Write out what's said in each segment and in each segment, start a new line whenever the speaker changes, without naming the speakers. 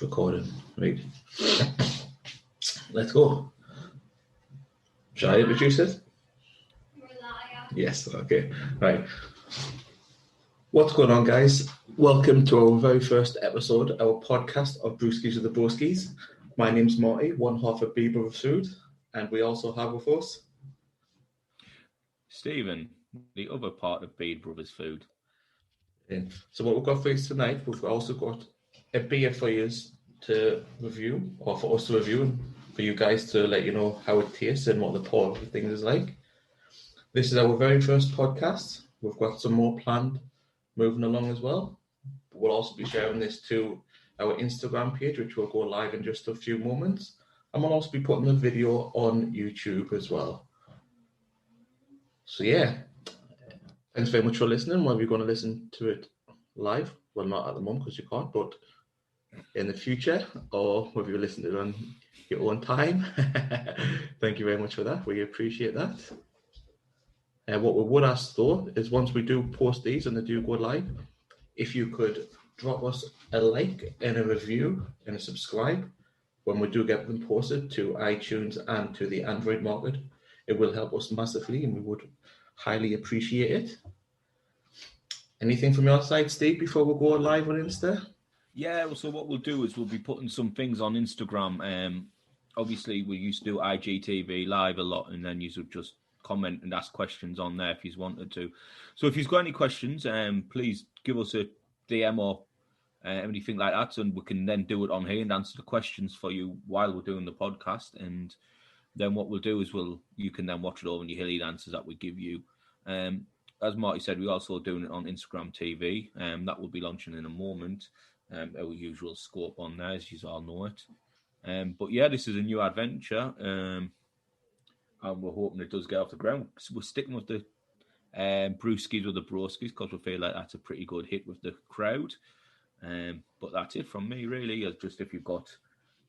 Recording, right? Let's go. Shall I introduce it? Yes, okay. Right. What's going on, guys? Welcome to our very first episode, our podcast of Brewskis with the Broskies. My name's Marty, one half of Bieber of Food, and we also have with us
Stephen, the other part of Bede Brothers Food.
So what we've got for you tonight, we've also got a beer for you to review, or for us to review, and for you guys to let you know how it tastes and what the pour of the thing is like. This is our very first podcast. We've got some more planned moving along as well. We'll also be sharing this to our Instagram page, which will go live in just a few moments. And we'll also be putting the video on YouTube as well. So yeah, thanks very much for listening. Whether you're going to listen to it live, well, not at the moment because you can't, but in the future, or whether you listen to it on your own time, thank you very much for that. We appreciate that. And what we would ask though is once we do post these and they do go live, if you could drop us a like and a review and a subscribe when we do get them posted to iTunes and to the Android market, it will help us massively and we would highly appreciate it. Anything from your side, Steve, before we go live on Insta?
Yeah, so what we'll do is we'll be putting some things on Instagram. Obviously, we used to do IGTV live a lot, and then you should just comment and ask questions on there if you wanted to. So if you've got any questions, please give us a DM or anything like that, and we can then do it on here and answer the questions for you while we're doing the podcast. And then what we'll do is you can then watch it over and you hear the answers that we give you. As Marty said, we're also doing it on Instagram TV. That will be launching in a moment. Our usual scope on there, as you all know it. But yeah, this is a new adventure. And we're hoping it does get off the ground. So we're sticking with the Brewskis with the Broskies because we feel like that's a pretty good hit with the crowd. But that's it from me, really. Just if you've got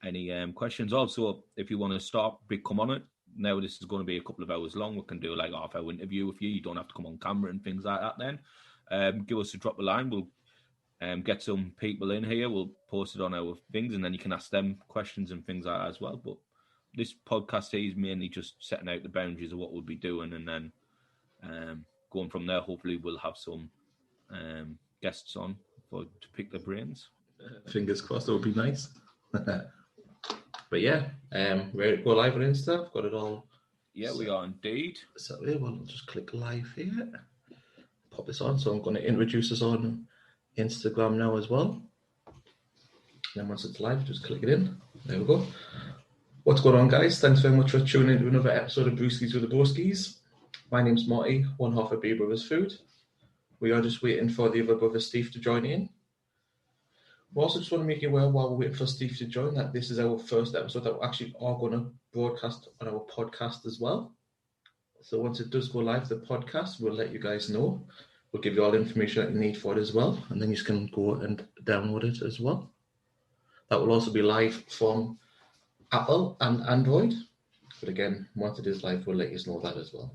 any questions. Also, if you want to start, come on it. Now this is going to be a couple of hours long. We can do like half-hour interview with you. You don't have to come on camera and things like that then. Give us a drop a line. We'll get some people in here. We'll post it on our things and then you can ask them questions and things like that as well. But this podcast here is mainly just setting out the boundaries of what we'll be doing and then going from there. Hopefully we'll have some guests on to pick their brains.
Fingers crossed, that would be nice. But yeah, ready to go live on Insta. I've got it all.
Yeah, we are indeed.
So we'll just click live here. Pop this on. So I'm going to introduce us on Instagram now as well. And then once it's live, just click it in. There we go. What's going on, guys? Thanks very much for tuning in to another episode of Brewskis with the Broskies. My name's Marty, one half of Bede Brothers Food. We are just waiting for the other brother Steve to join in. We also just want to make you aware while we're waiting for Steve to join that this is our first episode that we actually are going to broadcast on our podcast as well. So once it does go live, the podcast, we'll let you guys know. We'll give you all the information that you need for it as well. And then you can go and download it as well. That will also be live from Apple and Android. But again, once it is live, we'll let you know that as well.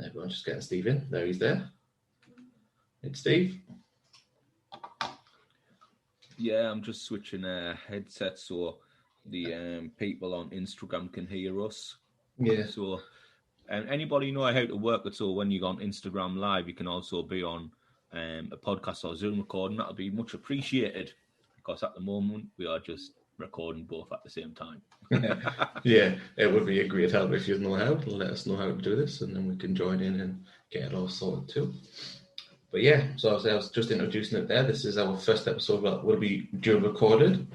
Everyone's just getting Steve in. There he's there. It's Steve.
Yeah, I'm just switching headsets so the people on Instagram can hear us.
Yeah.
So, anybody know how to work it? So when you go on Instagram Live, you can also be on a podcast or Zoom recording. That'll be much appreciated because at the moment we are just recording both at the same time.
Yeah, it would be a great help if you know how. Let us know how to do this, and then we can join in and get it all sorted too. But yeah, so I was just introducing it there. This is our first episode that will be dual recorded,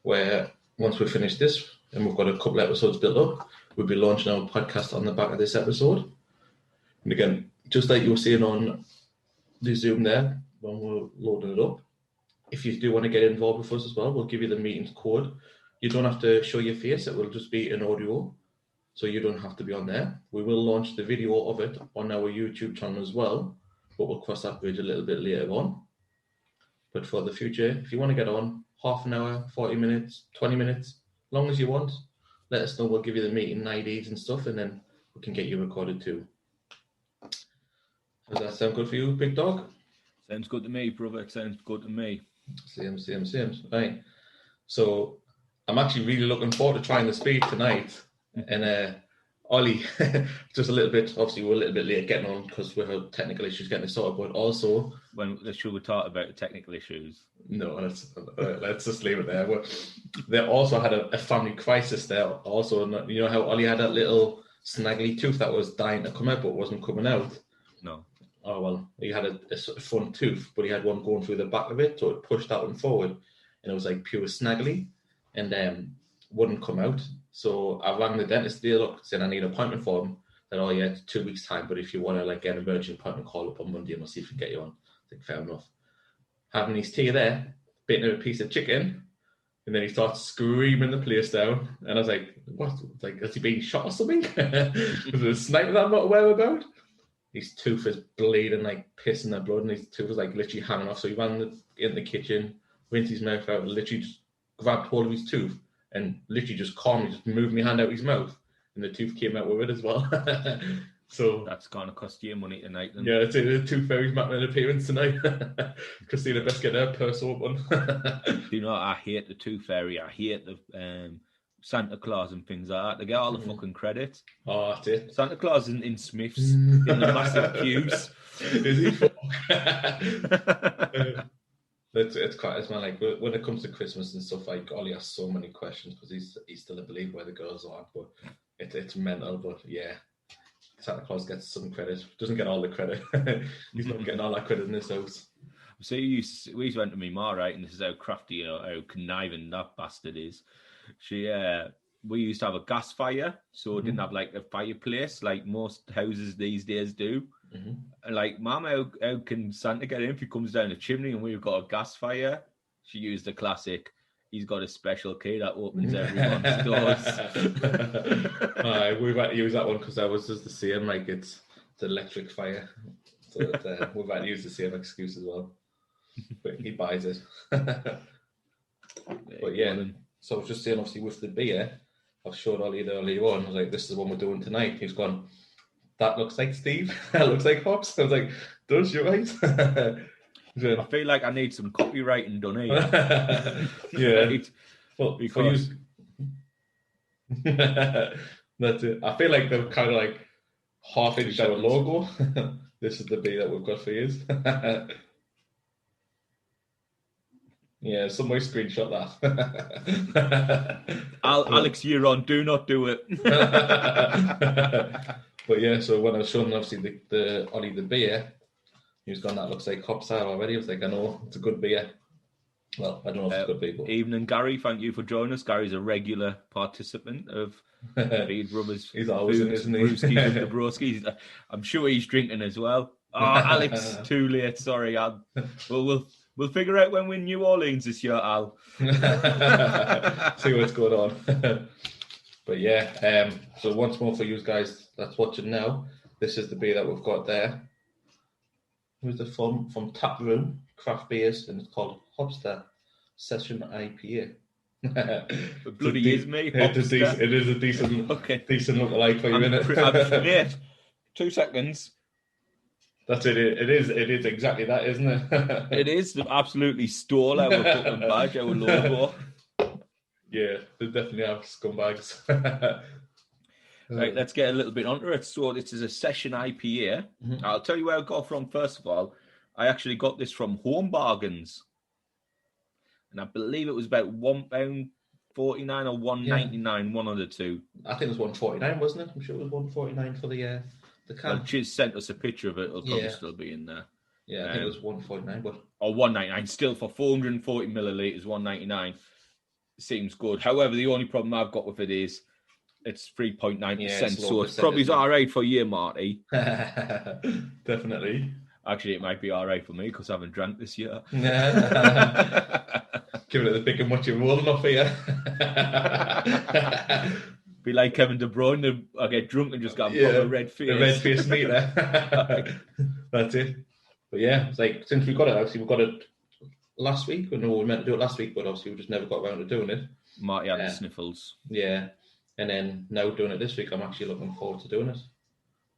where once we finish this, and we've got a couple episodes built up, we'll be launching our podcast on the back of this episode. And again, just like you were seeing on the Zoom there, when we're loading it up, if you do want to get involved with us as well, we'll give you the meeting code. You don't have to show your face. It will just be an audio, so you don't have to be on there. We will launch the video of it on our YouTube channel as well, but we'll cross that bridge a little bit later on. But for the future, if you want to get on, half an hour, 40 minutes, 20 minutes, long as you want, let us know. We'll give you the meeting IDs and stuff, and then we can get you recorded too. Does that sound good for you, big dog?
Sounds good to me, brother. It sounds good to me.
Same. Right. So I'm actually really looking forward to trying the speed tonight. And Ollie, just a little bit, obviously we're a little bit late getting on because we had technical issues getting it sorted, but also...
Should we talk about the technical issues?
No, let's just leave it there. But they also had a family crisis there also. And you know how Ollie had that little snaggly tooth that was dying to come out but wasn't coming out?
No.
Oh, well, he had a front tooth, but he had one going through the back of it, so it pushed that one forward. And it was like pure snaggly and wouldn't come out. So I rang the dentist the other, saying I need an appointment for him. Then, 2 weeks' time, but if you want to like get an emergency appointment, call up on Monday and we'll see if we can get you on. I think fair enough. Having his tea there, bitten a piece of chicken, and then he starts screaming the place down. And I was like, what? Like, has he been shot or something? Was it a sniper that I'm not aware about? His tooth is bleeding, like pissing their blood, and his tooth was like literally hanging off. So he ran in the kitchen, rinsed his mouth out, and literally just grabbed hold of his tooth and literally just calmly just moved my hand out his mouth, and the tooth came out with it as well. So
that's gonna cost you money tonight, then.
Yeah, it's the Tooth Fairy's making an appearance tonight. Christina best get her purse open.
You know, I hate the Tooth Fairy. I hate the Santa Claus and things like that. They get all the fucking credit.
Oh, that's it.
Santa Claus isn't in Smiths in the massive queues.
Is he? It's quite, it's man, like when it comes to Christmas and stuff, like Ollie has so many questions because he's still a believer where the girls are, but it's mental. But yeah, Santa Claus gets some credit. Doesn't get all the credit. He's not getting all that credit in this house.
So we went to me ma, right, and this is how crafty, how conniving that bastard is. We used to have a gas fire, so it didn't have like a fireplace like most houses these days do. And like, Mum, how can Santa get in if he comes down the chimney and we've got a gas fire? She used the classic, he's got a special key that opens everyone's doors.
We've had to use that one because that was just the same, like it's electric fire. So we've had to use the same excuse as well. But he buys it. But yeah, so I was just saying, obviously, with the beer, I've showed Ollie earlier on. I was like, this is the one we're doing tonight. He's gone, that looks like Steve. That looks like Hops. I was like, does, you're right.
I feel like I need some copywriting done here.
Yeah.
Right?
Well,
because...
That's it. I feel like they've kind of like half-inched our logo. This is the beer that we've got for you. Yeah, somebody screenshot that.
Alex, you're on. Do not do it.
But yeah, so when I was showing obviously the Ollie the beer, he was gone, that looks like Hopster already. I was like, I know, it's a good beer. Well, I don't know if it's a good beer. But...
Evening, Gary. Thank you for joining us. Gary's a regular participant of Feed Brothers.
He's always in, isn't he?
Brewskis and the Broskies. I'm sure he's drinking as well. Oh, Alex, too late. Sorry. We'll figure out when we're in New Orleans this year, Al.
See what's going on. But yeah, so once more for you guys that's watching now, this is the beer that we've got there. Who's it from? From Taproom Craft Beers, and it's called Hopster Session IPA.
It bloody is me.
It is a decent look-alike for you, isn't it?
2 seconds.
That's it. It is exactly that, isn't it?
It is. They absolutely stole our fucking badge, our logo.
Yeah, they definitely have scumbags.
Right, let's get a little bit onto it. So this is a session IPA. I'll tell you where I got from first of all. I actually got this from Home Bargains. And I believe it was about £1.49 or £1.99, one of the two.
I think it was £1.49, wasn't it? I'm sure it was £1.49 for the can.
Well, she sent us a picture of it. It'll probably still be in there.
Yeah, I think it was £1.49, but
or £1.99. Still for 440 millilitres, £1.99 seems good. However, the only problem I've got with it is it's 3.9%, so it's probably all right for you, Marty.
Definitely.
Actually, it might be all right for me because I haven't drank this year.
Give it the big and much you're rolling off here.
Be like Kevin De Bruyne. I get drunk and just got a red face.
The red face meter. That's it. But yeah, it's like since we got it, obviously we got it last week. We know we meant to do it last week, but obviously we just never got around to doing it.
Marty had the sniffles.
Yeah, and then now doing it this week, I'm actually looking forward to doing it.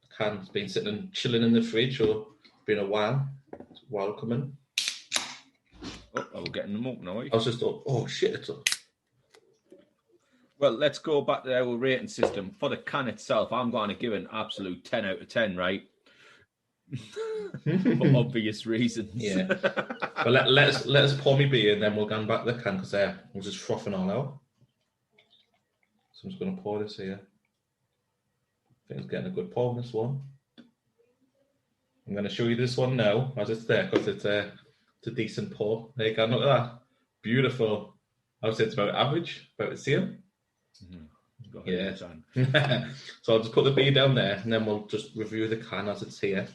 The can's been sitting and chilling in the fridge, so been a while. It's a while coming.
Oh, we're getting them up now.
I was just thought, oh shit, it's up.
Well, let's go back to our rating system. For the can itself, I'm going to give it an absolute 10 out of 10, right? For obvious reasons.
Yeah. But let's pour me beer and then we'll go back to the can because we're just frothing all out. So I'm just going to pour this here. I think it's getting a good pour on this one. I'm going to show you this one now as it's there because it's a decent pour. There you go, look at that. Beautiful. I would say it's about average, about the same.
Mm-hmm.
Yeah. So I'll just put the beer down there and then we'll just review the can as it's here.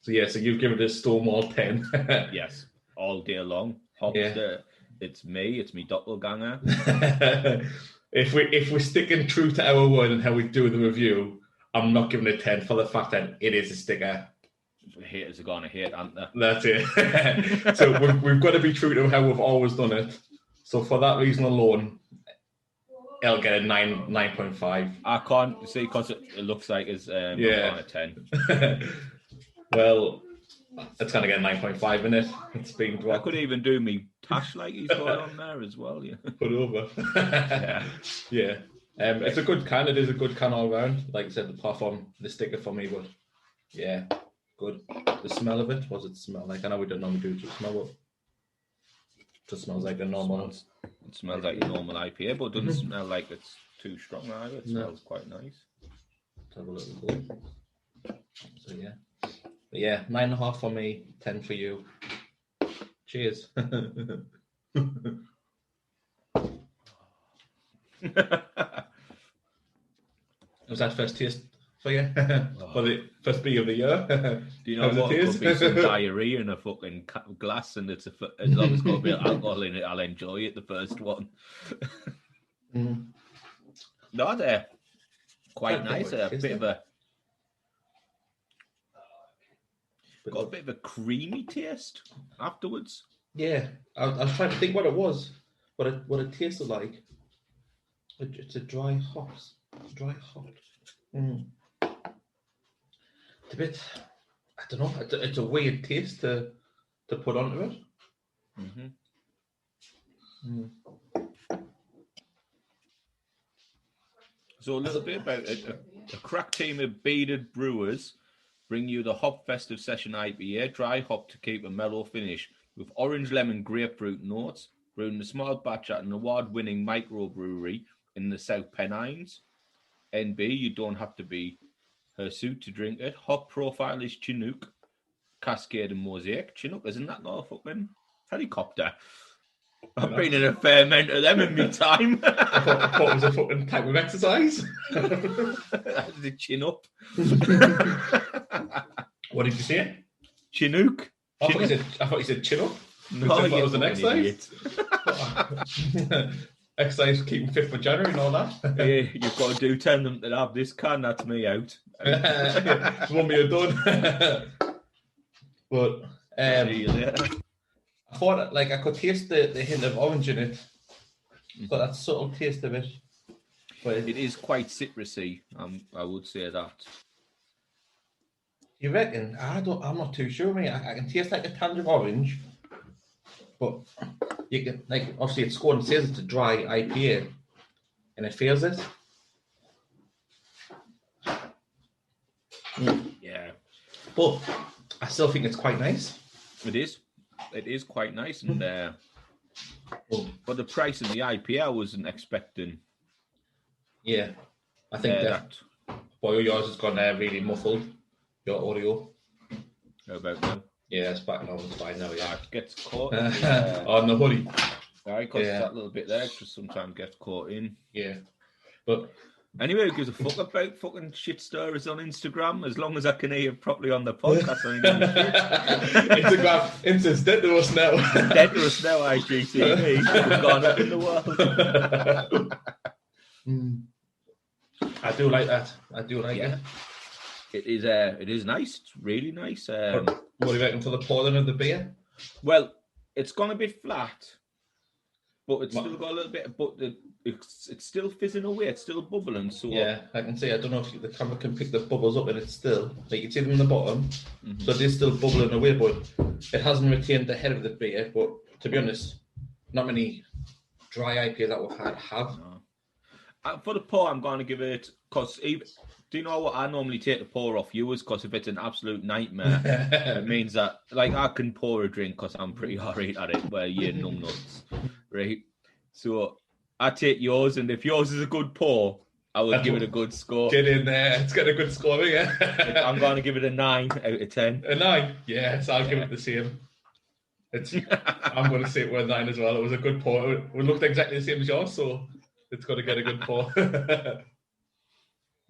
So you've given it a Stonewall 10.
Yes, all day long. Hopster, it's me doppelganger.
If we're sticking true to our word and how we do the review, I'm not giving it a 10 for the fact that it is a sticker.
The haters are going to hate, aren't they?
That's it. So we've got to be true to how we've always done it. So for that reason alone, I'll get a 9.5.
I can't see because it looks like it's on a 10.
Well, it's going to get 9.5 in it. It's been dropped.
I could even do me tash like he's got on there as well. Yeah.
Put over. Yeah. It's a good can. It is a good can all round. Like I said, apart from the sticker for me, but yeah, good. The smell of it, what's it smell like? I know we don't normally do just smell, but it just smells like a normal.
It smells like a normal IPA, but it doesn't smell like it's too strong either. It smells quite nice.
Let's have a little go. So yeah. But yeah, 9.5 for me, 10 for you. Cheers. Was that first taste for you? For the first beer of the year?
Do you know what? It could be some diarrhea in a fucking glass, and as long as it's got a bit of alcohol in it, I'll enjoy it. The first one. No, they're quite nice. A bit of a. Got a bit of a creamy taste afterwards. Yeah,
I was trying to think what it was, what it tasted like. It's a dry hops. It's a dry hop. It's a bit, I don't know, it's a weird taste to put onto it.
So a little bit about it. A crack team of bearded brewers bring you the Hop Festive Session IPA, dry hop to keep a mellow finish, with orange lemon grapefruit notes, brewed in a small batch at an award-winning microbrewery in the South Pennines. NB, you don't have to be hirsute to drink it. Hop profile is Chinook, Cascade and Mosaic. Chinook, isn't that not a fucking helicopter? I've been in a fair amount of them in my time.
I thought it was a fucking type of exercise.
That's the chin up.
What did you say?
Chinook.
I thought you said chin up.
No,
I thought it was an exercise. Exercise keeping fit for January and all that.
Yeah, you've got to do 10 them that have this can. That's me out.
Won't be done. But I thought like I could taste the hint of orange in it. But that subtle taste of it. But
it is quite citrusy. I would say that.
You reckon? I'm not too sure. I can taste like a tangerine of orange, but you can like obviously it's going says it's a dry IPA, and it feels it.
Yeah,
but I still think it's quite nice.
It is. It is quite nice, and but the price of the IPA I wasn't expecting.
Yeah, I think that. Boy, yours has gone really muffled. Your audio.
How about now?
Yeah, it's back now. It's fine now. Yeah,
it gets caught
on the hoodie.
Right, because that little bit there just sometimes gets caught in.
Yeah, but
anyway, who gives a fuck about fucking shit stirrers on Instagram? As long as I can hear properly on the podcast.
Instagram, Insta's dead to us now.
Dead to us now, IGTV. We've gone up in the world.
I do like that. I do like it.
It is nice. It's really nice.
What do you reckon for the pouring of the beer?
Well, it's gone a bit flat, but it's still got a little bit. But it's still fizzing away. It's still bubbling. So
yeah, I can see. I don't know if the camera can pick the bubbles up, and it's still like you can see them in the bottom. Mm-hmm. So it is still bubbling away, but it hasn't retained the head of the beer. But to be honest, not many dry IPAs that we've had have.
No. For the pour, I'm going to give it, because do you know what I normally take the pour off you is because if it's an absolute nightmare, it means that, like, I can pour a drink because I'm pretty alright at it, where you're numbnuts, right? So I take yours, and if yours is a good pour, I would give it a good score.
Get in there. It's got a good score, yeah.
I'm going to give it a 9 out of 10.
A 9? Yes, I'll give it the same. I'm going to say it was a 9 as well. It was a good pour. It looked exactly the same as yours, so it's got to get a good pour.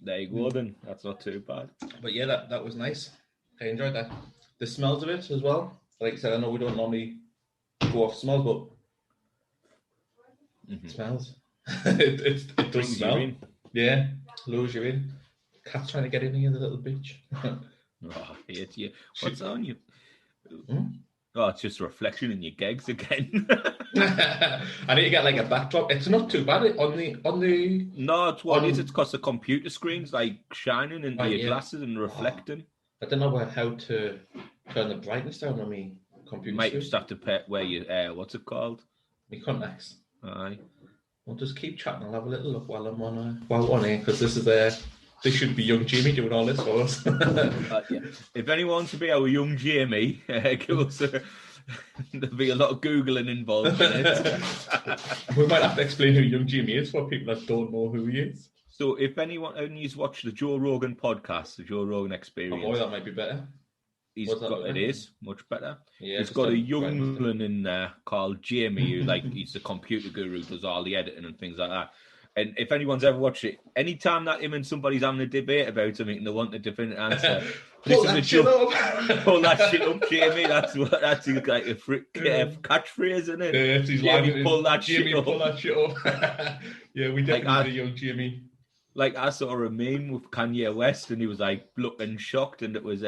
There you go, then. That's not too bad.
But yeah, that was nice. I enjoyed that. The smells of it as well. Like I said, I know we don't normally go off smells, but it smells. it does smell. You in. Yeah, lures you in. Cat's trying to get in here, the little bitch.
Oh, I hate you. What's on you? Oh, it's just a reflection in your gigs again.
I need to get like a backdrop. It's not too bad on the.
No, it's what it is. It's because the computer screen's like shining into your glasses and reflecting.
I don't know how to turn the brightness down on my computer.
You might just have to wear your what's it called?
My contacts.
Aye.
I'll just keep chatting. I'll have a little look while I'm on here, because this is this should be young Jamie doing all this for us.
Yeah. If anyone wants to be our young Jamie, give us there'll be a lot of Googling involved in it.
We might have to explain who young Jamie is for people that don't know who he is.
So if anyone only's watched the Joe Rogan podcast, the Joe Rogan Experience.
Oh boy, that might be better.
It is much better.
Yeah,
he's got a young man in there called Jamie, who he's the computer guru, does all the editing and things like that. And if anyone's ever watched it, anytime that him and somebody's having a debate about something and they want a definite answer,
pull that shit up.
Pull that shit up, Jamie. That's like a catchphrase, isn't it?
Yeah, he's Jamie,
pull that
Jamie,
shit up.
Pull that shit up. Yeah, we definitely need a young Jamie.
Like, I saw a meme with Kanye West, and he was like looking shocked, and it was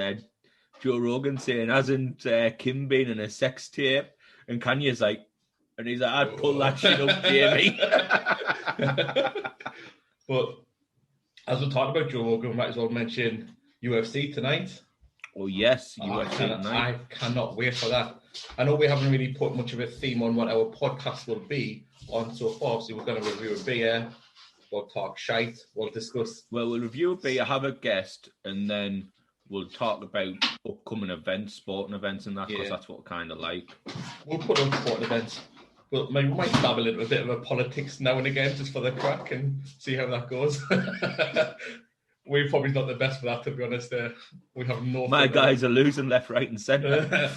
Joe Rogan saying, "Hasn't Kim been in a sex tape?" And Kanye's like, and he's like, "I'd pull that shit up, Jamie."
But as we're talking about Joe Rogan, we might as well mention UFC tonight.
Oh yes, UFC tonight.
I cannot wait for that. I know we haven't really put much of a theme on what our podcast will be on so far. So we're going to review a beer, we'll talk shite, we'll discuss.
Well, we'll review a beer, have a guest, and then we'll talk about upcoming events, sporting events, and that, because that's what we kind of like.
We'll put on sporting events. Well, maybe we might dabble into a bit of a politics now and again, just for the crack, and see how that goes. We're probably not the best for that, to be honest. We have no.
My guys are losing left, right, and centre.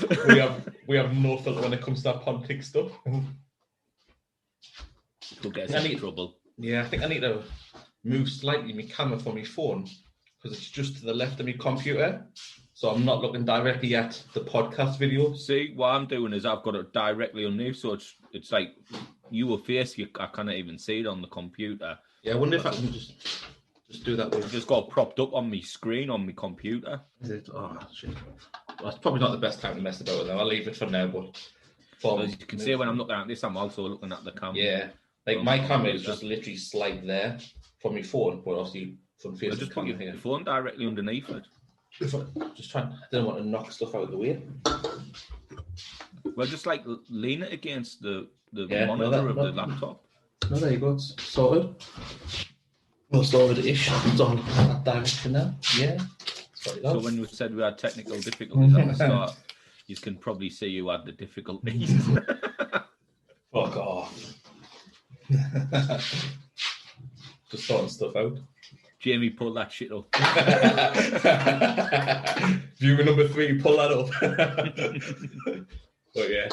we have no filter when it comes to that politics stuff.
We'll get us in trouble.
Yeah, I think I need to move slightly my camera from my phone, because it's just to the left of my computer. So I'm not looking directly at the podcast video.
See, what I'm doing is I've got it directly underneath, so it's like your face. I can't even see it on the computer.
Yeah, I wonder if I can just do that.
It's just got propped up on my screen on my computer.
Is it? Oh shit! Well, it's probably not the best time to mess about with them. I'll leave it for now. But
as you can see, when I'm looking at this, I'm also looking at the camera.
Yeah, like my camera is just literally slide there from my phone, but obviously from face.
Just put your phone directly underneath it.
I don't want to knock stuff out of the way.
Well, just like lean it against the monitor of the laptop.
No, there you go. It's sorted. Well, sorted-ish. It's on that direction now. Yeah.
So when we said we had technical difficulties at the start, you can probably see you had the difficulties.
Fuck off. Just sorting stuff out.
Jamie, pull that shit up.
Viewer number 3, pull that up. But yeah.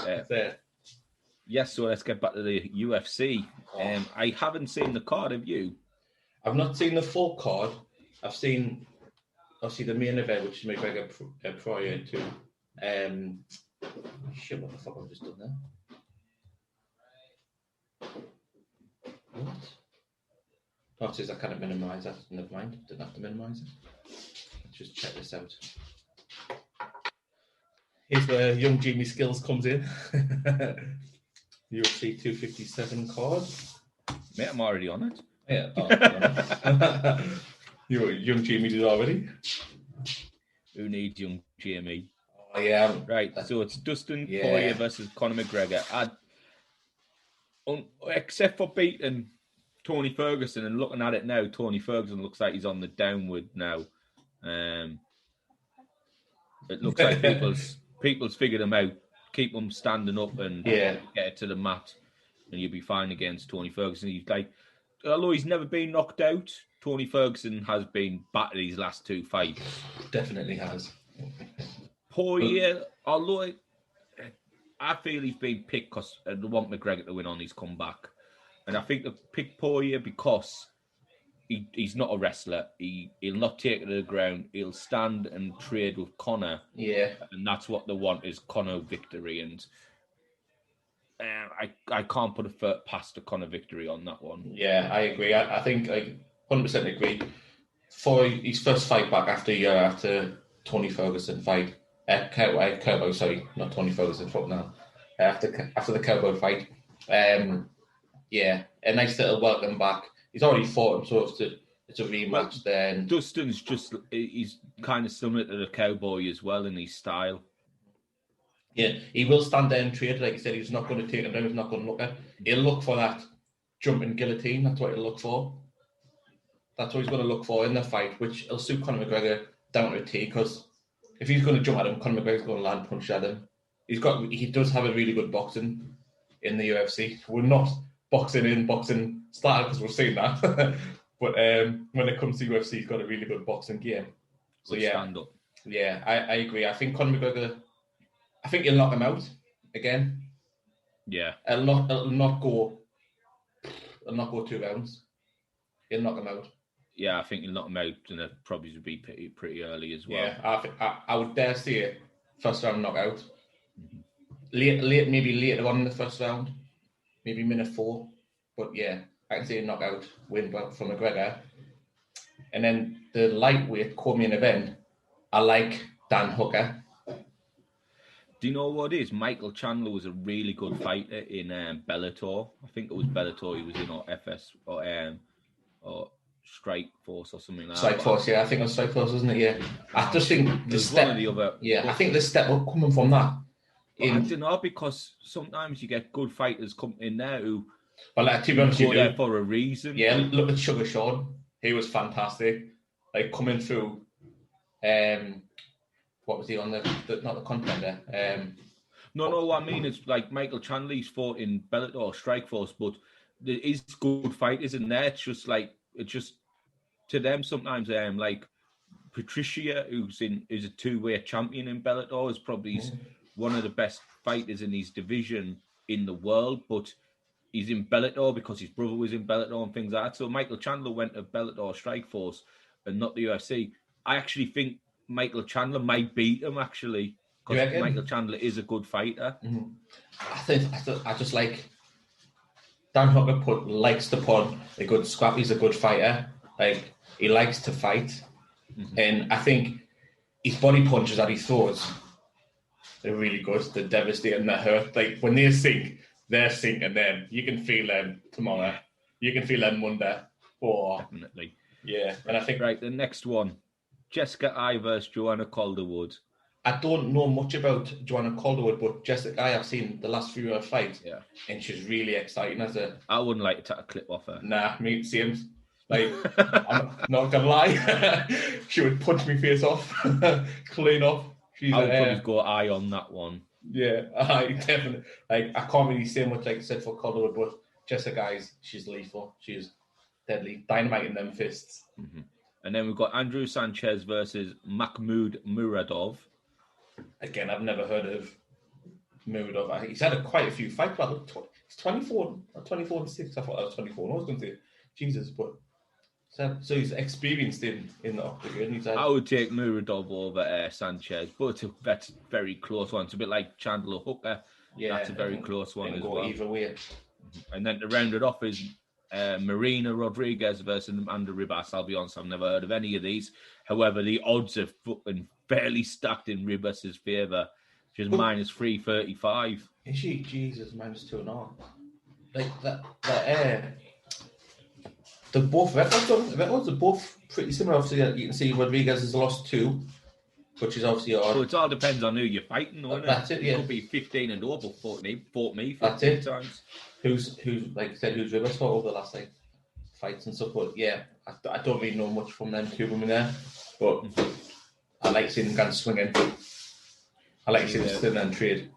Yes, so let's get back to the UFC. I haven't seen the card, have you?
I've not seen the full card. I've seen, obviously, the main event, which is McGregor prior to. Shit, what the fuck have I just done there? What? Oh, it says I can't minimise that. Never mind. Didn't have to minimise it. Let's just check this out. Here's where young Jamie Skills comes in. UFC 257 card.
Mate, I'm already on it.
Yeah. Young Jamie did already.
Who needs young Jamie?
Oh, yeah.
Right, so it's Dustin Poirier versus Connor McGregor. Except for beating Tony Ferguson, and looking at it now, Tony Ferguson looks like he's on the downward now. It looks like people's figured him out. Keep him standing up and get it to the mat, and you'll be fine against Tony Ferguson. He's like, although he's never been knocked out, Tony Ferguson has been battered his last 2 fights.
Definitely has.
Poirier, although I feel he's been picked because they want McGregor to win on his comeback. And I think they picked Poirier because he's not a wrestler. He'll not take it to the ground. He'll stand and trade with Connor.
Yeah.
And that's what they want is Connor victory. And I can't put a foot past the Connor victory on that one.
Yeah, I agree. I think I 100% agree. For his first fight back after a year after Tony Ferguson fight, Cowboy, sorry, not Tony Ferguson, fuck now. After the Cowboy fight, yeah, a nice little welcome back. He's already fought him, so it's a rematch then.
Dustin's he's kind of similar to the Cowboy as well in his style.
Yeah, he will stand there and trade. Like you said, he's not going to take him down. He's not going to look at. He'll look for that jumping guillotine. That's what he'll look for. That's what he's going to look for in the fight, which will suit Conor McGregor down to a T. Because if he's going to jump at him, Conor McGregor's going to land punch at him. He does have a really good boxing in the UFC. We're not boxing style because we've seen that. But when it comes to UFC, he's got a really good boxing game. So stand up. Yeah, I agree. I think Conor McGregor. I think he'll knock him out again.
Yeah.
It'll not go 2 rounds. He'll knock him out.
Yeah, I think he'll knock him out, and it probably would be pretty early as well.
Yeah, I would dare say it. First round knockout. Late, maybe later on in the first round, maybe minute 4. But yeah, I can see a knockout win from McGregor. And then the lightweight co-main event, I like Dan Hooker.
Do you know what it is? Michael Chandler was a really good fighter in Bellator. I think it was Bellator he was in, or FS, or Strike Force or something like that.
Strike Force, yeah. I think it was Strike Force, wasn't it? Yeah. I just think the step...
one or the other.
Yeah, I think the step up coming from that.
I don't know, because sometimes you get good fighters come in there who...
Well, to be honest,
go there for a reason.
Yeah, look at Sugar Sean. He was fantastic. Like, coming through... what was he on not the contender?
No, what I mean is like Michael Chandler's fought in Bellator or Strikeforce, but there is good fighters in there. It's just to them sometimes. Like Patricia, who's a 2-way champion in Bellator, is probably one of the best fighters in his division in the world. But he's in Bellator because his brother was in Bellator and things like that. So Michael Chandler went to Bellator Strikeforce and not the UFC. I actually think Michael Chandler might beat him, actually, because Michael Chandler is a good fighter.
Mm-hmm. I just like Dan Hooker likes to put a good scrap. He's a good fighter. Like, he likes to fight. Mm-hmm. And I think his body punches that he throws, they're really good. They're devastating. They hurt. Like, when they sink, they're sinking them. You can feel them tomorrow. You can feel them Monday. Oh,
definitely.
Yeah. And I think...
Right, the next one. Jessica Eye versus Joanna Calderwood.
I don't know much about Joanna Calderwood, but Jessica Eye, I've seen the last few of her fights, and she's really exciting as a...
I wouldn't like to take a clip off her.
Nah, me, same. Like, I'm not gonna lie, she would punch me face off, clean off.
I would probably go eye on that one.
Yeah, I definitely. Like, I can't really say much, like I said, for Calderwood, but Jessica Eye, she's lethal. She's deadly, dynamite in them fists.
Mm-hmm. And then we've got Andrew Sanchez versus Mahmoud Muradov.
Again, I've never heard of Muradov. He's had quite a few fights, but he's 24 and 6. I thought I was 24. I was going to say, Jesus, but so he's experienced in the octagon.
I would take Muradov over Sanchez, but that's a very close one. It's a bit like Chandler Hooker. Yeah, that's a very close one as well.
Either way.
And then to round it off is Marina Rodriguez versus Amanda Ribas. I'll be honest, I've never heard of any of these. However, the odds are fucking fairly stacked in Ribas's favour. She's minus 335.
Is she? Jesus, minus 2.5. Like that. They're both records are both pretty similar. Obviously, you can see Rodriguez has lost 2, which is obviously odd.
So it all depends on who you're fighting, though, isn't
That's it. Yeah,
it could be 15 and over. Fought me 15
That's it.
times.
Who's like I said, who's Ribas fought over the last night? fights and stuff. But yeah, I don't really know much from them two women there. But I like seeing them guys swinging. I like seeing them sitting and trade.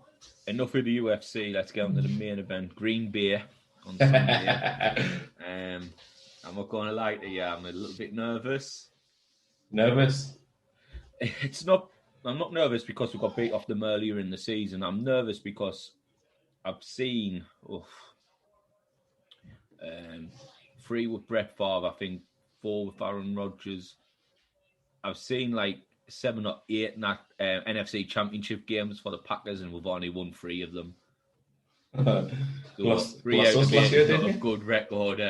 Enough of the UFC. Let's get on to the main event. Green Bay on Sunday. I'm not going to lie to you. I'm a little bit nervous.
Nervous?
It's not. I'm not nervous because we got beat off them earlier in the season. I'm nervous because I've seen 3 with Brett Favre. I think 4 with Aaron Rodgers. I've seen like 7 or 8 NFC Championship games for the Packers, and we've only won 3 of them. So 3 out of 8 is not a good record.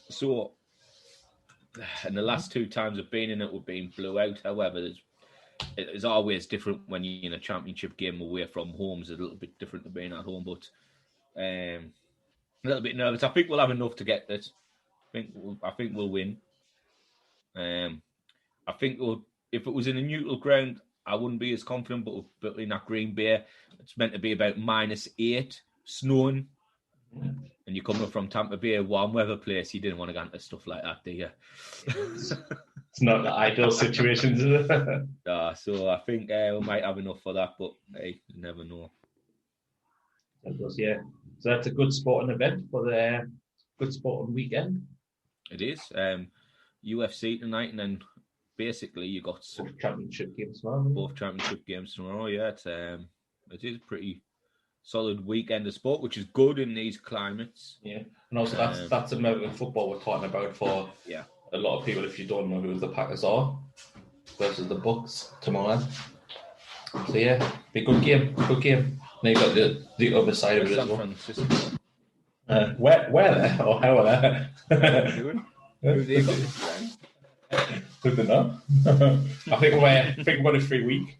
So, and the last 2 times I've been in it, we've been blew out. However, it's always different when you're in a championship game away from home. It's a little bit different than being at home, but a little bit nervous. I think we'll have enough to get this. I think we'll win. I think if it was in a neutral ground, I wouldn't be as confident, but in that Green Bay, it's meant to be about -8, snowing, and you're coming from Tampa Bay, a warm weather place. You didn't want to get into stuff like that, do you?
It's not the ideal situation, is it?
So I think we might have enough for that, but hey, you never know.
That does, yeah. So that's a good sporting event for the good sporting weekend.
It is. UFC tonight, and then basically you got
both championship games tomorrow.
Both championship games tomorrow. Yeah, it is a pretty solid weekend of sport, which is good in these climates.
Yeah, and also that's American football we're talking about for a lot of people. If you don't know who the Packers are versus the Bucks tomorrow, so yeah, be a good game. Good game. Now you got the other side of it as well.
Francisco.
Where there or how are there?
Who they got?
Who they know? I think we're about a 3 week.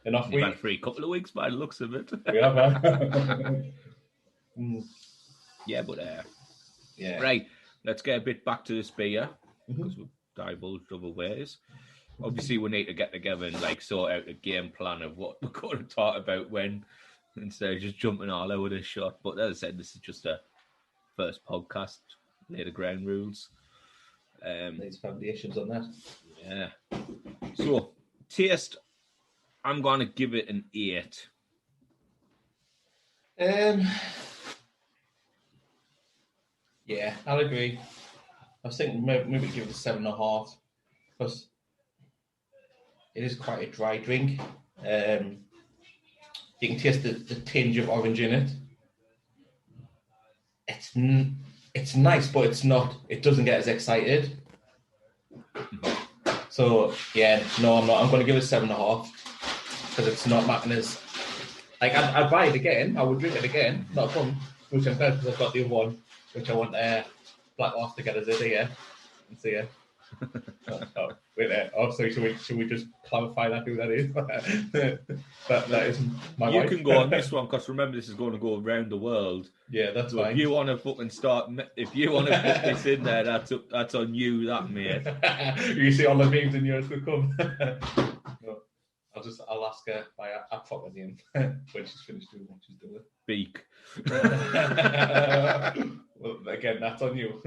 Enough week.
About 3 couple of weeks by the looks of it.
We have,
Yeah, but
yeah.
Right, let's get a bit back to this beer because we've divulged other ways. Obviously, we need to get together and sort out a game plan of what we're going to talk about when, instead of just jumping all over this shot. But as I said, this is just a first podcast. Lay the ground rules.
There's foundations on that.
Yeah. So, taste, I'm going to give it an 8.
Yeah, I'll agree. I was thinking maybe give it a 7.5 because it is quite a dry drink. You can taste the tinge of orange in it. It's nice, but it's not. It doesn't get as excited. So yeah, no, I'm not. I'm going to give it a 7.5 because it's not making as I'd buy it again. I would drink it again. Not a problem. Which I'm glad because I've got the other one, which I want Black Horse to get as it here. And see it. Wait there. Oh, so should we just clarify who that is? that is my wife.
You can go on this one because remember this is going to go around the world.
Yeah, that's fine.
If you want to fucking if you want to put this in there, that's on you, that mate.
You see all the memes in yours will come. No, I'll ask her by a proper name when she's finished doing what she's doing.
Beak.
Well, again, that's on you.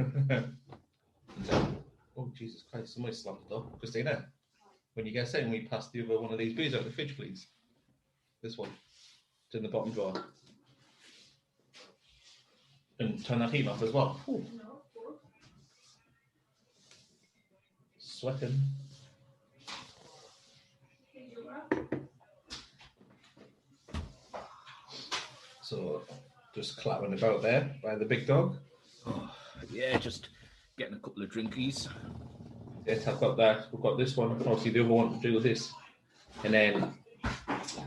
Oh, Jesus Christ, somebody slammed the door. Christina, when you get a second, we pass the other one of these beers out of the fridge, please. This one. It's in the bottom drawer. And turn that heat off as well. Ooh. Sweating. So, just clattering about there by the big dog.
Oh, yeah, just getting a couple of drinkies.
Yes, I've got that. We've got this one. Obviously, the other one to do with this. And then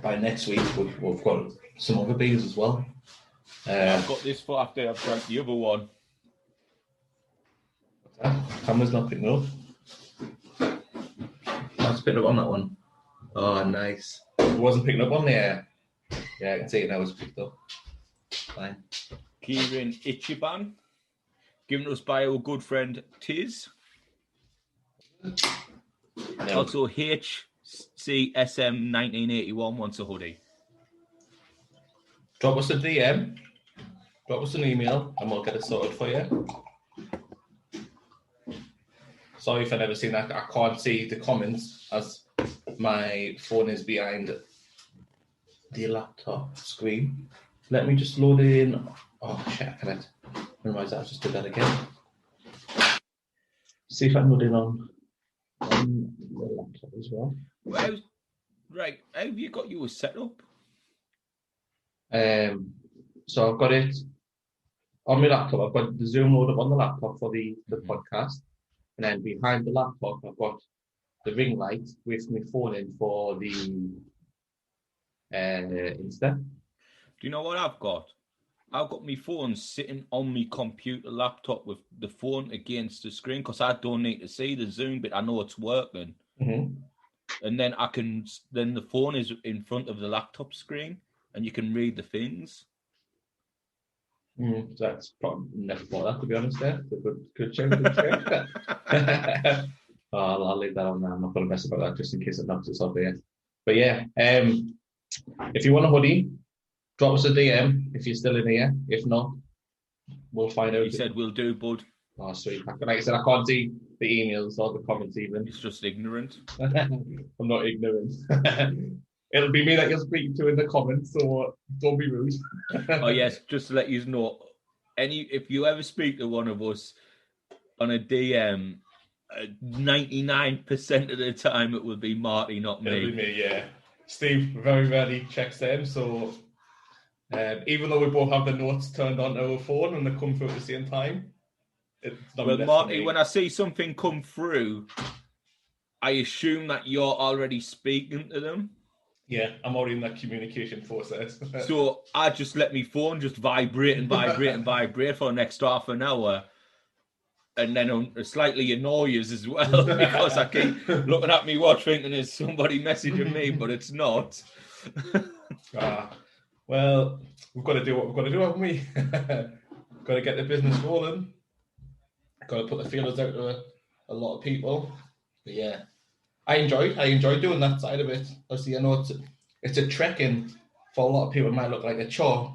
by next week, we've got some other beers as well.
I've got this for after I've drank the other one.
What's that? Camera's not picking up. That's picking up on that one. Oh, nice. It wasn't picking up on the air. Yeah, I can see it now. It's picked up. Fine.
Kieran Ichiban, given us by our good friend Tiz. No. Also, HCSM1981 wants a hoodie.
Drop us a DM drop us an email and we'll get it sorted for you. Sorry if I've never seen that. I can't see the comments as my phone is behind the laptop screen. Let me just load it in. Oh, shit, I can't. Otherwise, I just did that again. See if I can load it on the laptop as well.
Well, right, how have you got yours set up?
So I've got it on my laptop. I've got the Zoom load up on the laptop for the podcast. And then behind the laptop, I've got the ring light with my phone in for the Insta.
Do you know what I've got? I've got my phone sitting on my computer laptop with the phone against the screen because I don't need to see the Zoom bit. I know it's working.
Mm-hmm. And
then then the phone is in front of the laptop screen and you can read the things.
That's probably never thought that, to be honest. There, good check. I'll leave that on there. I'm not going to mess about that just in case it knocks us off here. But yeah, if you want a hoodie, drop us a DM if you're still in here. If not, we'll find out.
You said we'll do, bud.
Oh, sweet. Like I said, I can't see the emails or the comments even.
It's just ignorant.
I'm not ignorant. It'll be me that you're speaking to in the comments, so don't be rude.
Oh yes, just to let you know, if you ever speak to one of us on a DM, 99% of the time it will be Marty, not me.
It'll be me, yeah. Steve very rarely checks them, so even though we both have the notes turned on our phone and they come through at the same time, it's not.
Well, Marty, when I see something come through, I assume that you're already speaking to them.
Yeah, I'm already in that communication process.
So I just let my phone just vibrate and vibrate and vibrate for the next half an hour. And then slightly annoys as well because I keep looking at me watch thinking there's somebody messaging me, but it's not.
Well, we've got to do what we've got to do, haven't we? Got to get the business rolling. Got to put the feelers out to a lot of people. But yeah. I enjoy doing that side of it. Obviously, I know it's a trek, and for a lot of people, it might look like a chore,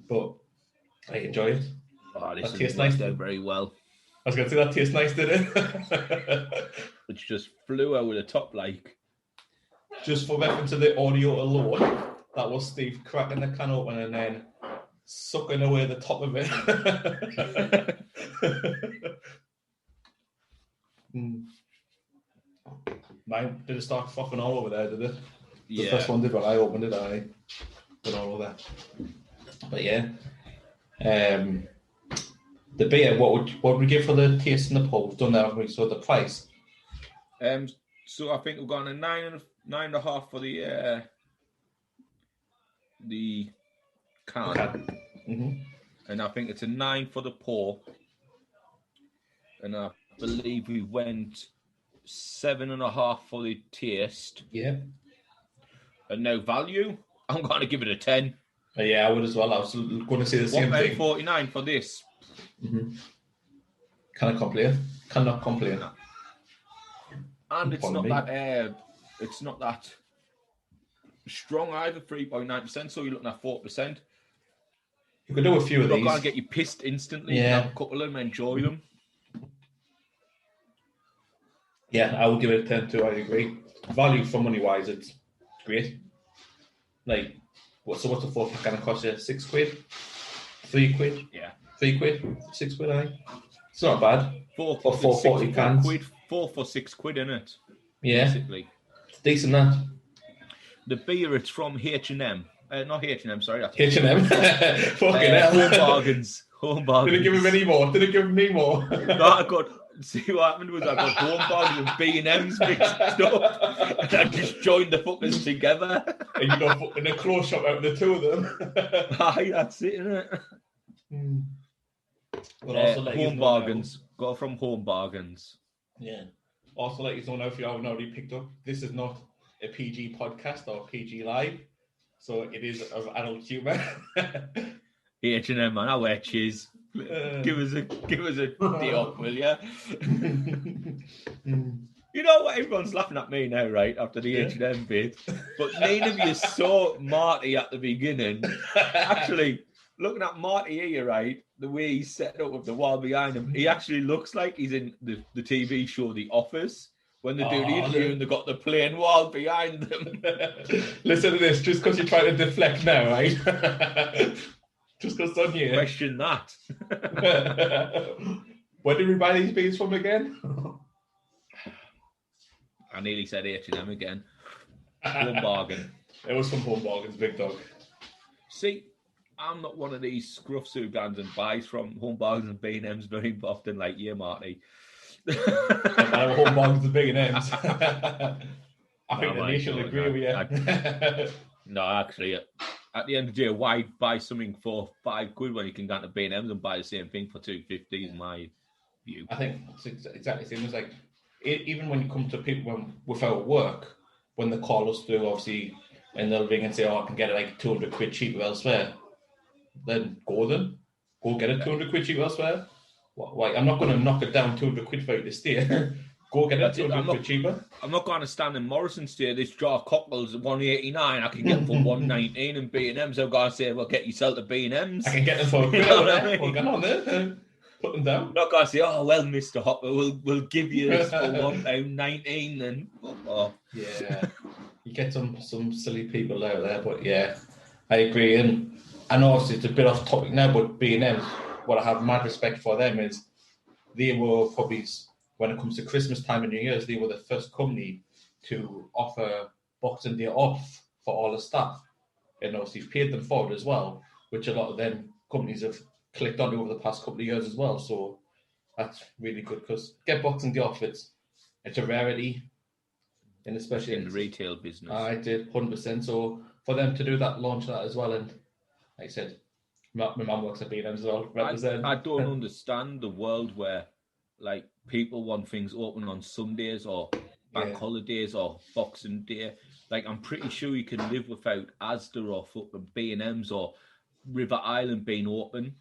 but I enjoy it.
Oh, this tastes nice. Very well.
I was going to say that tastes nice, did it?
It's just flew over the top, like.
Just for reference to the audio alone, that was Steve cracking the can open and then sucking away the top of it. Mine did it start fucking all over there, did it? The first one did when I opened it, I put all over. But yeah. The beer, what would we give for the taste in the pub? We've done that, haven't we? So the price.
So I think we've gone a 9.5 for the can.
Mm-hmm.
And I think it's a 9 for the pour. And I believe we went 7.5 for the taste.
Yeah.
And no value, I'm going to give it a 10.
Yeah, I would as well. I was going to say the same thing.
£1.49 for this.
Mm-hmm. Cannot complain.
No. And it's not that strong either, 3.9%, so you're looking at 4%.
You could do a few of these.
You're not going to get you pissed instantly.
Yeah.
You can have a couple of them, enjoy them.
Yeah, I would give it a 10 too, I agree. Value for money wise, it's great. Like, what's the 4-pack going to cost you? £6? £3?
Yeah.
£3? £6, I think. It's not bad.
440
cans.
4 for £6, isn't it?
Yeah.
Basically.
It's decent, that.
The beer, it's from H&M. Not H&M, sorry.
H&M? Fucking hell.
Home bargains.
Didn't give him any more.
No, I got... See what happened was I got home bargains and B&M's mixed up. And I just joined the fuckers together.
And you got fucking a clothes shop out of the two of them.
Aye, that's it, isn't it? Home bargains. Got from Home Bargains.
Yeah. Also, let you know now, if you haven't already picked up, this is not a PG podcast or PG live, so it is of adult humour.
H&M, man, I wear cheese. Give us a day off, will you? You know what? Everyone's laughing at me now, right? After the H&M bit, but none of you saw Marty at the beginning. Actually, looking at Marty here, right? The way he's set up with the wall behind him, he actually looks like he's in the TV show The Office. When they do the interview and they got the plain wall behind them.
Listen to this, just because you're trying to deflect now, right? Just because it's on here.
Question that.
Where did we buy these beans from again?
I nearly said H&M again. Home bargain.
It was from Home Bargains, big dog.
See, I'm not one of these scruff Sugans and buys from Home Bargains and B&M's very often like you, Marty.
Home Bargains and B&M's. I think the nation will agree with you.
No, actually, at the end of the day, why buy something for £5 when you can go to B&M's and buy the same thing for £2.50 is my view.
I think it's exactly the same. It's like, even when you come to people without work, when they call us through, obviously, and they'll ring and say, I can get it like 200 quid cheaper elsewhere, then. Go get it 200 quid cheaper elsewhere. Why? I'm not going to knock it down 200 quid for you to stay. Go get it 200 quid cheaper. I'm
not going to stand in Morrison's stay. This jar of cockles at 189. I can get them for 119 in B&M's. I've got to say, well, get yourself to B&M's.
I can get them for a quid. Well, get on there. Put them down.
I'm not going to say, oh, well, Mr. Hopper, we'll give you this for £1.19 then. Oh.
Yeah. You get some silly people out there, but yeah, I agree. And I know obviously it's a bit off topic now, but B&M, what I have mad respect for them is they were probably, when it comes to Christmas time and New Year's, they were the first company to offer Boxing Day off for all the staff. And obviously you've paid them for it as well, which a lot of them companies have clicked on over the past couple of years as well. So that's really good because get Boxing Day off, it's a rarity. And especially
in the retail business.
I did 100%. So for them to do that, launch that as well, and like I said, my mum works at B&M as well.
I don't understand the world where like people want things open on Sundays or bank holidays or Boxing Day. Like I'm pretty sure you can live without Asda or fucking B&M's or River Island being open.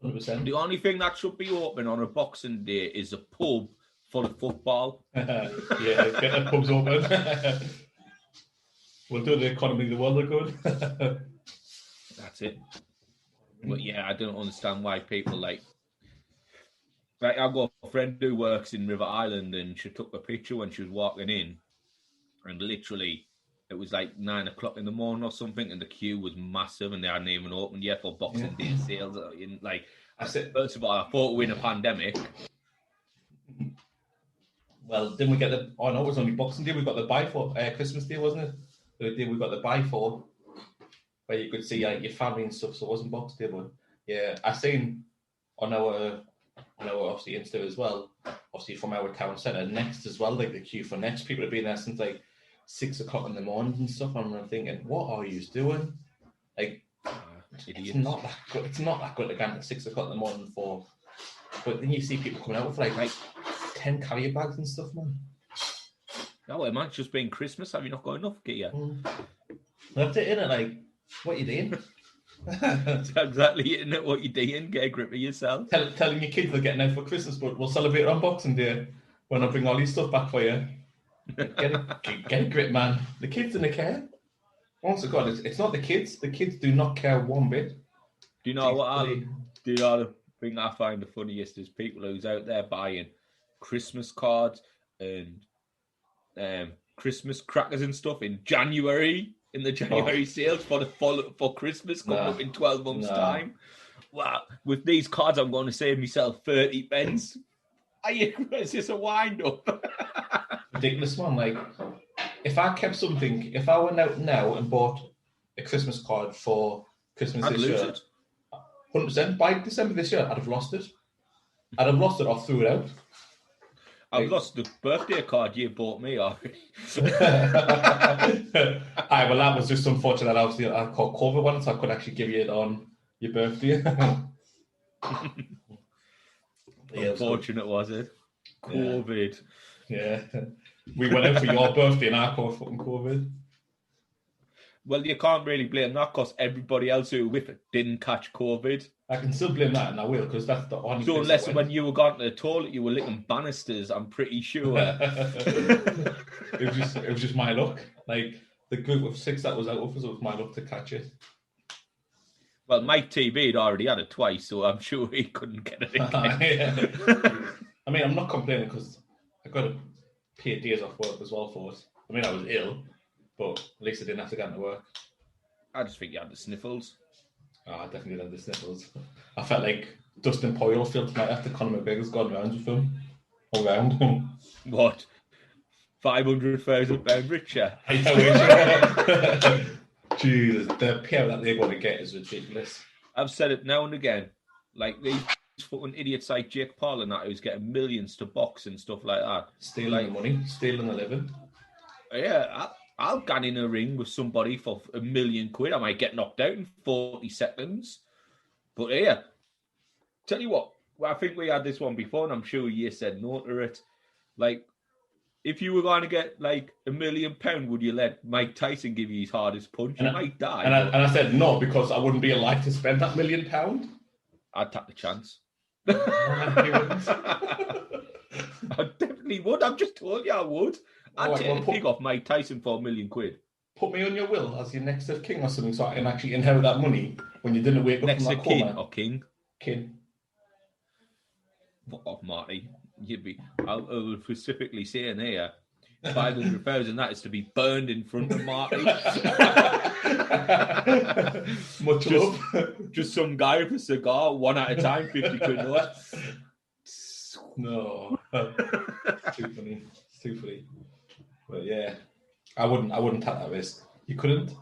100%.
The only thing that should be open on a Boxing Day is a pub for the football.
Yeah, get the pubs open. We'll do the economy of the world look good.
That's it. But yeah, I don't understand why people like I've got a friend who works in River Island and she took a picture when she was walking in and literally it was like 9 o'clock in the morning or something and the queue was massive and they hadn't even opened yet for Boxing Day sales. Like I said, first of all, I thought we were in a pandemic.
Well, didn't we get the... Oh, no, it was only Boxing Day. We got the buy for Christmas Day, wasn't it? The day we got the buy for, where you could see like, your family and stuff, so it wasn't Boxing Day, but yeah, I seen on our obviously Insta as well, obviously from our town centre, Next as well, like the queue for Next, people have been there since like 6 o'clock in the morning and stuff, and I'm thinking, what are you doing? Like, it's not that good. It's not that good again at 6 o'clock in the morning for... But then you see people coming out with like 10 carrier bags and stuff, man.
No way, man. It's just been Christmas. Have you not got enough? Get you?
That's it, innit? Like, what you doing?
That's exactly it, innit? What you doing? Get a grip of yourself.
Telling your kids they're getting out for Christmas, but we'll celebrate on Boxing Day when I bring all these stuff back for you. Get a grip, man. The kids in the care. Once again, it's not the kids. The kids do not care one bit.
Do you know what? Do you know the thing I find the funniest is people who's out there buying Christmas cards and Christmas crackers and stuff in January, in the January sales for Christmas coming up in 12 months' time. Wow, with these cards, I'm going to save myself 30 pence. It's just a wind up.
Ridiculous, man. Like, if I went out now and bought a Christmas card for Christmas this year, 100%, by December this year, I'd have lost it. I'd have lost it or threw it out.
I've lost the birthday card you bought me already.
Well, that was just unfortunate. Obviously, I caught COVID one, so I could actually give you it on your birthday.
Unfortunate, was it? COVID.
Yeah. We went out for your birthday and I caught fucking COVID.
Well, you can't really blame that because everybody else who with it didn't catch COVID.
I can still blame that, and I will, because that's the only.
So unless when you were gone to the toilet, you were licking banisters, I'm pretty sure.
it was just my luck. Like the group of 6 that was out with us, it was my luck to catch it.
Well, Mike TB had already had it twice, so I'm sure he couldn't get it again.
Yeah. I mean, I'm not complaining because I got to pay days off work as well for it. I mean, I was ill, but at least I didn't have to go into work.
I just think you had the sniffles.
Oh, I definitely did have the sniffles. I felt like Dustin Poirier felt tonight after Connor McGregor's gone round with him. All round.
What? £500,000 richer?
I wish. Jesus, the payout that they're going to get is ridiculous.
I've said it now and again. Like these fucking idiots like Jake Paul and that who's getting millions to box and stuff like that.
Stealing the money, stealing the living.
Yeah, I'll get in a ring with somebody for £1 million. I might get knocked out in 40 seconds. But yeah, tell you what, I think we had this one before and I'm sure you said no to it. Like, if you were going to get like £1 million, would you let Mike Tyson give you his hardest punch? You might die.
And I said no because I wouldn't be alive to spend that £1 million.
I'd take the chance.
I
definitely would. I've just told you I would. I'd take the pig off Mike Tyson for £1 million.
Put me on your will as your next of king or something, so I can actually inherit that money when you didn't wake up
next
from that
king
coma.
Or king?
King.
Fuck off, Marty. I will specifically say in here, 500,000. That is to be burned in front of Marty.
Much love.
Just some guy with a cigar, one at a time, 50 quid note.
No, too funny. It's too funny. But yeah, I wouldn't take that risk. You couldn't.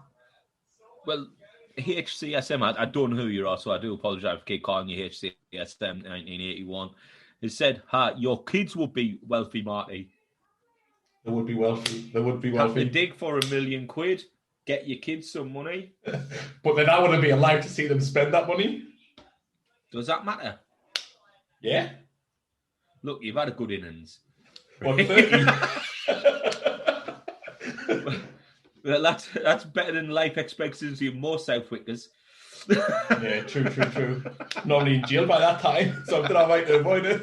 Well, HCSM, I don't know who you are, so I do apologise for calling you HCSM 1981. It said, your kids would be wealthy, Marty.
They would be wealthy.
Have to dig for £1 million. Get your kids some money.
But then I wouldn't be alive to see them spend that money.
Does that matter?
Yeah.
Look, you've had a good innings.
What, 30?
Well, that's better than life expectancy of most Southwickers.
Yeah, true. Normally in jail by that time, so I'm trying to avoid it.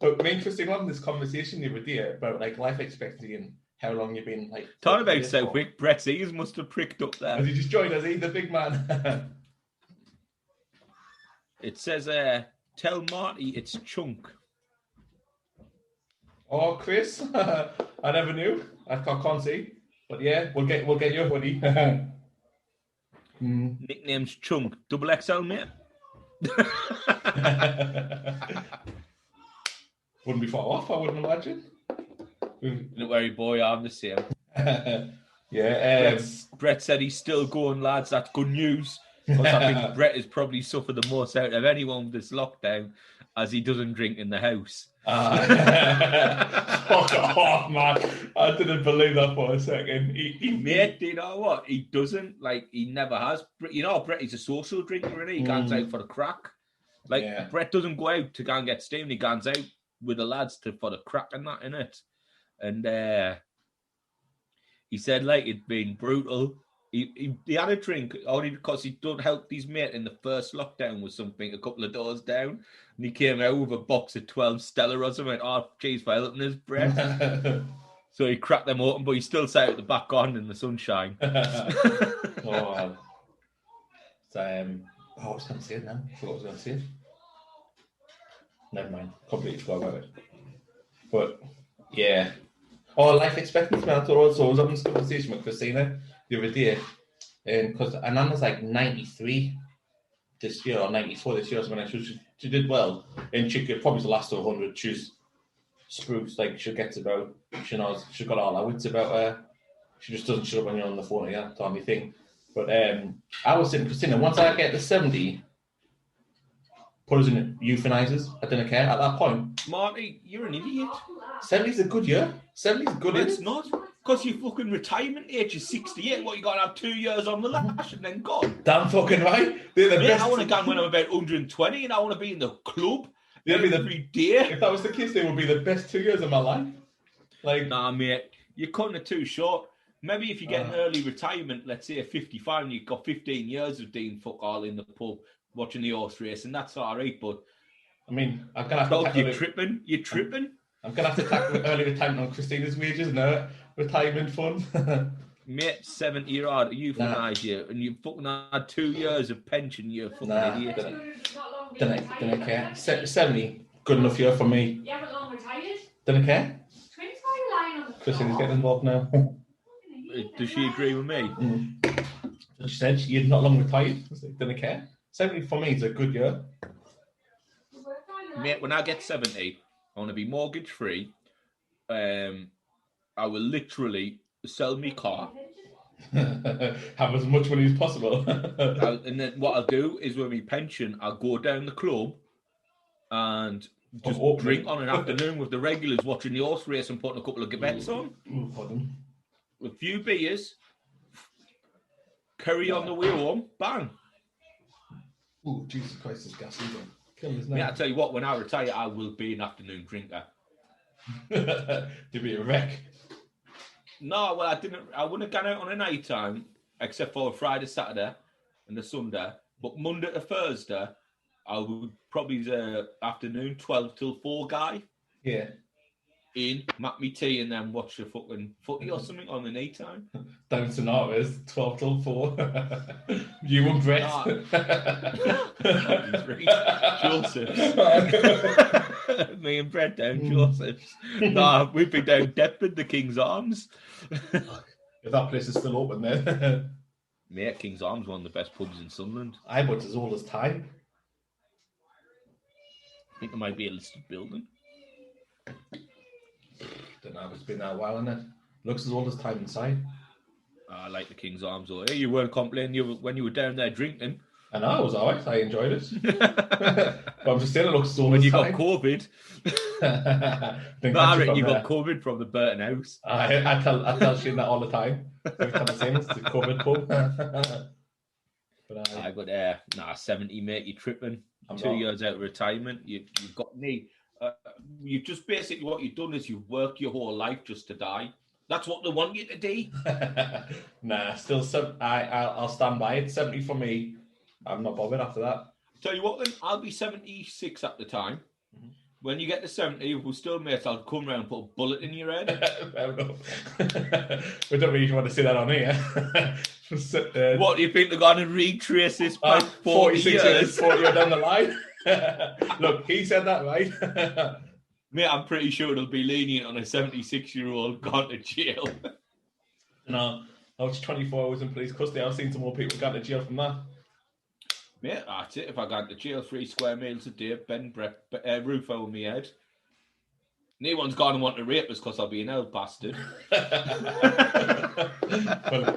But me and Christine were having this conversation the other day about like life expectancy and how long you've been like.
Talking about Southwick, Brett's ears must have pricked up there.
Has he just joined us? He the big man.
It says, "Tell Marty it's Chunk."
Oh, Chris, I never knew. I can't see, but yeah, we'll get your hoodie.
Nickname's Chunk. XXL, mate.
Wouldn't be far off, I wouldn't imagine.
Don't worry, boy, I'm the same.
Yeah.
Brett said he's still going, lads. That's good news. Because I think Brett has probably suffered the most out of anyone with this lockdown, as he doesn't drink in the house.
Fuck off, man. I didn't believe that for a second.
Mate, do you know what? He doesn't. Like, he never has. You know, Brett, he's a social drinker, and he goes out for the crack. Like, yeah. Brett doesn't go out to go and get steamed. He goes out with the lads for the crack and that, innit? And he said, like, it'd been brutal. He had a drink only because he done help his mate in the first lockdown with something a couple of doors down. And he came out with a box of 12 Stella or something. Oh, geez, for helping his Brett. So he cracked them open, but he still sat at the back on in the sunshine.
Oh, I was going to say it now. I forgot what I was going to say. Never mind. Completely forgot about it. But, yeah. Oh, life expectancy, man. I thought also I was having this conversation with Christina the other day. Because Ananda's like 93 this year, or 94 this year. So when she did well. And she could probably last to 100. She's spruce. Like, she gets about, she knows, she's got all her wits about her. She just doesn't shut up when you're on the phone. Yeah, that's the only thing. But I was saying, Christina, once I get to 70, put us in euthanizers. I didn't care at that point.
Marty, you're an idiot.
70's a good year. 70's good.
It's not. Because your fucking retirement age is 68. What, you got to have 2 years on the lash and then gone?
Damn fucking right. They're the best.
I want to go when I'm about 120 and I want to be in the club every day.
If that was the case, they would be the best 2 years of my life. Like,
nah, mate. You're cutting it too short. Maybe if you get an early retirement, let's say at 55, and you've got 15 years of doing fuck all in the pub, watching the horse race, and that's all right, but...
I mean, I'm going to have to...
You're tripping.
I'm going to have to tackle early retirement on Christina's wages and her retirement fund.
Mate, 70-year-old, euthanize you, and you fucking had 2 years of pension, you're a fucking idiot.
Didn't care. 70, good enough year for me.
You haven't long retired.
Didn't care.
Twins, why are you lying on the
Christine's
floor?
getting involved now.
Does she agree with me?
She said you're not long retired. Didn't care. 70 for me is a good year.
Mate, when I get 70, I want to be mortgage free. I will literally sell me car.
Have as much money as possible.
And then what I'll do is with my pension, I'll go down the club and just drink on an afternoon with the regulars watching the horse race and putting a couple of bets on. A few beers, curry on the way home, bang.
Oh, Jesus Christ, this gas is killing us
Yeah,
now.
I tell you what, when I retire, I will be an afternoon drinker.
To be a wreck.
No, well, I wouldn't have gone out on a night time, except for Friday, Saturday, and the Sunday. But Monday to Thursday, I would probably the afternoon, 12 till 4 guy.
Yeah.
In, make me tea, and then watch the fucking footy or something on the night time.
Down to Narvis, 12 till 4. You and Brett.
Joseph's. Me and Brett down Joseph's. Nah, we've been down Deptford, the King's Arms.
If that place is still open there.
Mate, King's Arms, one of the best pubs in Sunderland.
I but as old as time.
I think there might be a listed building.
Don't know, it's been there a while, isn't it? Looks as old as time inside.
I like the King's Arms. Though. Hey, you weren't complaining when you were down there drinking.
I know, it was alright. I enjoyed it. But I'm just saying it looks as old
When
as
you
time.
got COVID. I reckon you got COVID from the Burton House.
I tell Shane that all the time. Every time I say it's the COVID pub. But
70, mate, you're tripping.
I'm
2
not.
years out of retirement. You've got me. You've just basically what you've done is you've worked your whole life just to die. That's what they want you to do.
Nah, still, I'll stand by it. 70 for me. I'm not bothered after that.
Tell you what, then I'll be 76 at the time. Mm-hmm. When you get to 70, if we're still mates, I'll come round and put a bullet in your head.
Fair enough. We don't really want to see that on here.
What do you think they're going to retrace this back 46 years?
40 years down the line. Look, he said that, right?
Mate, I'm pretty sure it'll be lenient on a 76-year-old gone to jail.
No, I was 24 hours in police custody. I've seen some more people gone to jail from that.
Mate, that's it. If I got to jail 3 square meals a day, roof over my head. No one's going to want to rape us because I'll be an old bastard.
Well,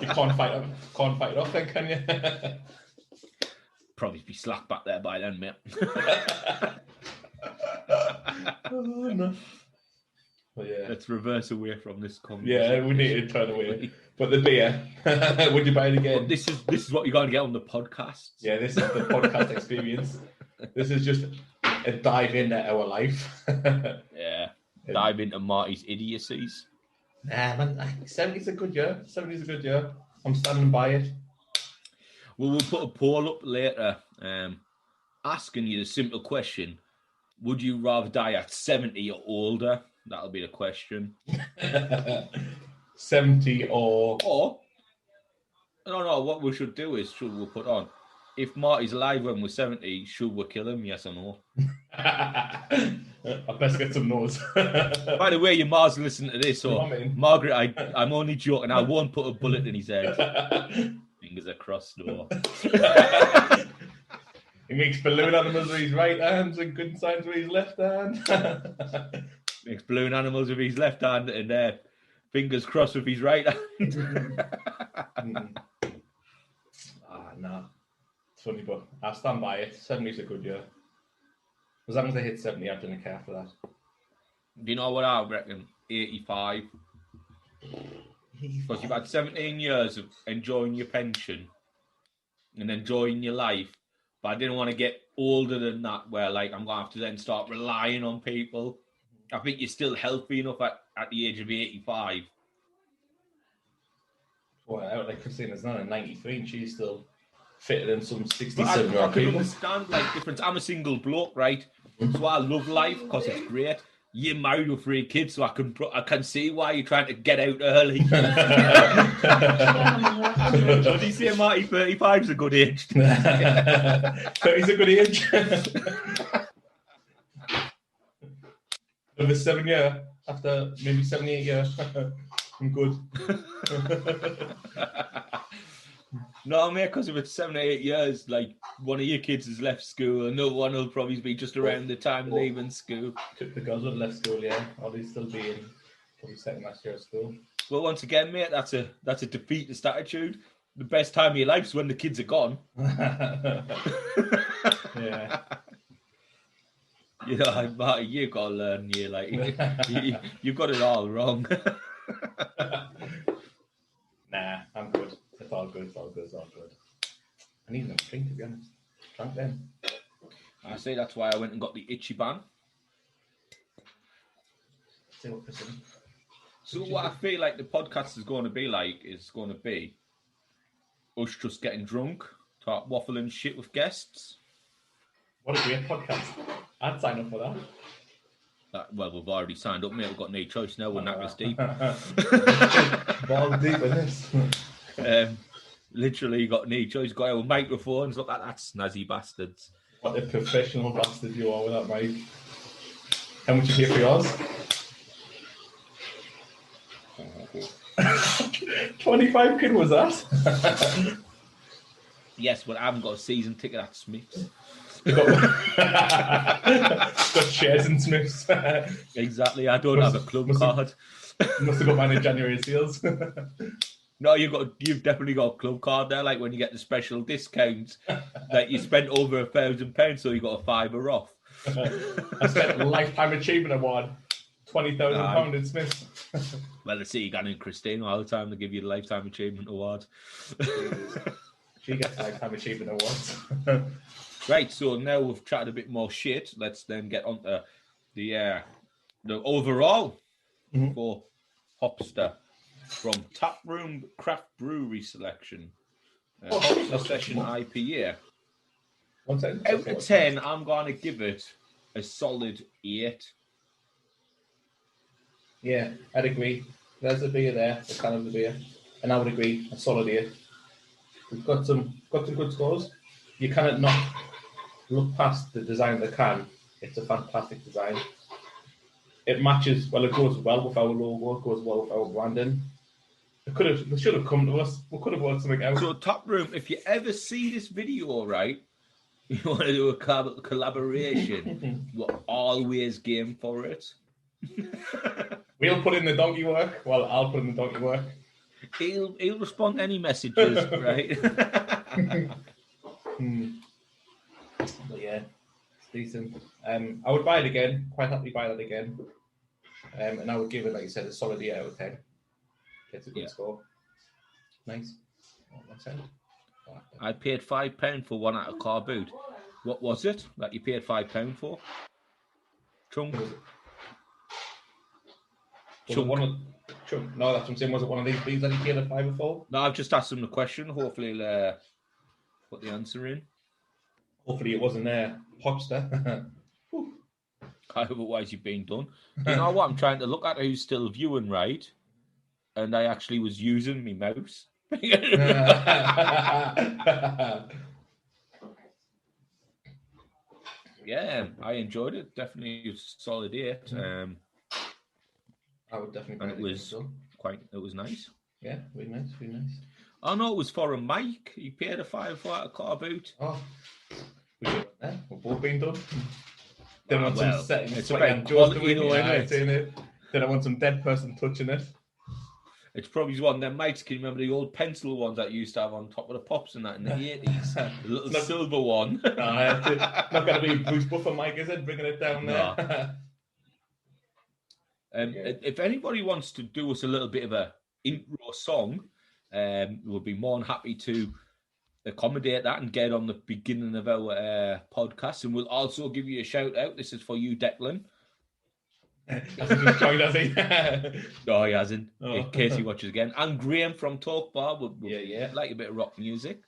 you can't fight it off then, can you?
Probably be slack back there by then, mate.
Oh, no. Well, yeah.
Let's reverse away from this conversation.
Yeah, we need to turn away. But the beer, would you buy it again?
But this is what you're going to get on the podcast.
Yeah, this is the podcast experience. This is just a dive into our life.
Yeah, dive into Marty's idiocies.
Nah, man, 70's a good year. 70's a good year. I'm standing by it.
Well, we'll put a poll up later asking you the simple question. Would you rather die at 70 or older? That'll be the question.
70 or...
No, what we should do is, we'll put on, if Marty's alive when we're 70, should we kill him, yes or no?
I best get some no's.
By the way, your Mars listen to this, or Margaret, I'm only joking, I won't put a bullet in his head. Fingers across, no.
He makes balloon animals with his right hand and good signs with his left hand.
Makes balloon animals with his left hand and fingers crossed with his right hand.
No. It's funny, but I'll stand by it. 70's a good year. As long as I hit 70, I don't care for that.
Do you know what I reckon? 85. Because you've had 17 years of enjoying your pension and enjoying your life. But I didn't want to get older than that where, like, I'm going to have to then start relying on people. I think you're still healthy enough at the age of 85.
Well, like Christina's now in 93 and she's still fitter than some 67
I
year old
can
people.
understand, like, difference. I'm a single bloke, right? So I love life because it's great. You're married with 3 kids, so I can see why you're trying to get out early. What do you say, Marty? 35 is a good age.
30 is a good age. Over 7 years, after maybe 7, 8 years, I'm good.
No, mate, because if it's 7 or 8 years, like one of your kids has left school, another one will probably be just around the time leaving school.
The girls have left school, yeah. Or they still be in probably second last year of school.
Well, once again, mate, that's a defeatist attitude. The best time of your life is when the kids are gone.
Yeah.
You know, Marty, you've got to learn. You've got it all wrong.
Nah, I'm good. It's all good. I need another drink, to be honest. Drunk then.
I say that's why I went and got the itchy ban. So what I feel like the podcast is going to be us just getting drunk, talk waffling shit with guests.
What a great podcast. I'd sign up for that.
Well, we've already signed up, mate. We've got no choice now. We're knackers deep.
Balls deep in this.
Literally got no choice. Got our microphones. Look at that snazzy bastards.
What a professional bastard you are with that mic. How much you pay for yours? 25 quid was that?
Yes, but I haven't got a season ticket at Smith's.
got shares in Smiths.
Exactly. I don't have a club card.
Must have got mine in January sales.
No, you've definitely got a club card there. Like when you get the special discounts, that you spent over £1,000, so you got a £5 off.
I spent a lifetime achievement award, £20,000 in Smiths.
Well, let's see, you got in Christine all the time to give you the lifetime achievement award.
She gets lifetime achievement awards.
Right, so now we've chatted a bit more shit. Let's then get on to the overall for Hopster from Taproom Craft Brewery Selection. Hopster Session IPA. Out of 10, I'm going to give it a solid 8.
Yeah, I'd agree. There's the beer there, the can of the beer. And I would agree, a solid 8. We've got some good scores. You cannot not look past the design of the can. It's a fantastic design. It matches, well, it goes well with our logo, it goes well with our branding. They should have come to us. We could have worked something out.
So, Taproom, if you ever see this video, right, you want to do a collaboration, we're always game for it.
We'll put in the donkey work. Well, I'll put in the donkey work.
He'll respond to any messages, right?
But yeah, it's decent. I would buy it again. Quite happily buy that again. And I would give it, like you said, a solid 8 out of 10. It's a good score. Nice.
I paid £5 for one out of car boot. What was it that you paid £5 for? Chunk.
Chunk. No, that's what I'm saying. Was it one of these bees that he paid a £5 for?
No, I've just asked him the question. Hopefully he'll put the answer in.
Hopefully it wasn't Hopster.
Otherwise you've been done. Do you know what I'm trying to look at? Who's still viewing, right? And I actually was using my mouse. Yeah, I enjoyed it. Definitely a solid 8.
I would definitely.
And it was nice.
Yeah, really nice.
Oh no, it was for a mic. You paid a £5 for a car boot.
Oh, we've both been done. Then I want some settings.
It's about quality, though, isn't it?
Then I want some dead person touching it.
It's probably one of them mics. Can you remember the old pencil ones that you used to have on top of the pops and that in the 80s? The little silver one.
Not going to be Bruce Buffer mic, is it? Bringing it down there.
If anybody wants to do us a little bit of a intro song, we'll be more than happy to accommodate that and get on the beginning of our podcast. And we'll also give you a shout out. This is for you, Declan.
Hasn't just joined, has he?
No, he hasn't. In case he watches again. And Graham from Talk Bar would like a bit of rock music.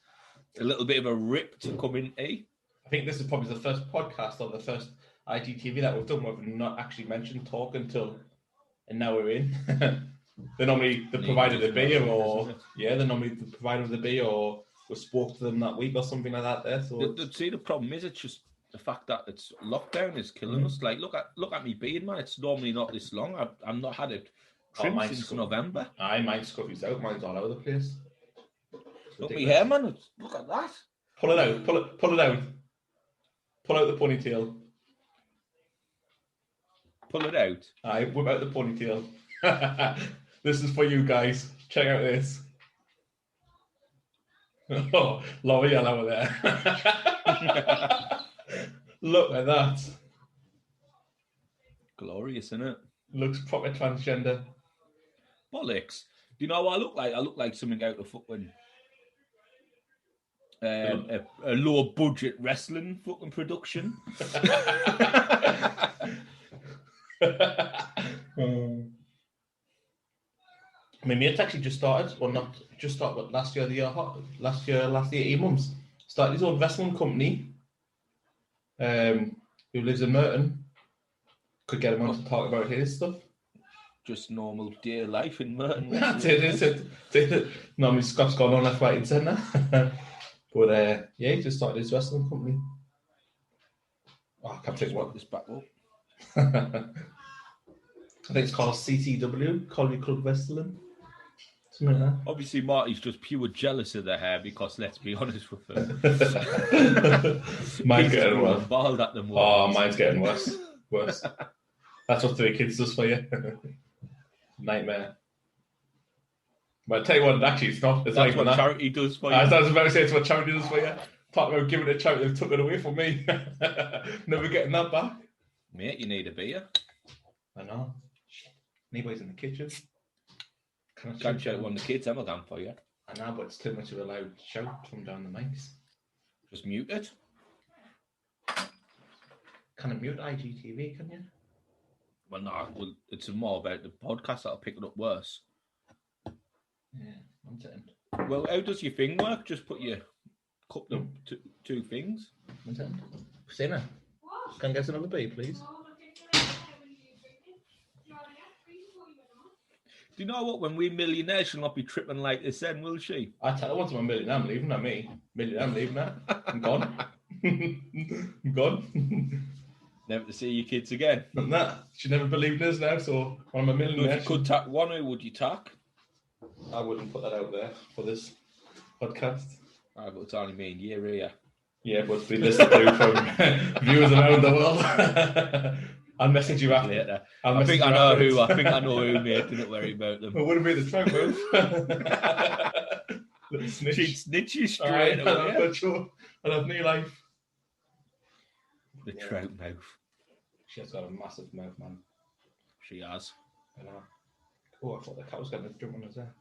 A little bit of a rip to come in, eh?
I think this is probably the first podcast or the first IGTV that we've done where we've not actually mentioned talk until, and now we're in. They're normally the provider of the beer, or they're normally the provider of the beer, or we spoke to them that week or something like that. There, so
see, the problem is it's just the fact that it's lockdown is killing us. Like, look at me beard, man. It's normally not this long. I've not had it trimmed since November.
Mine's scruffy's out. Mine's all over the place.
Look at my hair, man. Look at that.
Pull it out. Pull it out. Pull out the ponytail.
Pull it out.
Whip out the ponytail. This is for you guys. Check out this. Oh, L'Oreal over there. Look at that.
Glorious, isn't it?
Looks proper transgender.
Bollocks. Do you know what I look like? I look like something out of fucking a low budget wrestling fucking production.
My mate's actually just started, or not just started, but last year 18 months, started his own wrestling company, who lives in Merton. Could get him on to talk about his stuff.
Just normal day life in Merton.
That's it. Normally Scott's gone on left, right and centre. But he just started his wrestling company. Oh, I can't think what
this back up.
I think it's called CCW, Colby Club Wrestling. Something like that.
Obviously, Marty's just pure jealous of the hair because, let's be honest with him,
mine's getting worse.
Bald at them.
Oh, mine's getting worse. That's what 3 kids does for you. Nightmare. But I'll tell you what, actually, it's not. It's
that's
like
what charity does for you.
I was about to say it's what charity does for you. Talk about giving it a charity, they took it away from me. Never getting that back.
Mate, you need a beer.
I know. Anybody's in the kitchen.
Can't shout one of the kids, I'm a for you.
I know, but it's too much of a loud shout from down the mics.
Just mute it.
Can I mute IGTV, can you?
Well, no, it's more about the podcast that'll pick it up worse.
Yeah, I'm saying.
Well, how does your thing work? Just put your couple of two things.
I'm saying. Christina, can I get another beer, please?
Do you know what? When we're millionaires, she'll not be tripping like this then, will she?
I tell her once I'm a millionaire, I'm leaving, not me. Millionaire, I'm leaving her. I'm gone. I'm gone.
Never to see your kids again.
Nah, she never believed in us now, so when I'm a millionaire...
If you could tack one, who would you tack?
I wouldn't put that out there for this podcast.
But it's only me and you here.
Yeah, but it's been listened to from viewers around the world. I'll message you after.
Later. I think I know who, mate. Don't worry about them.
It wouldn't be the trunk move. Little snitch.
She'd snitch you straight away.
For sure. I'll have new life.
The trout mouth.
She has got a massive mouth, man.
She has.
I know. Oh, I thought the cat was going to jump on us there.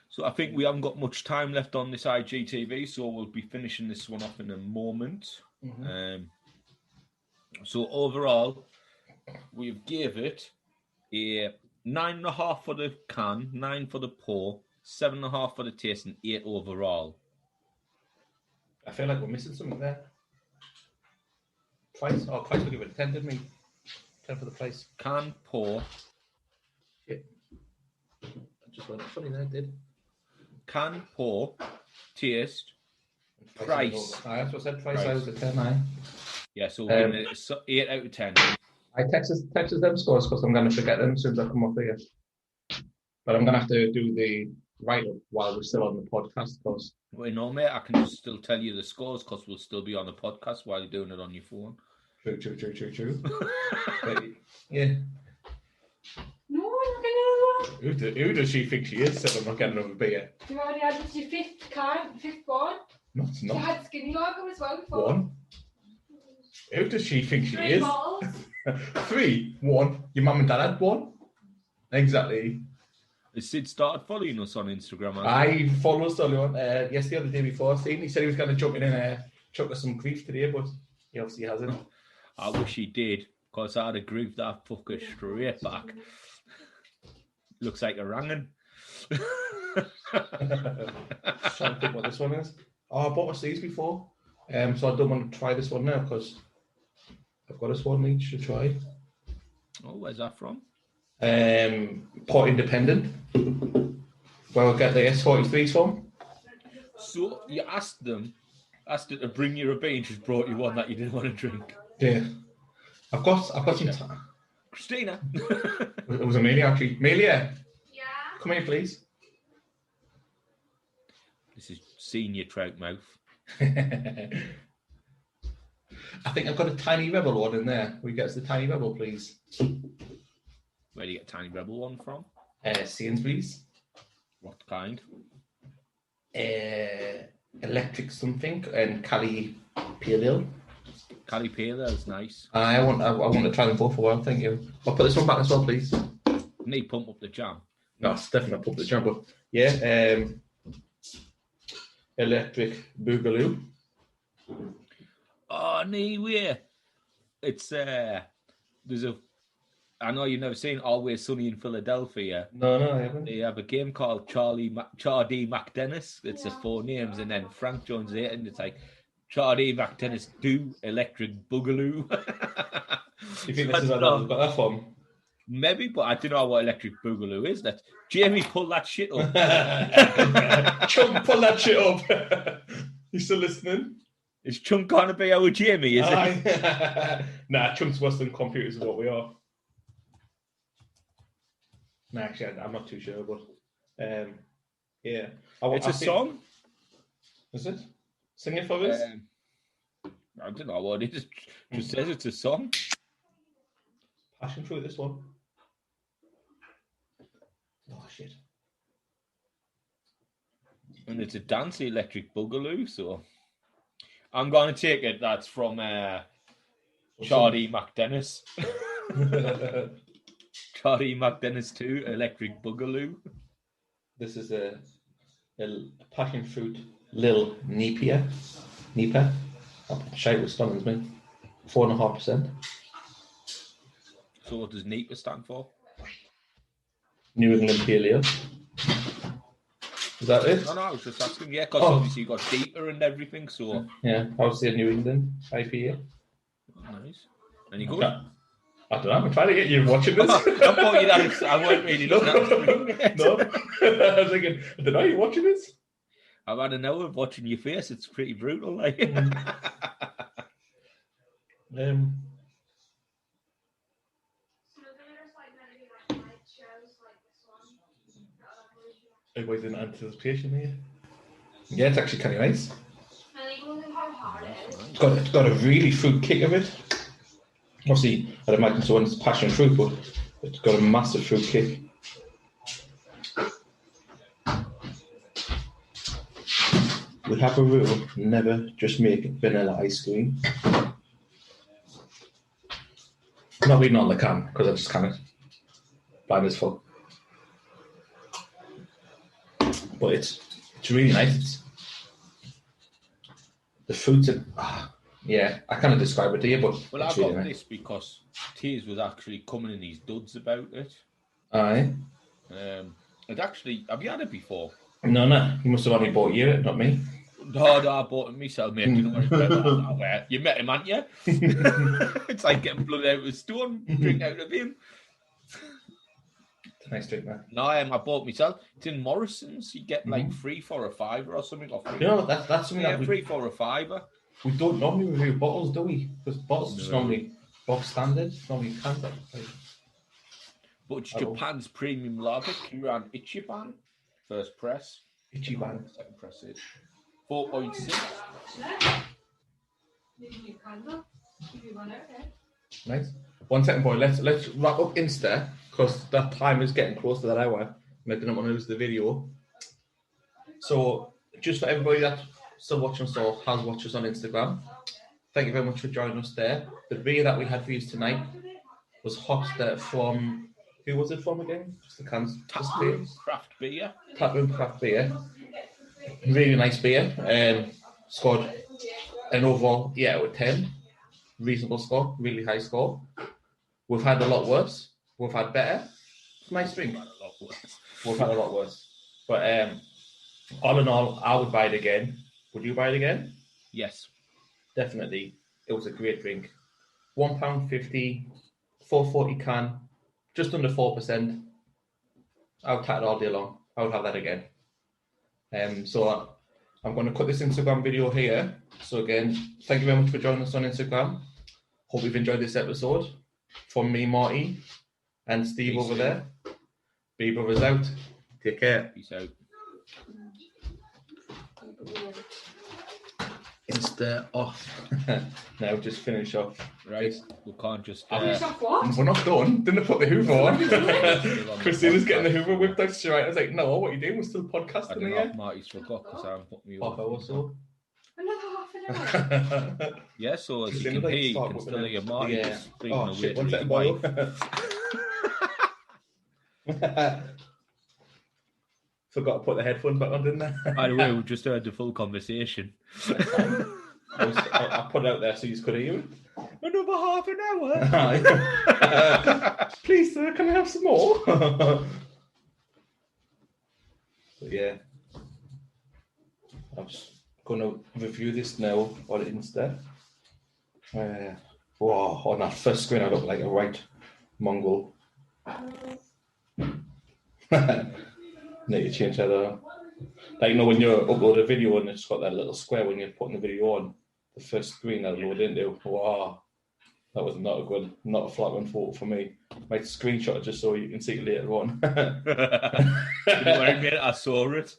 So I think we haven't got much time left on this IGTV, so we'll be finishing this one off in a moment. Mm-hmm. So overall, we've gave it a 9.5 for the can, 9 for the pour, 7.5 for the taste, and 8 overall.
I feel like we're missing something there. Price? Oh, price will give it a 10, didn't we? 10 for the price.
Can, pour.
Shit. I just went funny there, did.
Can, pour, taste, price.
That's what I said, price. I was at 10, aye.
Yeah, so we're going to 8 out of 10.
I texted them scores because I'm going to forget them as soon as I come off here. But I'm going to have to do the write-up while we're still on the podcast. Because
well, no, mate, I can just still tell you the scores because we'll still be on the podcast while you're doing it on your phone.
True. But, yeah.
No, I'm not going to.
Who does she think she is? Said I'm not getting another beer.
You already had your fifth one.
No, it's not.
You had skinny lager as well before.
1. Who does she think she
3
is?
bottles.
3, 1. Your mum and dad had 1. Exactly.
Has Sid started following us on Instagram?
I followed us on yesterday or the day before. He said he was going to jump in and chuck us some grief today, but he obviously hasn't.
I wish he did, because I'd have grieved that fucker straight back. Looks like a rangin'.
Trying to think what this one is. Oh, I bought us these before. So I don't want to try this one now because I've got this one each to try.
Oh, where's that from?
Port Independent. Where I get the S43s from.
So you asked her to bring you a beer and she's brought you one that you didn't want to drink.
Yeah. I've got some time.
Christina.
It was Amelia actually. Amelia.
Yeah.
Come here, please.
This is senior trout mouth.
I think I've got a tiny rebel one in there. Will you get us the tiny rebel, please?
Where do you get tiny rebel one from?
Sainsbury's.
What kind?
Electric something and Cali Pale Ale.
Cali Pale Ale is nice.
I want to try them both for a while. Thank you. I'll put this one back as well, please.
Need pump up the jam.
No, it's definitely pump the jam, but yeah. Electric Boogaloo.
Oh, no way. It's there's a. I know you've never seen Always Sunny in Philadelphia.
No, I haven't.
They have a game called Charlie McDennis. It's the 4 names, and then Frank joins it, and it's like Charlie McDennis 2 Electric Boogaloo.
You think this is where they've got that from?
Maybe, but I don't know what Electric Boogaloo is. That Jamie, pull that shit up.
Chunk, pull that shit up. You still listening?
Is Chunk gonna be our Jamie? Is it?
Nah, Chunk's worse than computers is what we are. No, actually, I'm not too sure, but yeah.
It's a song.
Is it? Sing it for us.
I don't know what it is. Just says it's a song.
Passion fruit, this one. Oh, shit.
And it's a dancey Electric Boogaloo, so I'm going to take it that's from Charlie McDennis. Charlie McDennis 2 Electric Boogaloo.
This is a passion fruit Lil Nepia. Nepa. Shite with stunning, me. 4.5%.
So what does NEPA stand for?
New England Pale Ale. Is that it?
No, I was just asking. Yeah, because obviously you got deeper and everything. So
yeah, I would say New England IPA.
Oh, nice. Any good?
I don't know. I'm trying to get you watching this.
I thought you'd had. I wasn't really looking at
No, I was thinking. I don't know. Are you watching this?
I've had an hour of watching your face. It's pretty brutal, like.
Everybody's in anticipation here. Yeah, it's actually kind of nice. It's got a really fruit kick of it. Obviously, I'd imagine so when it's passion fruit, but it's got a massive fruit kick. We have a rule: never just make vanilla ice cream. I'm not reading on the can because I just kind of blind as fuck. But it's really nice. The fruits and yeah, I kind of describe it to you, but
well, I got really this because Tears was actually coming in these duds about it.
Aye.
It actually, have you had it before?
No, you must have only bought you it, not me.
No, I bought it myself, mate. You know what about you met him, haven't you? It's like getting blood out of a stone, drink out of him.
Nice drink, man.
No, I bought myself. It's in Morrison's. You get like 3 for a $5 or something. Or
you know, that's something that
3 for a $5.
We don't normally review bottles, do we? Because bottles just normally box standard, normally cans.
But it's Japan's premium lager, Kiran Ichiban. First press.
Ichiban.
Second press is 4.6.
Nice. 1 second, boy. Let's wrap up Insta because that time is getting close to that hour. And I didn't want to lose the video. So, just for everybody that's still watching us or has watched us on Instagram, thank you very much for joining us there. The beer that we had for you tonight was Hopster from, who was it from again? Just the cans.
Taproom craft beer.
Taproom craft beer. Really nice beer. Scored an overall 8 out of 10. Reasonable score, really high score. We've had a lot worse. We've had better. Nice drink. We've had a lot worse. But all in all, I would buy it again. Would you buy it again?
Yes.
definitely, it was a great drink. £1.50, 440 can, just under 4%. I would tat it all day long. I would have that again. So I'm going to cut this Instagram video here. So again, thank you very much for joining us on Instagram. Hope you've enjoyed this episode. From me, Marty, and Steve
Peace
over
out.
there. B Brothers out. Take care.
Peace out.
Insta off. Now just finish off.
Right, we can't just.
Finish off what?
We're not done. Didn't put the Hoover on.
Still on
Christina's
the
getting the
podcast.
Hoover whipped out straight. I was like, no, what are you doing? We're still
I
podcasting
don't know
here.
if Marty's forgot because I haven't put me
Half
on.
hour or so.
Another half an hour.
Yeah, so as you
Christina,
can hear, you
start
can
whipping
still
it.
hear Marty
Yeah.
just speaking
Oh,
away
shit,
to
one
his
second,
wife.
Bob. Forgot to put the headphones back on, didn't I?
By the way, we just heard the full conversation.
I put it out there so you could hear it.
Another half an hour.
Please, sir, can I have some more? But yeah, I'm just going to review this now on Insta. Wow, on that first screen, I look like a right Mongol. Need to change that out. Like, you know, when you upload a video and it's got that little square when you're putting the video on, the first screen I load into. Wow, that was not a flattering photo for me. Might screenshot it just so you can see it later on.
You know what I mean? I saw it.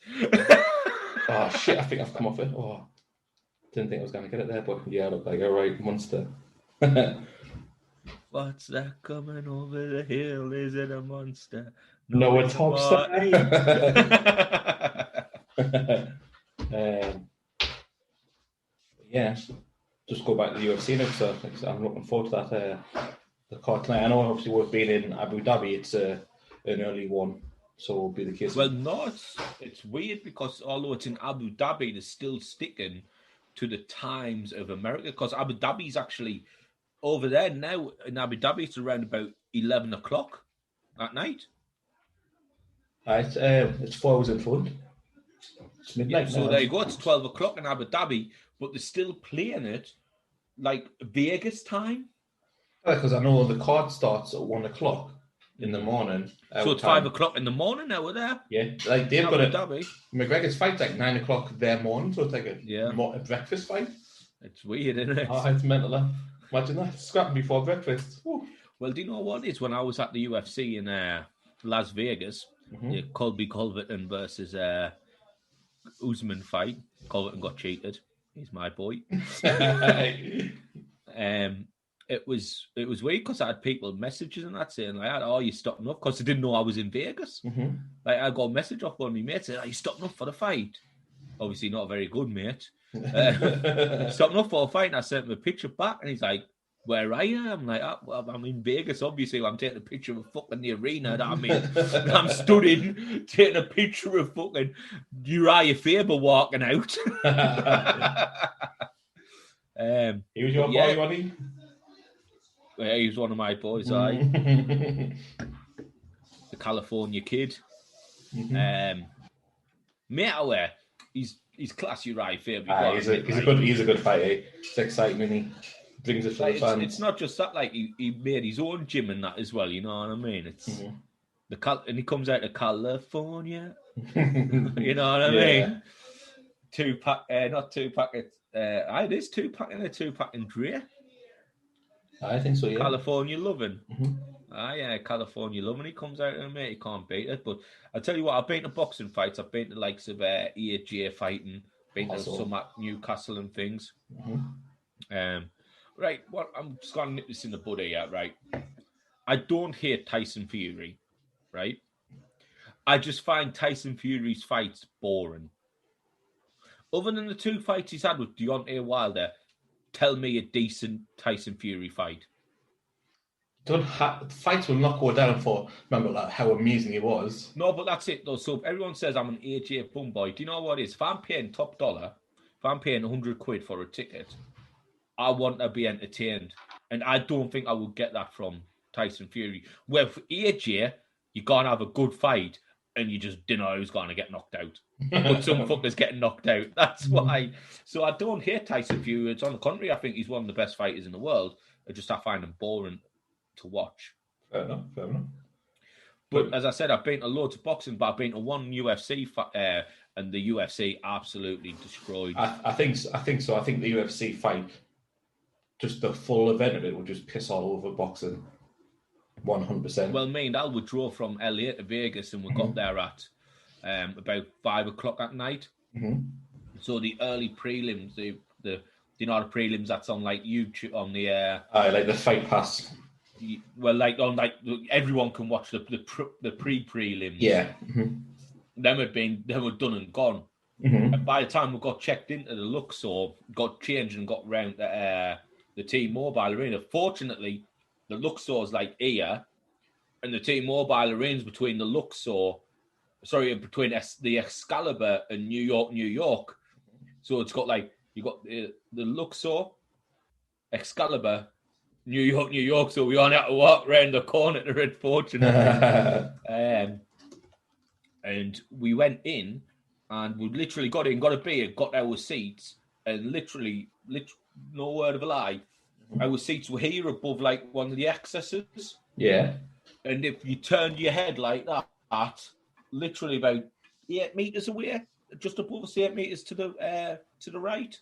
Oh shit, I think I've come off it. Oh, didn't think I was going to get it there, but yeah, I look like a right monster.
What's that coming over the hill? Is it a monster?
No, it's Hopster. Yeah, just go back to the UFC now, so I'm looking forward to that. The card tonight. I know obviously we've been in Abu Dhabi. It's an early one, so will be the case.
Well, no, it's weird because although it's in Abu Dhabi, they're still sticking to the times of America because Abu Dhabi's actually over there now. In Abu Dhabi, it's around about 11 o'clock at night.
It's 4 hours in front. It's midnight.
Yeah, so
now.
there you go. It's 12 o'clock in Abu Dhabi, but they're still playing it like Vegas time.
Because I know the card starts at 1 o'clock in the morning.
So it's 5 o'clock in the morning now, we're there.
Yeah, like they've
Abu
got
Dhabi.
McGregor's fight's like 9 o'clock their morning, so it's like a breakfast fight.
It's weird, isn't it?
Oh, it's mental. Imagine that, scrapping before breakfast. Woo.
Well, do you know what it is? When I was at the UFC in Las Vegas, the Colby Culverton versus Usman fight, Culverton got cheated. He's my boy. It was weird because I had people messages and that saying like, "Oh, you stopping up?" Because they didn't know I was in Vegas. Like I got a message off one of my mates saying, "Are you stopping up for the fight?" Obviously, not a very good mate. Stopping up for a fight, and I sent him a picture back, and he's like, "Where are you?" I'm like, well, "I'm in Vegas. Obviously, I'm taking a picture of fucking the arena that I'm in. I'm stood in, taking a picture of fucking Uriah Faber walking out."
He was your boy, wasn't he?
Yeah, he was one of my boys. The California kid. Mate, aware. He's class Uriah Faber.
He's a good fighter. It's exciting, and he brings it for the fans.
It's not just that. Like he made his own gym and that as well. You know what I mean? It's and he comes out of California. You know what I mean? 2-pack, not 2-pack. It is 2-pack and a 2-pack and Dre.
I think so, yeah.
California loving. Yeah, California loving. He comes out and mate, he can't beat it. But I tell you what, I've been to boxing fights. I've been to the likes of EAJ fighting. Been to some at Newcastle and things. Right, I'm just going to nip this in the bud here, right? I don't hate Tyson Fury, right? I just find Tyson Fury's fights boring. Other than the 2 fights he's had with Deontay Wilder, tell me a decent Tyson Fury fight.
Fights will not go down for, remember like, how amazing he was.
No, but that's it though. So if everyone says I'm an AJ bum boy, do you know what it is? If I'm paying top dollar, if I'm paying 100 quid for a ticket, I want to be entertained. And I don't think I will get that from Tyson Fury. Where for AJ, you're going to have a good fight and you just didn't know who's going to get knocked out. But some fuckers getting knocked out. That's why. So I don't hate Tyson Fury. It's on the contrary. I think he's one of the best fighters in the world. I find him boring to watch.
Fair enough.
But as I said, I've been to loads of boxing, but I've been to one UFC and the UFC absolutely destroyed.
I think so. I think the UFC fight, just the full event of it, would just piss all over boxing. 100%.
Well, me and Al would draw from LA to Vegas, and we got there at about 5 o'clock at night.
Mm-hmm.
So the early prelims, the you know the prelims that's on like YouTube on the
like the Fight Pass.
Well, like on like everyone can watch the pre-prelims.
Yeah.
They were done and gone.
Mm-hmm.
And by the time we got checked into the Luxor, got changed and got round the T-Mobile Arena. Fortunately, the Luxor's like here, and the T-Mobile Arena's between the Luxor, between the Excalibur and New York. So it's got like you got the Luxor, Excalibur, New York. So we only had to walk around the corner to it, fortunately. And we went in, and we literally got in, got a beer, got our seats, and literally, no word of a lie, our seats were here above like one of the accesses.
Yeah.
And if you turned your head like that, literally about 8 meters away, just above us, 8 meters to the right,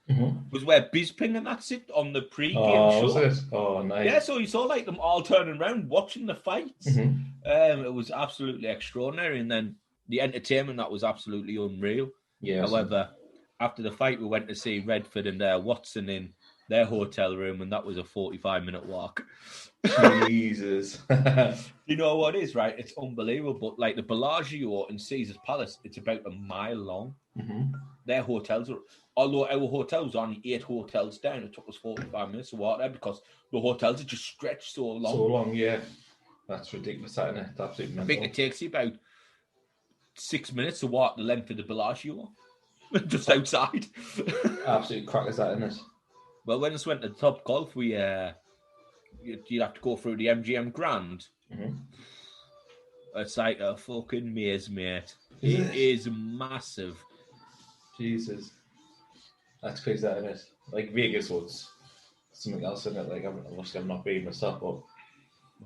was where Bisping and that's it on the pre-game show.
Was it? Oh, nice.
Yeah, so you saw like them all turning around watching the fights. It was absolutely extraordinary, and then the entertainment that was absolutely unreal.
Yeah.
However, after the fight, we went to see Redford and Watson in their hotel room, and that was a 45-minute walk.
Jesus.
You know what it is, right? It's unbelievable. But like the Bellagio and Caesar's Palace, it's about a mile long. Their hotels are, although our hotel was only 8 hotels down, it took us 45 minutes to walk there because the hotels are just stretched so long.
So long, yeah. That's ridiculous, isn't it? It's absolutely mental.
I think it takes you about 6 minutes to walk the length of the Bellagio, just outside.
Absolutely crackers, that, isn't it?
Well, when I went to Top Golf, you'd have to go through the MGM Grand. It's like a fucking maze, mate. It is massive.
Jesus. That's crazy, that, isn't it? Like Vegas was something else, isn't it? Like, I've not been myself, but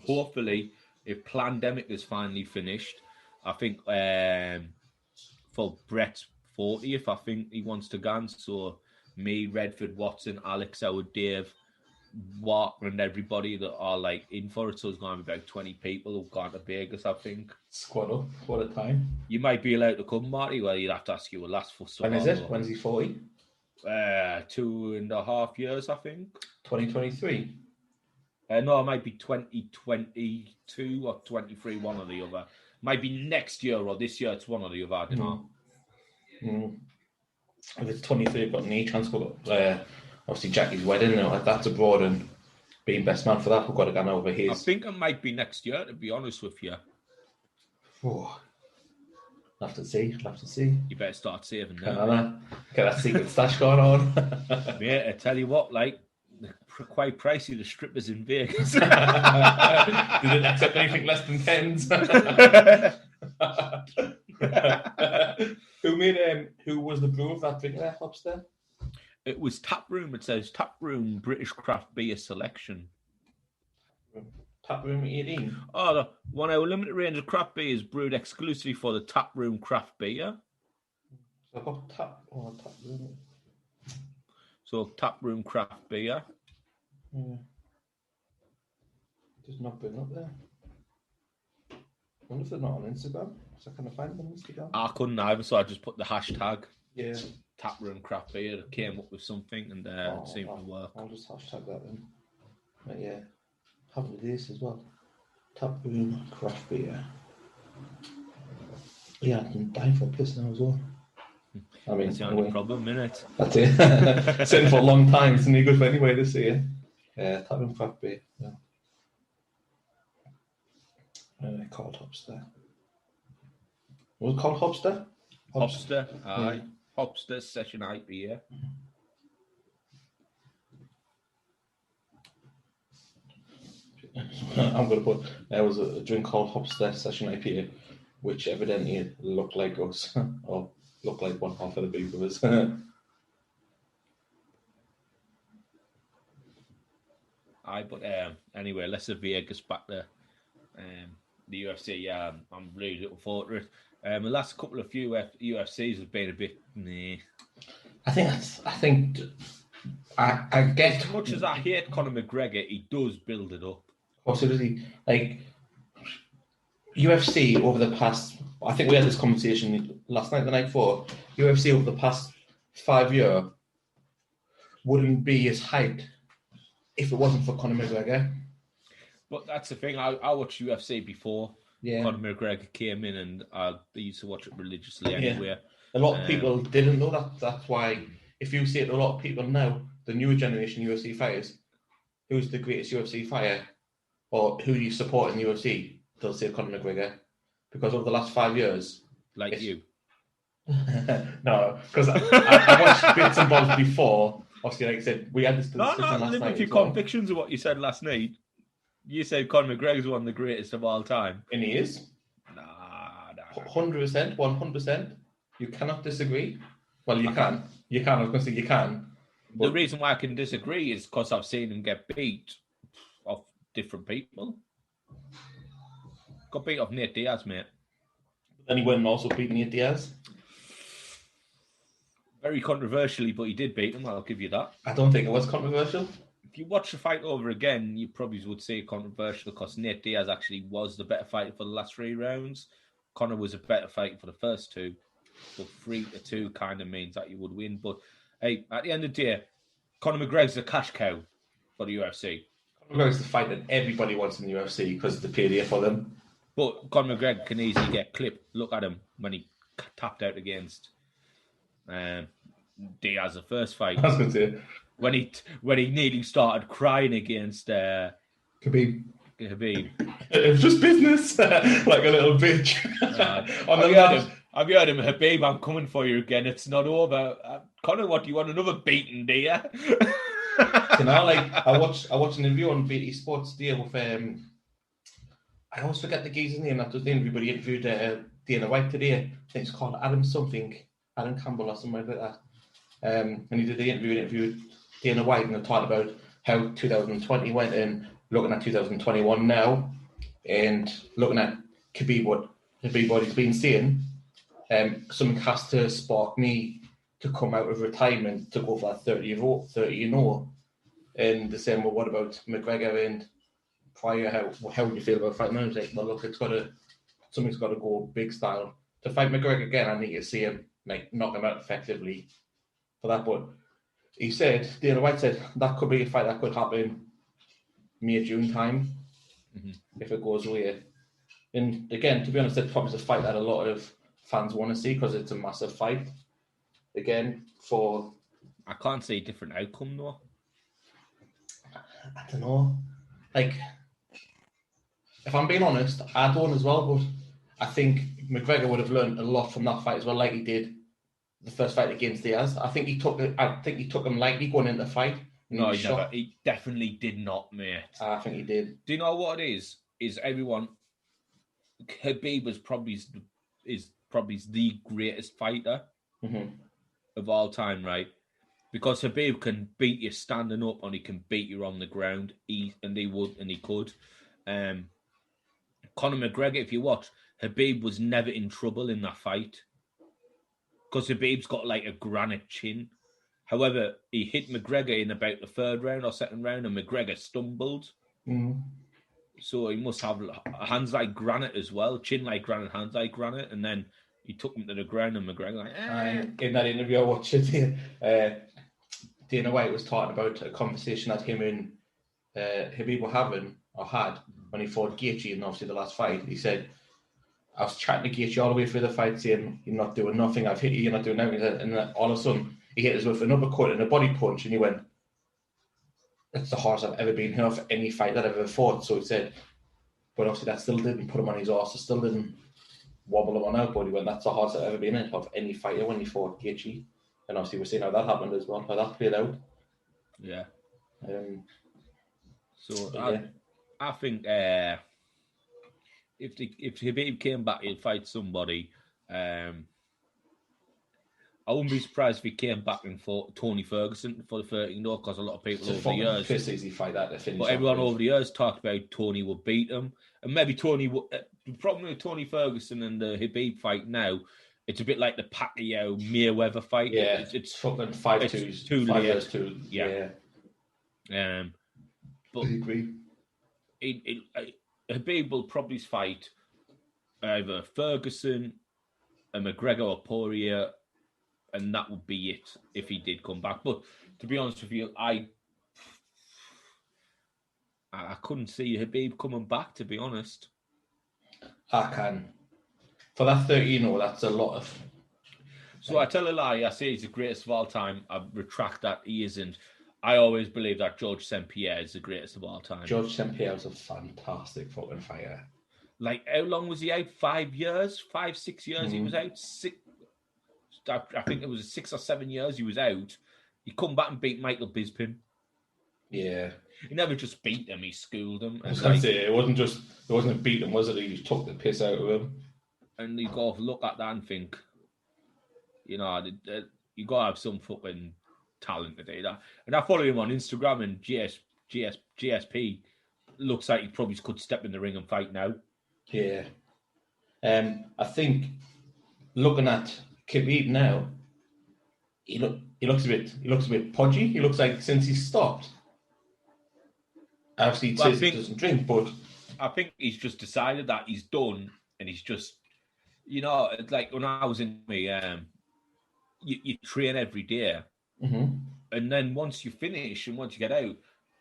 hopefully, if Plandemic is finally finished, I think for Brett's 40th, I think he wants to go. So me, Redford, Watson, Alex, Howard, Dave, Walker, and everybody that are like in for it. So it's going to be about 20 people who've gone to Vegas, I think.
Squad up. What a time.
You might be allowed to come, Marty. Well, you'd have to ask your last for some.
When is it? When's he 40?
2.5 years, I think.
2023?
No, it might be 2022 or 23, one or the other. Might be next year or this year. It's one or the other, I don't know.
If it's 23, I've got knee transport. Obviously, Jackie's wedding, that's abroad, and being best man for that, we've got to go over here.
I think it might be next year, to be honest with you.
Oh, I'll have to see.
You better start saving now.
Get that secret stash going on.
Mate, I tell you what, like, they're quite pricey, the strippers in Vegas.
They didn't accept anything less than tens. Who was the brew of that drink there, Hopster?
It was Taproom. It says Taproom British Craft Beer Selection.
Taproom 18?
Oh, one of our limited range of craft beers brewed exclusively for the Taproom Craft Beer.
So I've got Taproom.
So Taproom Craft Beer.
Just not been up there. I wonder if they're not on Instagram. So I can find them on Instagram.
I couldn't either, so I just put the hashtag.
Yeah.
Taproom Craft Beer. It came up with something and it seemed to work.
I'll just hashtag that then. But yeah, have with this as well. Taproom Craft Beer. Yeah, I can die for a piss now as well. I mean,
that's the only problem, innit?
That's it. Sitting for a long time. It's only good for anyway this year. Yeah, Taproom Craft Beer. Yeah. Called Hopster. Was it called Hopster?
Hopster, aye. Yeah. Hopster Session IPA.
I'm going to put, there was a drink called Hopster Session IPA. which evidently look like us, or look like one half of the people of us.
But anyway, let's have Vegas back there. The UFC, I'm really looking forward to it. The last couple of few UFCs have been a bit meh.
I get,
as much as I hate Conor McGregor, he does build it up.
Absolutely. Like, UFC over the past, I think we had this conversation last night, the night before, UFC over the past 5 years wouldn't be as hyped if it wasn't for Conor McGregor.
But that's the thing, I watched UFC before Conor McGregor came in, and I used to watch it religiously anyway.
Yeah. A lot of people didn't know that. That's why, if you say to a lot of people now, the newer generation UFC fighters, who's the greatest UFC fighter, or who do you support in the UFC, they'll say Conor McGregor. Because over the last 5 years...
Like you.
No, because I watched bits and bobs before. Obviously, like I said, we had this discussion last night.
Live with your convictions of what you said last night. You said Conor McGregor's one of the greatest of all time.
And he is.
Nah.
100%, 100%. You cannot disagree. Well, you can. You can. I was going to say you can.
But the reason why I can disagree is because I've seen him get beat off different people. Got beat off Nate Diaz, mate.
Then he went and also beat Nate Diaz.
Very controversially, but he did beat him. I'll give you that.
I don't think it was controversial.
If you watch the fight over again, you probably would say controversial because Nate Diaz actually was the better fighter for the last 3 rounds. Conor was a better fighter for the first 2. But 3-2 kind of means that you would win. But hey, at the end of the day, Conor McGregor's a cash cow for the UFC.
Conor McGregor's the fight that everybody wants in the UFC because of the payday for them.
But Conor McGregor can easily get clipped. Look at him when he tapped out against Diaz the first fight.
I was going to say.
When he nearly started crying against
Khabib.
It
was just business, like a little bitch.
Have you heard him? Habib, I'm coming for you again. It's not over. Conor, what do you want? Another beating, do you?
I watched an interview on BT Sports there with I always forget the geezer's name after the interview, but he interviewed Dana White today. I think it's called Adam Campbell or something like that. And he did the interview, Dana White, and they talked about how 2020 went, and looking at 2021 now, and looking at Khabib, what he's been saying, something has to spark me to come out of retirement to go for that 30-0. And the same, well, what about McGregor and Poirier? How do you feel about fighting them? Like, well, look, something's got to go big style. To fight McGregor again, I need to see him knock him out effectively for that. But he said, Dana White said, that could be a fight that could happen May, June time, if it goes away. And again, to be honest, it's probably a fight that a lot of fans want to see because it's a massive fight. Again,
I can't see a different outcome though.
I don't know. Like, if I'm being honest, I don't as well, but I think McGregor would have learned a lot from that fight as well, like he did the first fight against Diaz. I think he took him lightly going into the fight.
No, he definitely did not, mate.
I think he did.
Do you know what it is? Is everyone... Khabib is probably the greatest fighter of all time, right? Because Khabib can beat you standing up and he can beat you on the ground. He could. Conor McGregor, if you watch, Khabib was never in trouble in that fight. Because Khabib's got like a granite chin. However, he hit McGregor in about the 3rd round or 2nd round and McGregor stumbled. So he must have hands like granite as well, chin like granite, hands like granite, and then he took him to the ground and McGregor
in that interview I watched it, Dana White was talking about a conversation that him and Khabib were having, or had, when he fought Gaethje in obviously the last fight. He said, I was chatting to Gaethje all the way through the fight saying, you're not doing nothing, I've hit you, you're not doing nothing. And then all of a sudden, he hit us with an uppercut and a body punch, and he went, that's the hardest I've ever been here for any fight that I've ever fought. So he said, but obviously that still didn't put him on his arse, it still didn't wobble him on out, but he went, that's the hardest I've ever been in of any fighter when he fought Gaethje. And obviously we're seeing how that happened as well, how that played out.
Yeah.
Yeah.
I think if Habib came back, he'd fight somebody. I wouldn't be surprised if he came back and fought Tony Ferguson for the 13, though, because a lot of people over the years.
Piss easy fight that to finish.
But everyone over the years talked about Tony would beat him, and maybe Tony would. The problem with Tony Ferguson and the Habib fight now, it's a bit like the Pacquiao Mayweather fight.
Yeah, it's fucking 5-2, 5 years too. Yeah.
But
I agree.
Habib will probably fight either Ferguson, a McGregor or Poirier, and that would be it if he did come back. But to be honest with you, I couldn't see Habib coming back, to be honest.
I can. For that 13, that's a lot of...
So I tell a lie. I say he's the greatest of all time. I retract that. He isn't. I always believe that George St. Pierre is the greatest of all time.
George St. Pierre was a fantastic fucking fighter.
Like, how long was he out? 5 years? 5, 6 years he was out? I think it was 6 or 7 years he was out. He come back and beat Michael Bisping.
Yeah.
He never just beat him, he schooled him.
I was going to say, it wasn't a beat him, was it? He just took the piss out of him.
And you got to look at that and think, you got to have some fucking talent to do that. And I follow him on Instagram, and GSP looks like he probably could step in the ring and fight now.
Yeah. I think looking at Khabib now, he looks a bit podgy. He looks like since he stopped. Obviously, he says he doesn't drink, but
I think he's just decided that he's done, and he's just, it's like when I was in you train every day, and then once you finish and once you get out,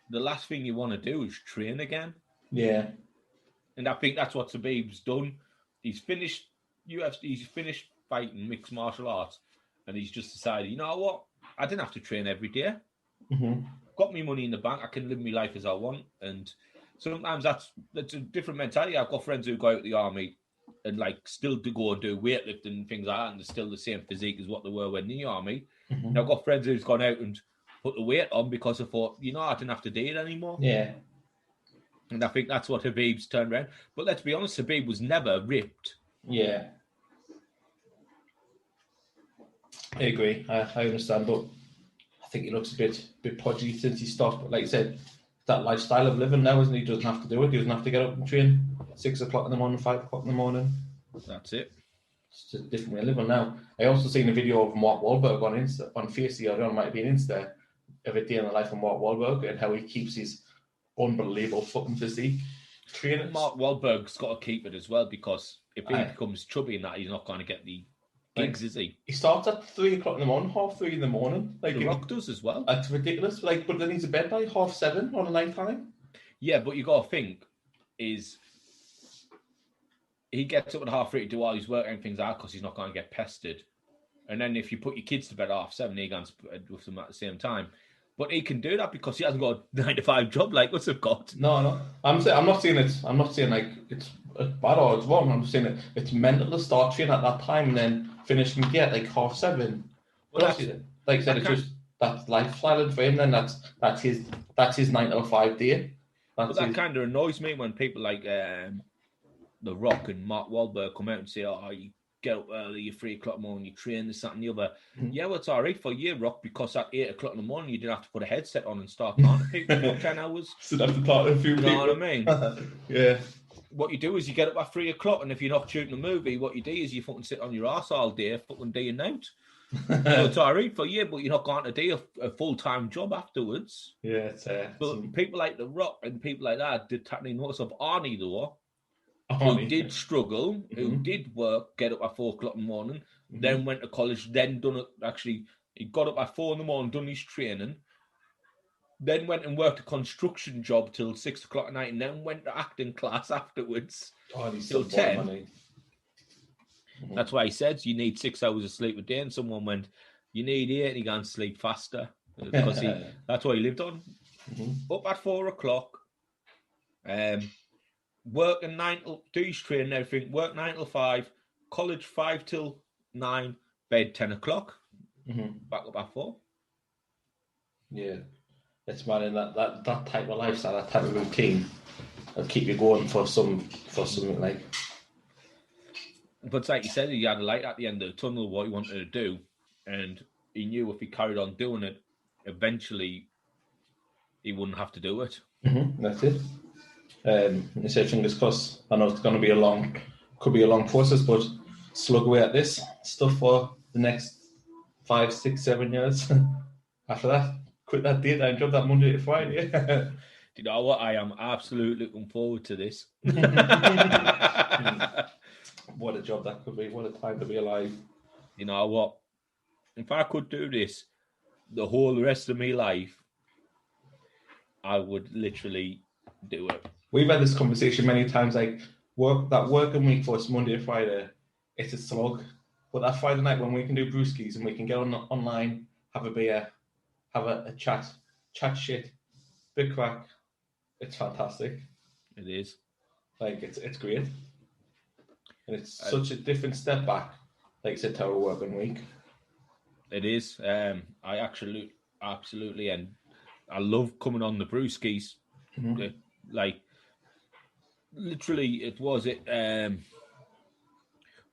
the last thing you want to do is train again.
Yeah.
And I think that's what Khabib's done. He's finished fighting mixed martial arts, and he's just decided, you know what? I didn't have to train every day. Got me money in the bank. I can live my life as I want. And sometimes that's a different mentality. I've got friends who go out of the army and still to go and do weightlifting and things like that, and they're still the same physique as what they were when in the army. And I've got friends who's gone out and put the weight on because I thought, I didn't have to do it anymore.
Yeah.
And I think that's what Habib's turned around. But let's be honest, Habib was never ripped.
Yeah. I agree. I understand, but I think he looks a bit podgy since he stopped. But like I said, that lifestyle of living now, isn't he? He doesn't have to do it. He doesn't have to get up and train 6 o'clock in the morning, 5 o'clock in the morning.
That's it.
It's just a different way of living now. I also seen a video of Mark Wahlberg on Facey, or it might have been Insta, of a day in the life of Mark Wahlberg and how he keeps his unbelievable fucking physique. Training.
Mark Wahlberg's got to keep it as well, because if he becomes chubby in that, he's not going to get the gigs, is he?
He starts at 3 o'clock in the morning, 3:30 in the morning.
The Rock does as well.
That's ridiculous. But then he's in bed by 7:30 on a night time. Yeah,
but you got to think is he gets up at 3:30 to do all his work and things like that because he's not going to get pestered. And then if you put your kids to bed at 7:30, he goes with them at the same time. But he can do that because he hasn't got a 9-to-5 job like us have got.
No. I'm not saying it's bad or it's wrong. I'm just saying it's mental to start training at that time and then finish and get 7:30. Well, like I said, it's just that's lifestyle for him. Then that's his 9-to-5 day.
But that kind of annoys me when people like The Rock and Mark Wahlberg come out and say, "Oh, you get up early, you're 3 o'clock in the morning, you train this, that, and the other." Yeah, well, it's all right for you, Rock, because at 8 o'clock in the morning you didn't have to put a headset on and start talking to people for 10 hours.
So have to talk to a few people.
You know what I mean?
Yeah.
What you do is you get up at 3 o'clock, and if you're not shooting a movie, what you do is you fucking sit on your ass all day, fucking day and night. So it's all right for you, but you're not going to do a full-time job afterwards.
Yeah,
but people like The Rock and people like that did tackling notice of Arnie, though. Who did struggle, who did work, get up at 4 o'clock in the morning, then went to college, then done it. Actually, he got up at 4 in the morning, done his training, then went and worked a construction job till 6 o'clock at night, and then went to acting class afterwards till 10. That's why he said you need 6 hours of sleep a day, and someone went, "You need 8," and he can't sleep faster because that's what he lived on. Up at 4 o'clock. Working 9 till do his training and everything. Work 9 till 5. College 5 till 9. Bed 10 o'clock. Back up at 4.
Yeah, it's mad in that type of lifestyle, that type of routine. it'll keep you going for something like.
But it's like you said, he had a light at the end of the tunnel what he wanted to do, and he knew if he carried on doing it, eventually he wouldn't have to do it.
That's it. You say fingers crossed. I know it's going to be could be a long process, but slug away at this stuff for the next 5, 6, 7 years. After that, quit that daytime job that Monday to Friday.
Do you know what? I am absolutely looking forward to this.
What a job that could be. What a time to be alive.
You know what? If I could do this the whole rest of my life, I would literally do it.
We've had this conversation many times, like working week for us Monday to Friday, it's a slog. But that Friday night when we can do brewskis and we can get online, have a beer, have a chat shit, big crack, it's fantastic.
It is.
Like, it's great. And it's such a different step back, like I said, to our working week.
It is. I absolutely, and I love coming on the brewskis. Like, literally,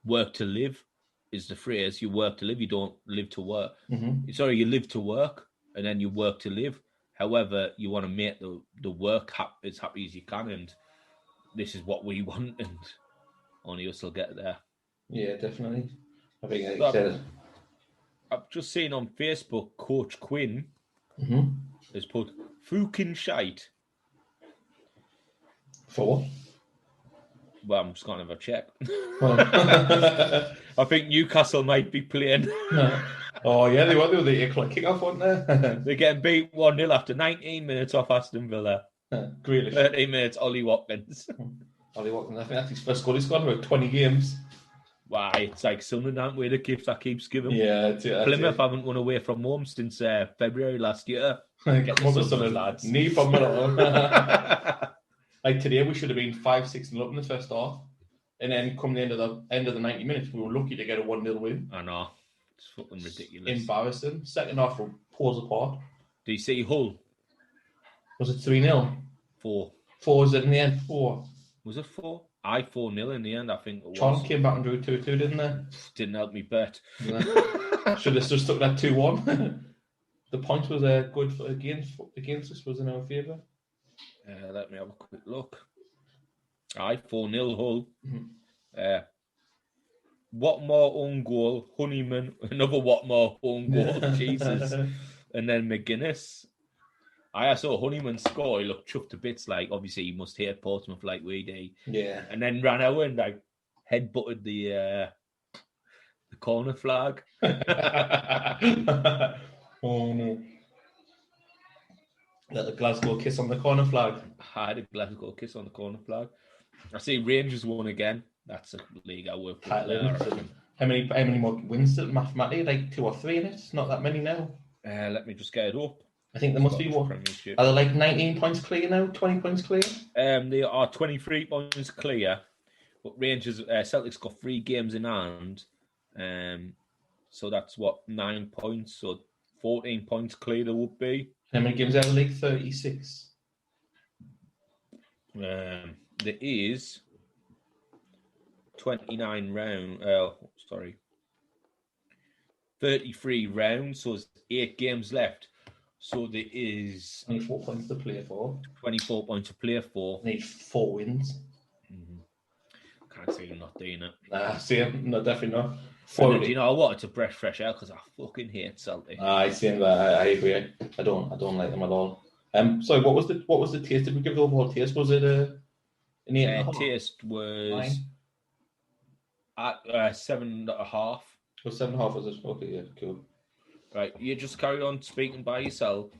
work to live is the phrase. You work to live, you don't live to work. Sorry, you live to work, and then you work to live. However, you want to make the work as happy as you can, and this is what we want, and only us will get there.
Yeah, definitely. I think, like I said,
I've just seen on Facebook, Coach Quinn has put fucking shite.
For what?
Well, I'm just going to have a check.
Oh.
I think Newcastle might be playing.
Oh, yeah, they were. They were the 8 o'clock kick-off, weren't they?
They're getting beat 1-0 after 19 minutes off Aston Villa.
Grealish.
13 minutes, Ollie Watkins.
Ollie Watkins, I think that's his first goal. He's gone about 20 games.
Wow, it's like Sunderland where the gift that keeps giving.
Yeah,
Plymouth haven't won away from home since February last year.
Come on, Sunderland, lads. Knee from Like today, we should have been 5-6 up in the first half. And then come the end of the 90 minutes, we were lucky to get a 1-0 win.
I know. It's fucking ridiculous.
Embarrassing. Second half, we'll pause apart.
Do you see Hull?
Was it 3-0?
4.
4 was it in the end? 4.
Was it 4? 4-0 in the end, I think it was.
John came back and drew 2-2, didn't they?
Didn't help me bet.
Should have just stuck that 2-1. The point was good against us, was in our favour.
Let me have a quick look. 4-0 Hull. Watmore own goal, Honeyman, another Watmore own goal, Jesus. And then McGuinness. I saw Honeyman score, he looked chuffed to bits, like obviously he must hate Portsmouth like we do. Yeah. And then ran out and like headbutted the corner flag.
Oh no. Let a Glasgow kiss on the corner flag.
I had a Glasgow kiss on the corner flag. I see Rangers won again. That's a league I work with.
How many more wins did mathematically? Like 2 or 3 in it? Not that many now.
Let me just get it up.
I think there must be what? Are they like 19 points clear now? 20 points clear?
They are 23 points clear. But Rangers, Celtics got 3 games in hand. So that's what, 9 points. So 14 points clear there would be.
How many games out of the league? 36.
There is 29 rounds. 33 rounds. So there's 8 games left. So there is
24 points to play for.
24 points to play for.
Need 4 wins.
Can't see them not doing it.
Nah, see him. No, definitely not.
Do you know what? It's a fresh air because I fucking hate Celtic.
I see him. I agree. I don't like them at all. Sorry, what was the taste? Did we give the overall taste? Was it an 8.5?
Taste was
9?
at 7.5.
Oh, 7.5 was it? Okay, yeah, cool.
Right, you just carry on speaking by yourself.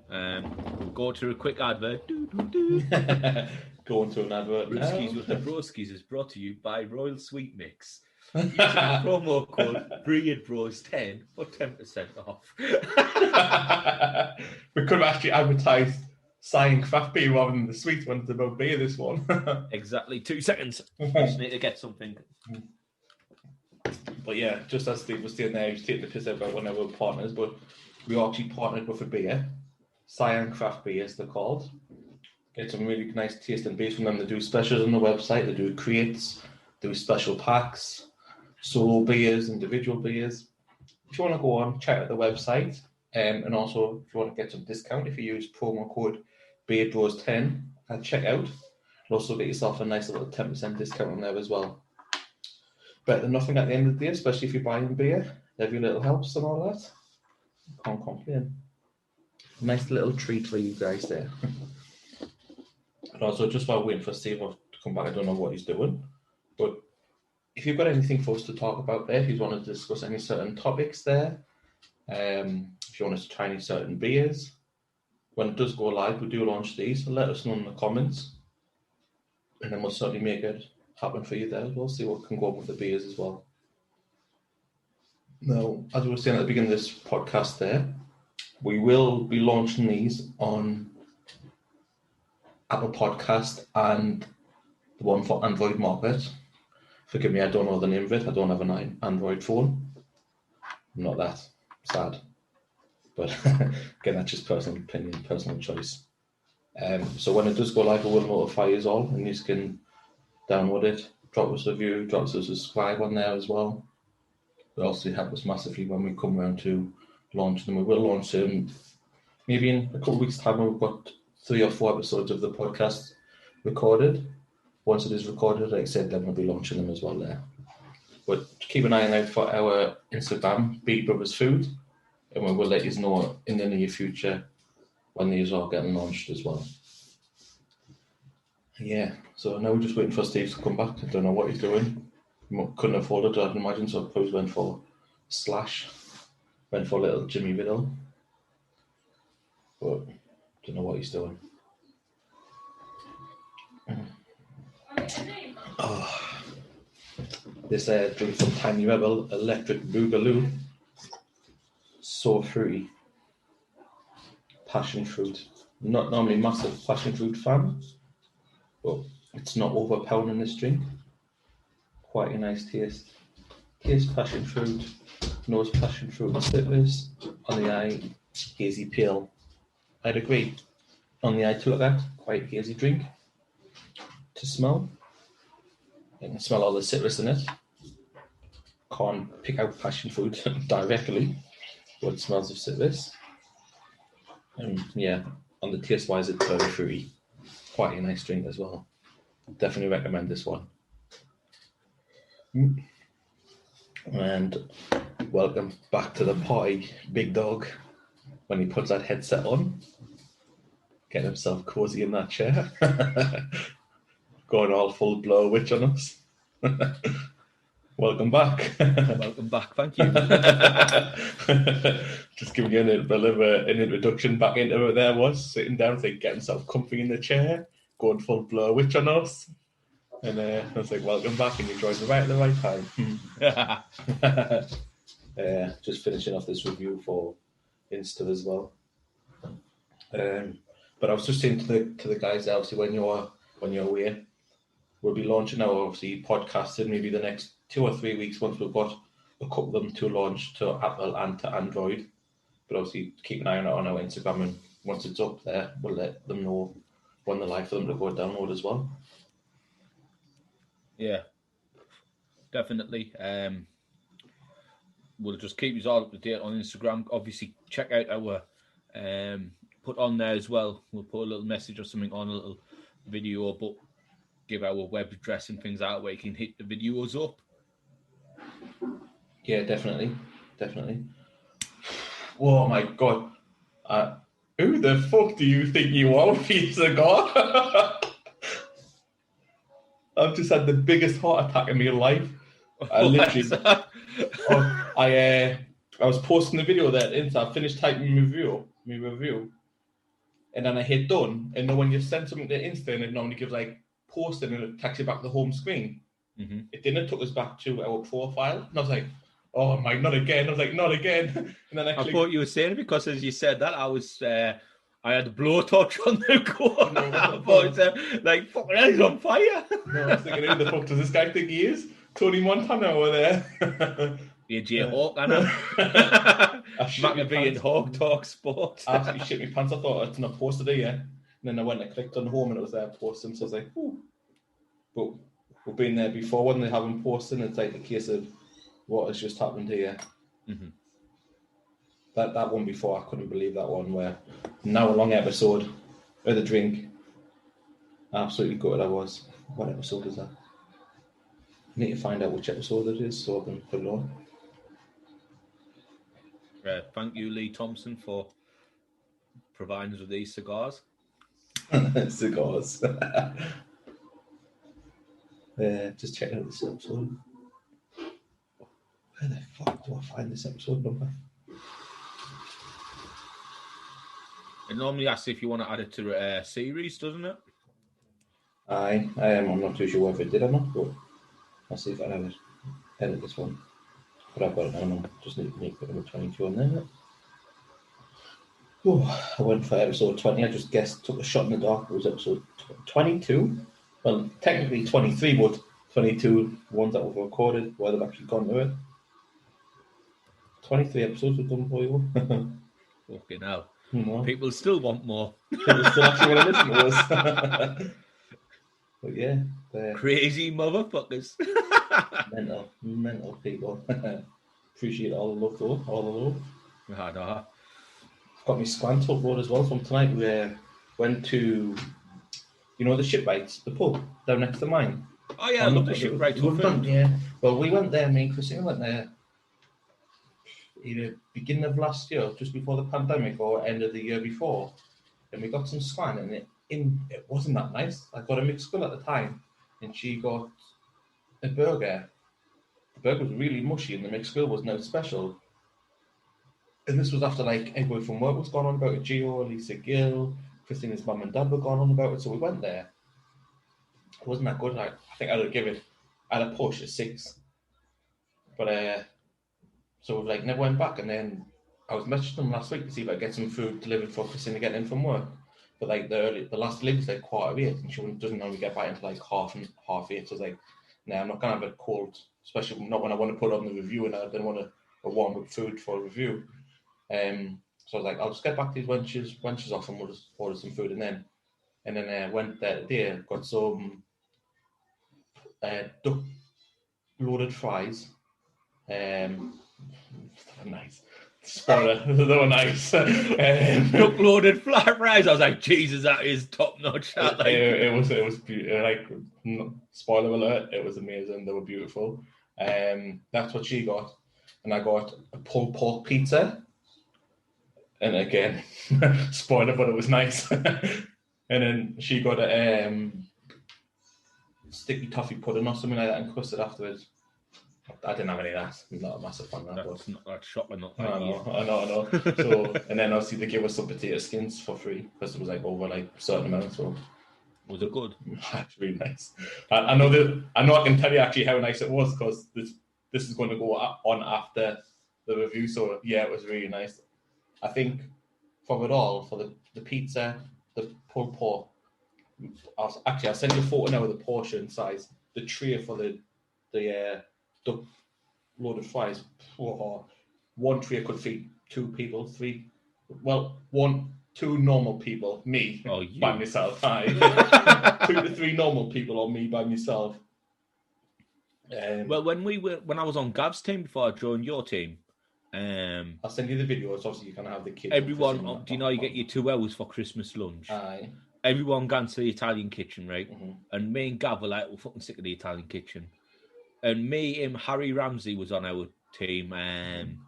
We'll go to a quick advert.
Go into an advert.
Brewskis with the Broskis is brought to you by Royal Sweet Mix. Using the promo code BREADBROS10 for 10% off.
We could have actually advertised Cyan craft beer rather than the sweet ones about beer. This one.
Exactly. 2 seconds. I just need to get something.
But yeah, just as Steve was saying there, he was taking the piss out about one of our partners, but we actually partnered with a beer. Cyan craft beers, they're called. Get some really nice tasting beers from them. They do specials on the website. They do crates, they do special packs, solo beers, individual beers. If you want to go on, check out the website. And also, if you want to get some discount, if you use promo code BeerBros10 at checkout, you'll also get yourself a nice little 10% discount on there as well. Better than nothing at the end of the day, especially if you're buying beer. Every little helps and all that. Can't complain. Nice little treat for you guys there. And also, just while waiting for Steve to come back, I don't know what he's doing, but if you've got anything for us to talk about there, if you want to discuss any certain topics there, if you want us to try any certain beers, when it does go live, we do launch these, so let us know in the comments, and then we'll certainly make it happen for you there as well, see what can go up with the beers as well. Now, as we were saying at the beginning of this podcast there, we will be launching these on Apple Podcast and the one for Android market. Forgive me, I don't know the name of it. I don't have an Android phone. I'm not that sad. But again, that's just personal opinion, personal choice. So when it does go live, we will notify you all, and you can download it, drop us a review, drop us a subscribe on there as well. It also help us massively when we come around to launch them. We will launch them maybe in a couple of weeks' time when we've got 3 or 4 episodes of the podcast recorded. Once it is recorded, like I said, then we'll be launching them as well there. But keep an eye out for our Instagram, Beat Brothers Food, and we will let you know in the near future when these are getting launched as well. Yeah, so now we're just waiting for Steve to come back. I don't know what he's doing. Couldn't afford it, I'd imagine, so I probably went for Slash, went for a little Jimmy Riddle. But don't know what he's doing. Oh, this drink from Tiny Rebel, Electric Boogaloo. So fruity. Passion fruit. Not normally massive passion fruit fan, but it's not overpowering this drink. Quite a nice taste. Taste passion fruit, nose passion fruit and citrus. On the eye, hazy pale. I'd agree. On the eye to look at, quite a hazy drink. To smell, you can smell all the citrus in it. Can't pick out passion fruit directly, but it smells of citrus. And yeah, on the taste wise, it's very fruity. Quite a nice drink as well. Definitely recommend this one. And welcome back to the party, Big Dog. When he puts that headset on, get himself cozy in that chair. Going all full Blair Witch on us. Welcome back.
Welcome back, thank you.
Just giving you a bit of an introduction back into it there was, sitting down, get himself comfy in the chair, going full Blair Witch on us. And I was like, welcome back, and you joined right at the right time. Just finishing off this review for Insta as well. But I was just saying to the guys, obviously, when you're away, we'll be launching our obviously podcasting maybe the next 2 or 3 weeks once we've got a couple of them to launch to Apple and to Android. But obviously keep an eye on it on our Instagram, and once it's up there, we'll let them know when they're live for them to go download as well.
Yeah, definitely. We'll just keep you all up to date on Instagram. Obviously, check out our put on there as well. We'll put a little message or something on, a little video, but give our web address and things out where you can hit the videos up.
Yeah, definitely. Oh my god. Who the fuck do you think you are, piece of God? I've just had the biggest heart attack in my life. I literally... I was posting the video there, I finished typing my review, and then I hit done, and then when you send something to Insta, and it normally gives like posting and it takes you back to the home screen. Mm-hmm. It didn't. It took us back to our profile, and I was like, "Oh my, not again!" I was like, "Not again!" And then
I thought you were saying it because as you said that, I was I had a blowtorch on the go. No, I thought it's like fucking hell, he's on fire.
No, I was thinking, who the fuck does this guy think he is? Tony Montana over there.
AJ Hawk, I know. Maccabee and Hawk Talk Sports.
I absolutely shit my pants. I thought it's not posted it yet. And then I went and clicked on home and it was there posting. So I was like, ooh. But we've been there before when they haven't posted. It's like a case of what has just happened here.
Mm-hmm.
That one before, I couldn't believe that one where now a long episode of the drink. Absolutely gutted I was. What episode is that? I need to find out which episode it is so I can put it on.
Thank you, Lee Thompson, for providing us with these cigars.
Cigars. Just checking out this episode. Where the fuck do I find this episode number?
It normally asks if you want to add it to a series, doesn't it?
Aye, I'm not too sure if it did or not, but I'll see if I can edit this one. But I've got it now, just need to put number 22 on there. Oh, I went for episode 20, I just guessed, took a shot in the dark, it was episode 22. Well, technically 23, but 22 ones that were recorded, where they've actually gone to it. 23 episodes we've done for you.
Fucking hell.
No.
People still want more.
People still actually want to listen to us. But yeah.
Crazy motherfuckers.
mental people. Appreciate all the love though, all the love.
No.
Got me Squant up road as well from tonight. We went to, the Shipwrights, the pub down next to mine.
Oh yeah, I love the Shipwrights.
Yeah. Well, we went there, me and Christina went there either beginning of last year, just before the pandemic, or end of the year before. And we got some Squant and it wasn't that nice. I got a mixed grill at the time and she got a burger. The burger was really mushy and the mixed grill was no special. And this was after everybody from work was going on about it. Gio, Lisa Gill, Christina's mum and dad were going on about it. So we went there. It wasn't that good. I think I'd have pushed a 6. But so we never went back. And then I was messaging them last week to see if I get some food delivered for Christina getting in from work. But the last delivery was 7:45, and she doesn't normally get back until 7:30. So I was like, nah, I'm not gonna have it cold, especially not when I want to put it on the review, and I didn't want to warm up food for a review. So I was like, I'll just get back these wenches off and we'll just order some food. And then went there today, got some duck loaded fries. Nice. Spoiler, they were nice.
Duck loaded flat fries. I was like, Jesus, that is top notch.
It was beautiful. Spoiler alert, it was amazing. They were beautiful. That's what she got. And I got a pulled pork pizza. And again, spoiler, but it was nice. And then she got a sticky toffee pudding or something like that and custard afterwards. I didn't have any of that. I'm not a massive fan of that.
That's not that shocking.
I know. So, and then obviously they gave us some potato skins for free because it was over a certain amount. So,
was it good?
That's really nice. I know I can tell you actually how nice it was because this is going to go on after the review. So yeah, it was really nice. I think for it all, for the pizza, the pulled pork. I'll send you a photo now of the portion size. The tray for the duck loaded fries. Oh, one tray could feed 2 people, 3. Well, 2 normal people, me by myself. 2 to 3 normal people, or me by myself.
Well, when I was on Gav's team before I joined your team,
I'll send you the videos. Obviously, you can have the kids.
Everyone, do you know you get your 2 hours for Christmas lunch?
Aye.
Everyone gone to the Italian kitchen, right?
Mm-hmm.
And me and Gav were like, we're fucking sick of the Italian kitchen. And Harry Ramsey was on our team, and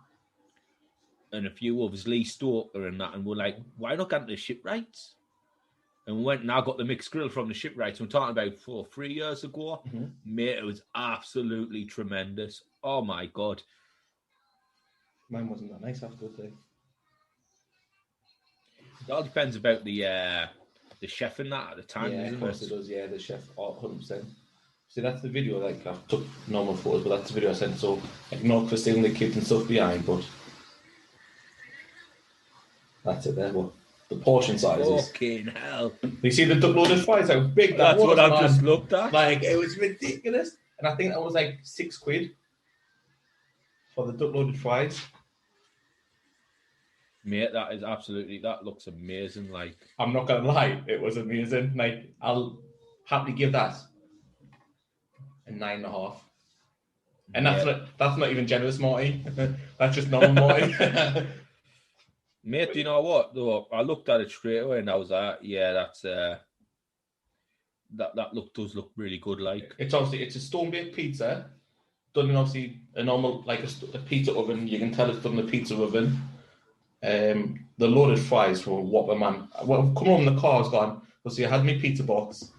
a few others, Lee Stoker and that, and we're like, why not get to the Shipwrights? And we went and I got the mixed grill from the Shipwrights. I'm talking about 3 years ago.
Mm-hmm.
Mate, it was absolutely tremendous. Oh my God.
Mine wasn't that nice after the day.
It all depends about the chef and that at the time.
Yeah, of course it does. Yeah, the chef, 100%. See, that's the video. I took normal photos, but that's the video I sent. So ignore Christine, the kids and stuff behind, but that's it there. But the portion sizes.
Fucking hell!
You see the duck loaded fries? How big that was?
That's what I've just looked at.
It was ridiculous, and I think that was £6 for the duck loaded fries.
Mate, that looks amazing. Like,
I'm not gonna lie, it was amazing. Like, I'll happily give that a 9.5. And that's not even generous, Morty. That's just normal, Morty.
Mate, do you know what? Though I looked at it straight away and I was like, yeah, that's that does look really good. Like,
it's a stone baked pizza, done in obviously a normal like a pizza oven. You can tell it's done in a pizza oven. The loaded fries were Whopper, man. Well, come home in the car, I was gone. So I had my pizza box,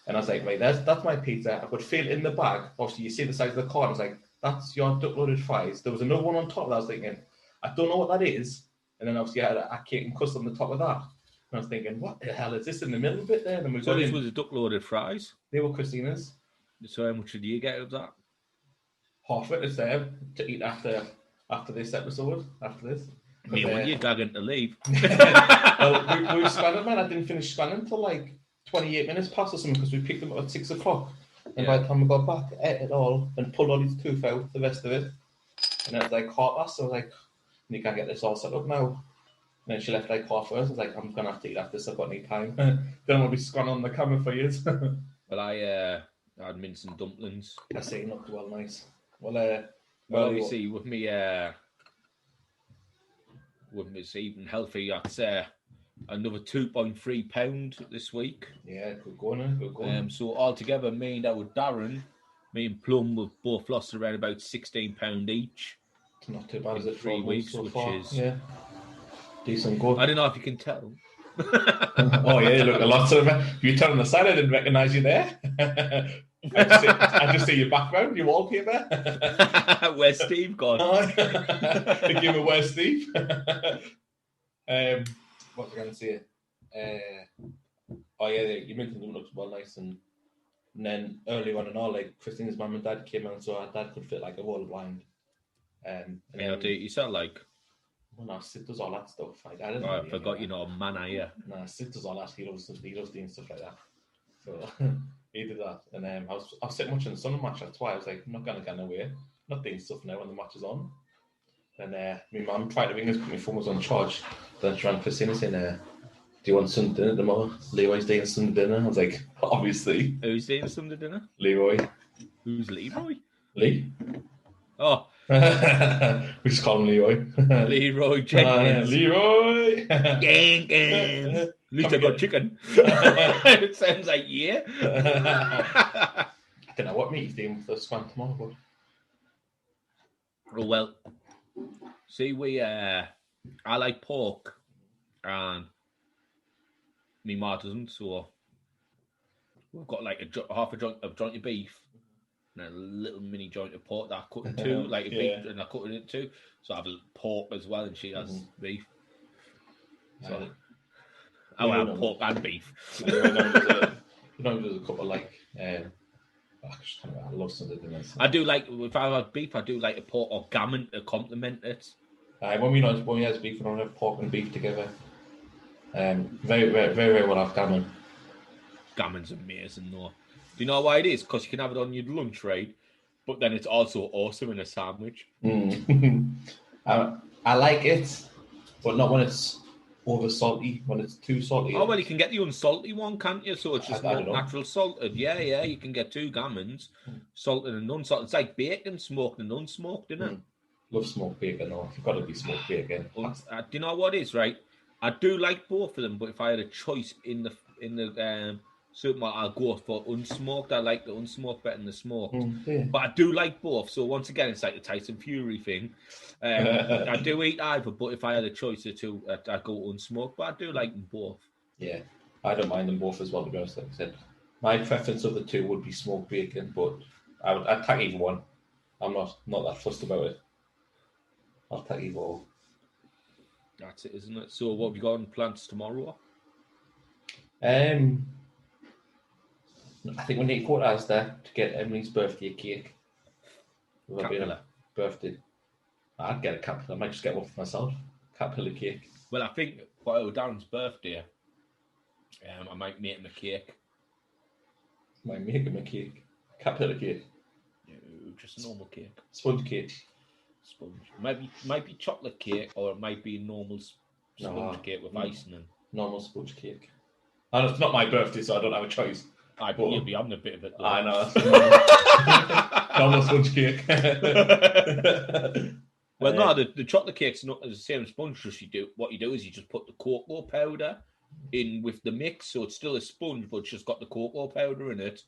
and I was like, right, that's my pizza. I could feel it in the bag. Obviously, you see the size of the car. I was like, that's your duck loaded fries. There was another one on top that I was thinking, I don't know what that is. And then obviously I had a cake and custard on the top of that. And I was thinking, what the hell is this in the middle bit there? And we
so this was a duck loaded fries.
They were Christina's.
So how much did you get of that?
Half of it is there to eat after this episode. After this.
Me, when you're gagging to leave.
Well, we were spanning, man. I didn't finish spanning until like 28 minutes past or something because we picked them up at 6 o'clock. And by the time we got back, ate it all and pulled all his tooth out, the rest of it. And it was like half past, so I was like, you can't get this all set up now. And then she left like half hours. I was like, I'm going to have to eat after this. I've got any time. Don't want to be scrolling on the camera for years.
Well, I had mince and dumplings.
I say it looked well nice. Well,
you see, with me eating healthy, I'd say another £2.3 this week.
Yeah, good going.
So altogether, me and Darren, me and Plum, we've both lost around about £16 each.
It's not too bad, is it?
3 weeks,
so
which
far.
is
decent good.
I don't know if you can tell.
Oh yeah, you look a lot of it. You turn on the side, I didn't recognise you there. I just see your background, your wallpaper.
Where's Steve gone?
They give me where's Steve. What was I going to say? You mentioned it looks well nice, and then early on and all, like Christine's mum and dad came in, so our dad could fit like a wall blind.
You sound like.
Well, no, Sid does all that stuff.
I forgot you're not a man, are you?
No, Sid does all that. He loves doing stuff like that. So he did that, and I was sitting watching the Sunderland match. That's why I was like, I'm not gonna get away. I'm not doing stuff now when the match is on. And my mum tried to ring us, but my phone was on charge. Then she rang Christina saying, "Do you want Sunday dinner tomorrow? Leroy's doing Sunday dinner." I was like, obviously.
Who's doing Sunday dinner?
Leroy.
Who's Leroy?
Lee.
Oh.
We just call him Leroy.
Leroy Jenkins.
Leroy.
Jenkins. At least I got chicken. It sounds like
I don't know what meat he's doing for the span tomorrow, but.
Oh well. See, I like pork, and me ma doesn't, so we've got like half a joint of beef. And a little mini joint of pork that I cut in two, like a beef, and I cut it in two. So I have pork as well, and she has beef. So I have pork and beef.
There's a couple like. I love Sunday dinners.
I do like if I have beef, I do like a pork or gammon to complement it.
When we have beef, we don't have pork and beef together. Very, very, very well have gammon.
Gammon's amazing, though. Do you know why it is? Because you can have it on your lunch, right? But then it's also awesome in a sandwich.
I like it, but not when it's over salty. When it's too salty.
Oh, well, you can get the unsalty one, can't you? So it's just not natural salted. Yeah, you can get two gammons, salted and unsalted. It's like bacon, smoked and unsmoked, isn't it?
Love smoked bacon, though. You've got to be smoked bacon.
Do you know what it is, right? I do like both of them, but if I had a choice in the supermarket, I'll go for unsmoked. I like the unsmoked better than the smoked. But I do like both. So once again, it's like the Tyson Fury thing. I do eat either, but if I had a choice of two, I'd go unsmoked. But I do like them both.
Yeah, I don't mind them both as well, to be honest. Like I said, my preference of the two would be smoked bacon, but I'd take either one. I'm not that fussed about it. I'll take either all.
That's it, isn't it? So what have you got on plans tomorrow?
I think we need to go to Asda to get Emily's birthday cake.
Caterpillar.
Birthday. I'd get a caterpillar. I might just get one for myself. Caterpillar cake.
Well, I think for Darren's birthday, I might make him a cake.
Might make him a cake. Caterpillar cake.
No, just a normal cake.
Sponge cake.
sponge. Might be chocolate cake, or it might be normal sponge cake with icing and
normal sponge cake. And it's not my birthday, so I don't have a choice.
But you'll be having a bit of it. Though.
I know. Normal sponge cake.
Well, no, the chocolate cake's not the same as sponge. What you do is you just put the cocoa powder in with the mix, so it's still a sponge, but it's just got the cocoa powder in it.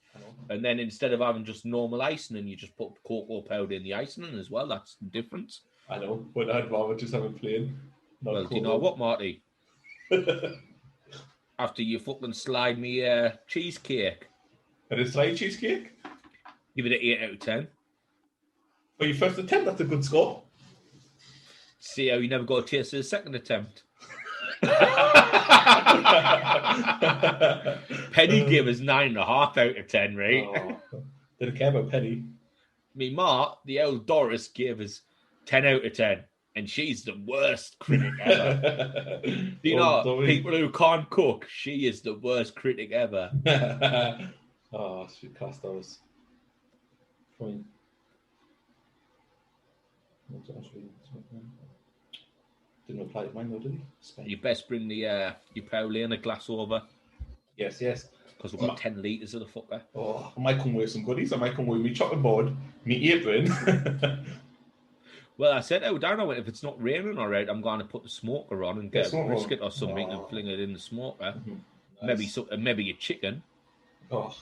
And then instead of having just normal icing, you just put cocoa powder in the icing as well. That's the difference.
I know, but I'd rather just have it plain.
Well, do you know what, Marty? After you fucking slide me cheesecake.
And it's like cheesecake?
Give it an 8 out of 10.
For your first attempt, that's a good score.
See how you never got a taste of the second attempt. Penny gave us 9.5 out of 10, right?
Oh, didn't care about Penny.
Me ma, the old Doris, gave us 10 out of 10. And she's the worst critic ever. Do you know, people who can't cook, she is the worst critic ever.
Oh, she cast those. Fine. Didn't reply to mine though, did he?
You best bring the your Paulina glass over.
Yes.
Because we've got 10 litres of the fucker.
Oh, I might come with some goodies. I might come with me chopping board, me apron.
Well, I said, down if it's not raining all right, I'm going to put the smoker on and get a brisket or something and fling it in the smoker. Mm-hmm. Nice. Maybe a chicken.
Oh,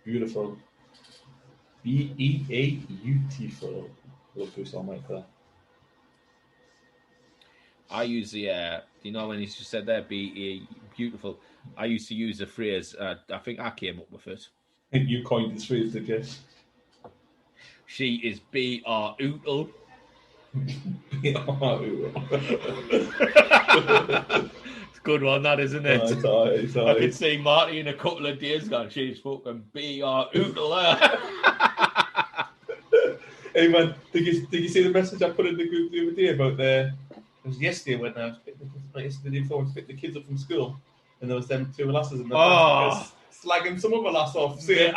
beautiful. Beautiful. Love to sound like that.
I use the, you know when you just said there, beautiful. I used to use the phrase, I think I came up with it.
You coined this phrase, did you?
She is B-R-Ootle.
It's
a good one, that isn't it?
It's all right.
I could see Marty in a couple of days ago. She's fucking B-R-Ootle.
Hey man, did you see the message I put in the group the other day about it was yesterday when I was picking the kids up from school, and there was them two lasses in the bus slagging some other lass off. Saying,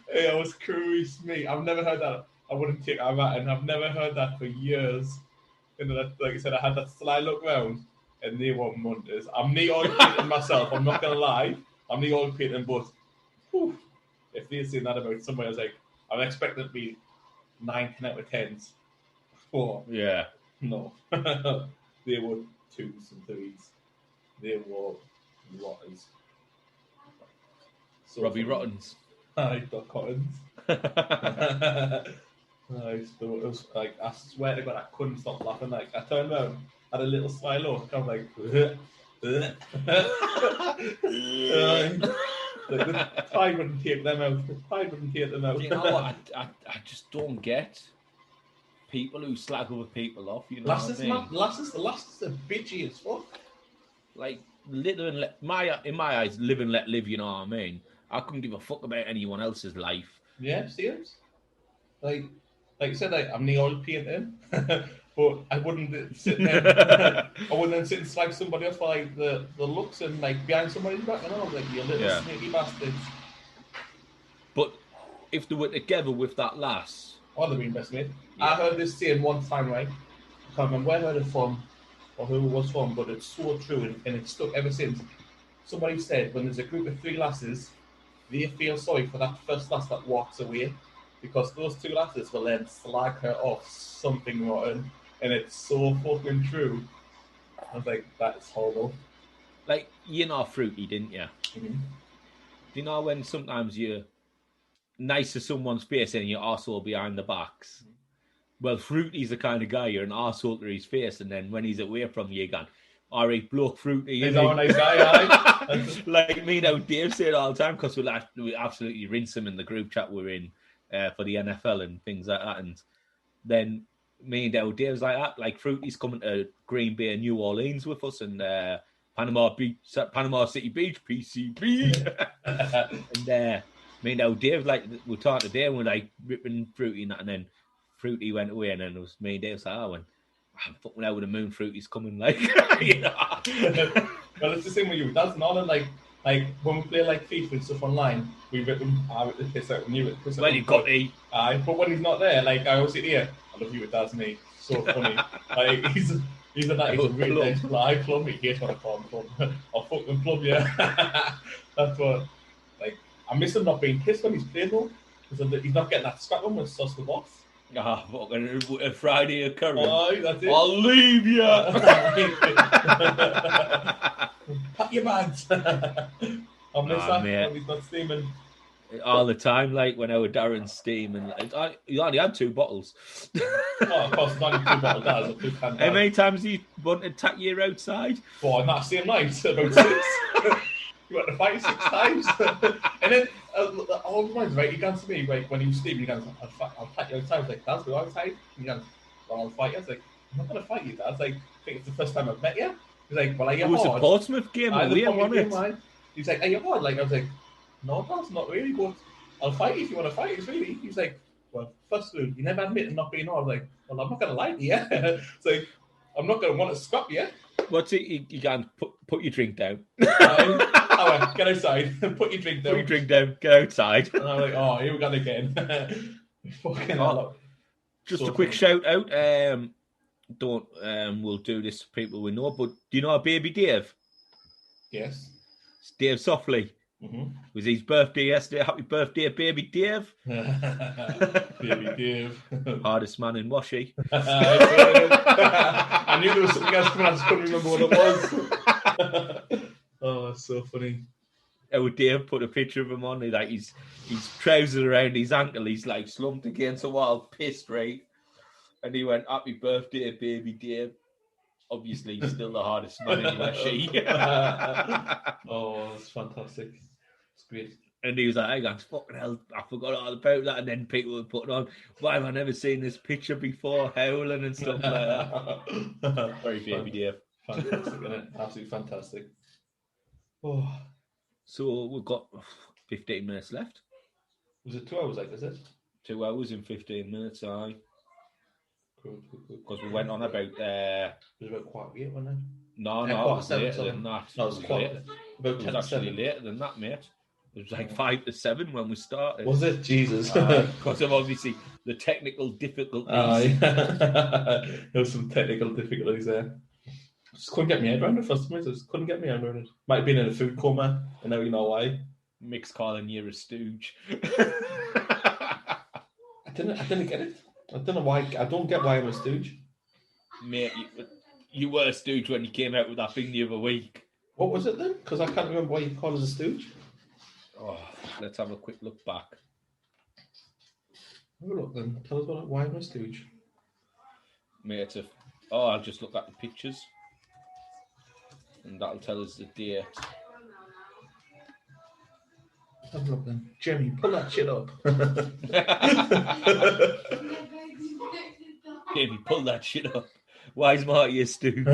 it was cruise me. I've never heard that. I wouldn't take that, and I've never heard that for years. And like I said, I had that sly look round, and they were munters. I'm the oil painting myself. I'm not gonna lie. I'm the oil painting, but if they'd seen that about somebody, I was like, I'm expecting it to be 9, 10 out of 10s. 4.
Yeah.
No. They were 2s and 3s. They were rotters.
So Robbie Rottens.
Aye, Doc Cottons. Nice. It was like, I swear to God, I couldn't stop laughing. Like, I turned around, had a little sly look, I was like, like the tide wouldn't take them out. The tide wouldn't take them out.
You know what? I just don't get people who slag other people off. You know what I mean?
Lasses are bitchy as fuck.
Like, in my eyes, live and let live. You know what I mean? I couldn't give a fuck about anyone else's life.
Yeah, serious. Like I said, I'm the oil painting, but I wouldn't sit there. I wouldn't then sit and slag somebody off for like the looks and like behind somebody's back and all, like you little sneaky bastards.
But if they were together with that lass,
they've been best mate. Yeah. I heard this saying one time, right? I can't remember where I heard it from or who it was from, but it's so true and it's stuck ever since. Somebody said when there's a group of 3 lasses, they feel sorry for that first lass that walks away, because those 2 lasses will then slag her off something rotten, and it's so fucking true. I was like, that's horrible.
Like, you know Fruity, didn't you?
Mm-hmm.
Do you know when sometimes you're nice to someone's face and your arsehole behind the backs? Mm-hmm. Well, Fruity's the kind of guy, you're an arsehole to his face, and then when he's away from you, you're going, all right, bloke Fruity.
He's a nice guy,
like me now, Dave say it all the time, because we absolutely rinse him in the group chat we're in for the NFL and things like that. And then me and Dave's like that. Like, Fruity's coming to Green Bay and New Orleans with us, and Panama City Beach, PCB. And me and Dave, like, we're talking to Dave, and we're like ripping Fruity and that, and then Fruity went away, and then it was me and Dave. So I'm fucking out with the moon. Fruity's coming, like, you know.
Well, it's the same with you. That's not like like when we play like FIFA and stuff online, we rip him. I rip the piss out when you rip the piss out.
Well, you've got to.
But when he's not there, like I always sit here. I love you, it does me. So funny. Like he's a really nice guy. Plum me. Here's what I call him, Plum. I'll fucking plum you. That's what. Like I miss him not being pissed when he's playing though, because he's not getting that scrap on with sauce the boss.
Ah, fucking a Friday occurrence.
Oh, that's it.
I'll leave you.
Pack your bags. I miss that when he's not steaming.
All the time, like when our Darren's steaming. He only had 2 bottles.
Of course, it's only 2 bottles. That's a 2 can.
How many times he wanted to attack you outside?
On that same night, about 6. You went to fight 6 times. And then, all the times, right, he comes to me, right, when he was steaming, he goes, I'll fight you outside. I was like, that's the wrong time. He goes, well, I'll fight you. I was like, I'm not going to fight you, Dad. I was like, I think it's the first time I've met you. He's like, well, are you
hard? It was a Portsmouth game, wasn't it?
He's like, are you hard? Like, I was like, no, that's not really, but I'll fight you if you want to fight. It's really. He's like, well, first of all, you never admit not being hard. I was like, well, I'm not going to lie to you. It's like, I'm not going to want to scrap you.
What's it? You can't put your drink down.
Get outside. Put your drink down.
Put your drink down. Get outside.
And I'm like, oh, here we go again. Fucking hell.
Just a quick shout out. We'll do this for people we know, but do you know Baby Dave?
Yes.
It's Dave Softly.
Mm-hmm.
It was his birthday yesterday. Happy birthday, Baby Dave.
Baby Dave.
Hardest man in Washi.
I knew there was something else coming. I just couldn't remember what it was. Oh, that's so funny.
Our Dave put a picture of him on. Like his trousers around his ankle. He's like slumped against a wall, pissed, right? And he went, "Happy birthday, Baby Dave." Obviously, he's still the hardest man in Washi.
Oh, that's fantastic. It's great.
And he was like, "Hey guys, fucking hell, I forgot all about that." And then people were putting on, "Why have I never seen this picture before?" Howling and stuff like that. Very Baby Dave.
Fantastic, isn't it? Absolutely fantastic. Oh.
So we've got 15 minutes left.
Was it 2 hours like, is it?
2 hours and 15 minutes, aye.
Cool.
Because we went on about...
it was about 8:15, wasn't it?
No, it was later than that.
No, it was later. About 10
it was actually later than that, mate. It was like 5 to 7 when we started.
Was it? Jesus.
Because of obviously the technical difficulties.
There was some technical difficulties there. Just couldn't get my head around it first. I just couldn't get my head around it. Might have been in a food coma, and now you know why.
Mick's calling you a stooge.
I didn't get it. I don't know why. I don't get why I'm a stooge.
Mate, you were a stooge when you came out with that thing the other week.
What was it then? Because I can't remember why you called us a stooge.
Oh, let's have a quick look back.
Have a look then. Tell us why I'm a stooge.
Mate, I'll just look at the pictures. And that'll tell us the date.
Have a look then. Jeremy, pull that shit up.
Jeremy, pull that shit up. Why is Marty a stooge?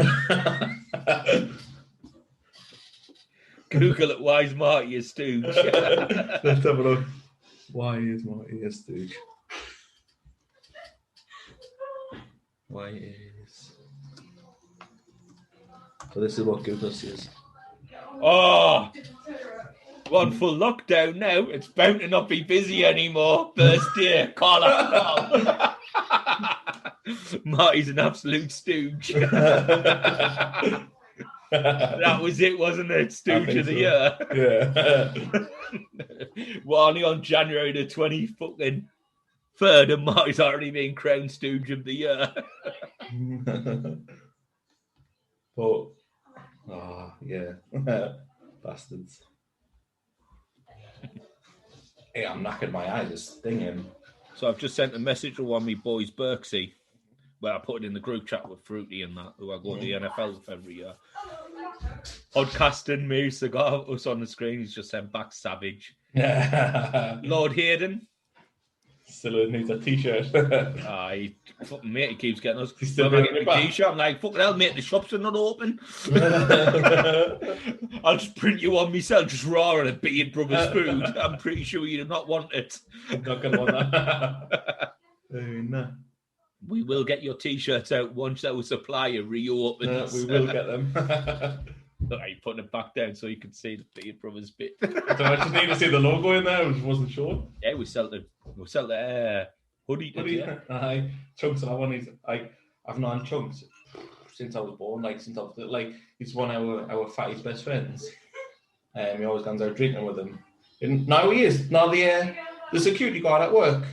Google it. Why is Marty a stooge?
Let's have a look. Why is Marty a stooge? Why is... So this is what Google says.
Oh! One full lockdown now. It's bound to not be busy anymore. First day. Call. Marty's an absolute stooge. That was it, wasn't it? Stooge of the year.
Yeah.
We're only on January the 23rd, and Marty's already been crowned Stooge of the year.
But, yeah. Bastards. Hey, I'm knackered my eyes, it's stinging.
So I've just sent a message to one of my boys, Berksy. Well, I put it in the group chat with Fruity and that, who I go to the NFL with every year. Podcasting me, so got us on the screen. He's just sent back savage. Lord Hayden.
Still needs a t-shirt.
Fucking mate, he keeps getting us.
He's still
getting a t-shirt. I'm like, fucking hell, mate, the shops are not open. I'll just print you one myself, just raw and a Beard Brothers food. I'm pretty sure you do not want it.
I'm not going to want that. No.
We will get your t-shirts out once our supplier reopens.
We will get them.
Look, you putting it back down so you can see the Beard Brothers bit.
I just need to see the logo in there. I wasn't sure.
Yeah, we sell the hoodie. Yeah.
Aye, Chunks and I want I've known Chunks since I was born. Like since I was he's one of our fatty's best friends. We always goes out drinking with him. And now he is. Now the security guard at work,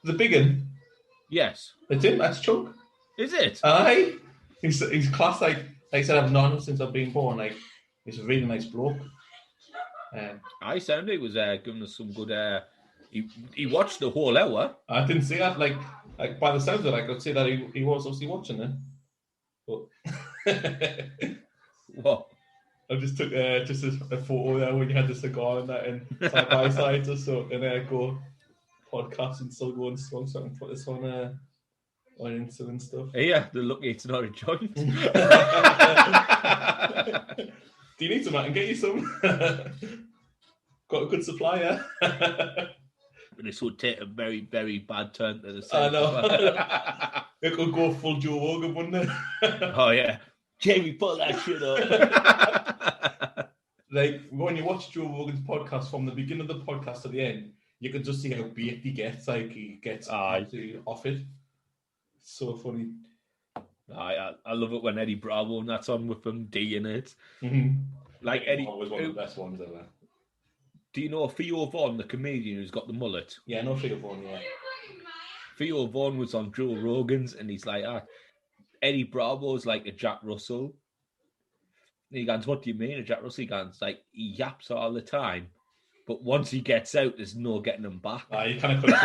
the big one.
Yes.
That's him. That's Chunk.
Is it?
Aye. He's class. Like I said, I've known him since I've been born. Like he's a really nice bloke.
I sounded he was giving us some good. He watched the whole hour.
I didn't see that. Like by the sounds of it, I could see that he was obviously watching it. But
What? I
just took just a photo there when you had the cigar and that and side by side or so, and go podcast and still going strong. So I can put this on Insta and stuff.
Yeah, they're lucky it's not a joint.
Do you need some? I can get you some. Got a good supply, yeah.
This would take a very, very bad turn to the side.
I know. It could go full Joe Rogan, wouldn't it?
Oh yeah, Jamie, put that shit up.
Like when you watch Joe Rogan's podcast from the beginning of the podcast to the end, you can just see how baked he gets. Like he gets absolutely off it. It's so funny.
I love it when Eddie Bravo and that's on with them D in it.
Mm-hmm.
Like Eddie,
always one of the best ones ever.
Do you know Theo Von, the comedian who's got the mullet?
Yeah, I know Theo Von. Yeah.
Theo Von was on Joe Rogan's, and he's like, Eddie Bravo's like a Jack Russell. And he goes, what do you mean a Jack Russell? He goes, like, he yaps all the time, but once he gets out, there's no getting him back.
You kind of couldn't.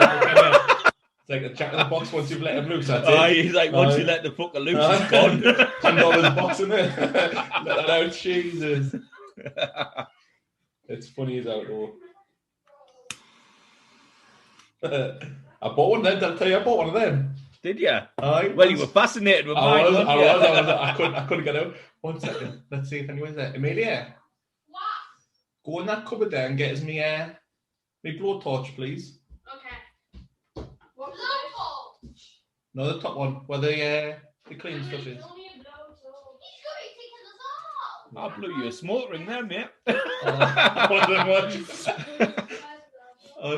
It's like a Jack in the box once you've let him loose. That's it.
He's like, once you let the fucker loose, he's gone.
$10 box in there. Let that out, Jesus. It's funny as out though. I bought one then. Did I tell you I bought one of them?
Did you? Well, you were fascinated with mine.
I couldn't get out. 1 second. Let's see if anyone's there. Amelia.
What?
Go in that cupboard there and get us me blowtorch, please.
Okay. What blowtorch?
No, the top one where the clean stuff is.
I blew you a smoke ring there, mate.
It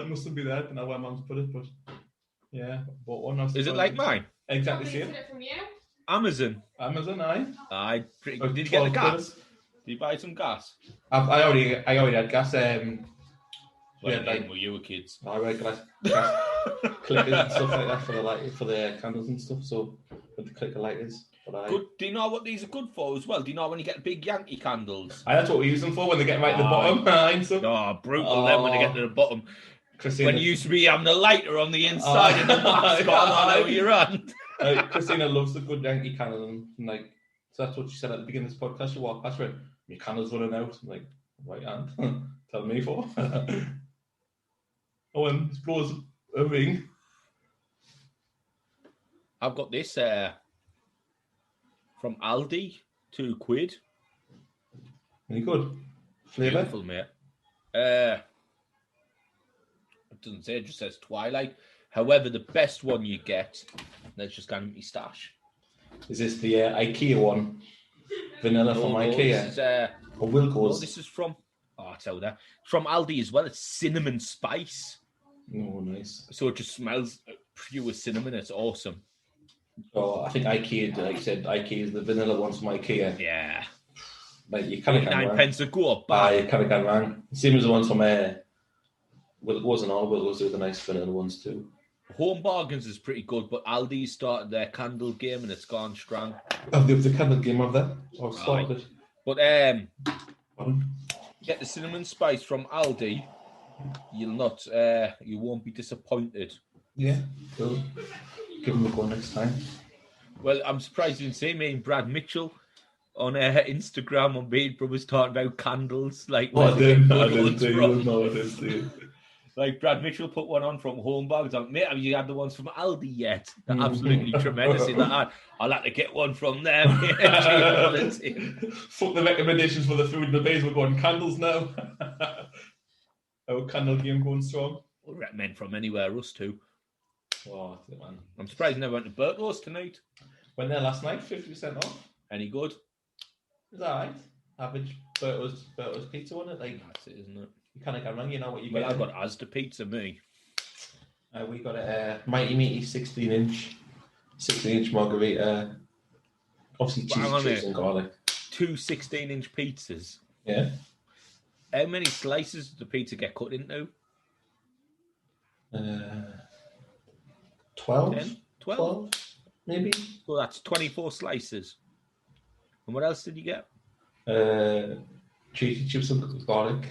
mustn't be there. I don't know where Mum's put it, but yeah, bought one.
Is it like mine?
Exactly same.
From you?
Amazon,
aye.
Pretty good. Did you get the gas? Did you buy some gas?
I already had gas.
When you were kids.
I read gas clickers and stuff like that for the candles and stuff. So with the clicker lighters.
Good. Do you know what these are good for as well? Do you know when you get big Yankee candles?
That's what we use them for when they get right at the bottom.
Brutal then when they get to the bottom.
Christina,
when you used to be having a lighter on the inside and the wax gone on over your hand.
Christina loves the good Yankee candle and like so that's what she said at the beginning of this podcast. She walked past her, your candle's running out. I'm like, right hand. Tell me for. And it blows a ring.
I've got this from Aldi, £2.
Any good? Flavour?
Beautiful, mate. It doesn't say, it just says Twilight. However, the best one you get, let's just go into my stash.
Is this the IKEA one? Vanilla from IKEA?
This is,
or Wilco's?
No, this is from, I'll tell you that. From Aldi as well. It's cinnamon spice.
Oh, nice.
So it just smells pure cinnamon. It's awesome.
Oh, I think IKEA, like I said, IKEA is the vanilla ones from IKEA.
Yeah.
Like you kind of can
9 pence a go.
You kind of can wrong. Same as the ones from Wilco's and all. Wilco's do the nice vanilla ones too.
Home Bargains is pretty good, but Aldi started their candle game and it's gone strong.
Oh, the candle game of that? Or started it?
But get the cinnamon spice from Aldi. You won't be disappointed.
Yeah, cool. Give them a go next time.
Well, I'm surprised you didn't see me and Brad Mitchell on Instagram on Beard Brothers talking about candles. Like,
I didn't see.
Like Brad Mitchell put one on from Home Bargains. Like, mate, have you had the ones from Aldi yet? They're absolutely tremendous in that. I'll have to get one from them.
Fuck the recommendations for the food in the base. We're going candles now. Our candle game going strong.
We'll recommend from anywhere, us too.
Oh, man.
I'm surprised you never went to Burt's tonight.
Went there last night, 50% off.
Any good?
Is that right? average Berto's pizza, wasn't it? Like,
That's it, isn't it?
you kind of get wrong, you know what you
Well,
get.
I've got Asda pizza, me.
We got a Mighty Meaty 16-inch margarita. Obviously, cheese, chips, and garlic.
2 16-inch pizzas.
Yeah.
How many slices does the pizza get cut into?
12?
10?
12, maybe.
So that's 24 slices. And what else did you get?
Cheesy chips and garlic,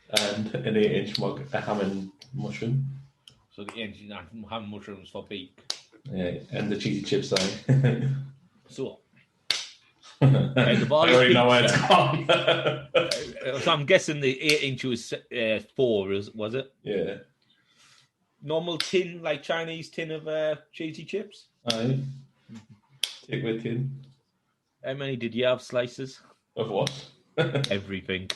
and an 8-inch mug of ham and mushroom.
So the engine and ham mushrooms for beak.
Yeah, and the cheesy chips side.
So,
I already know where it's gone.
So I'm guessing the 8-inch was 4, was it?
Yeah.
Normal tin, like Chinese tin of cheesy chips?
Aye. Take with tin.
How many did you have slices?
Of what?
Everything.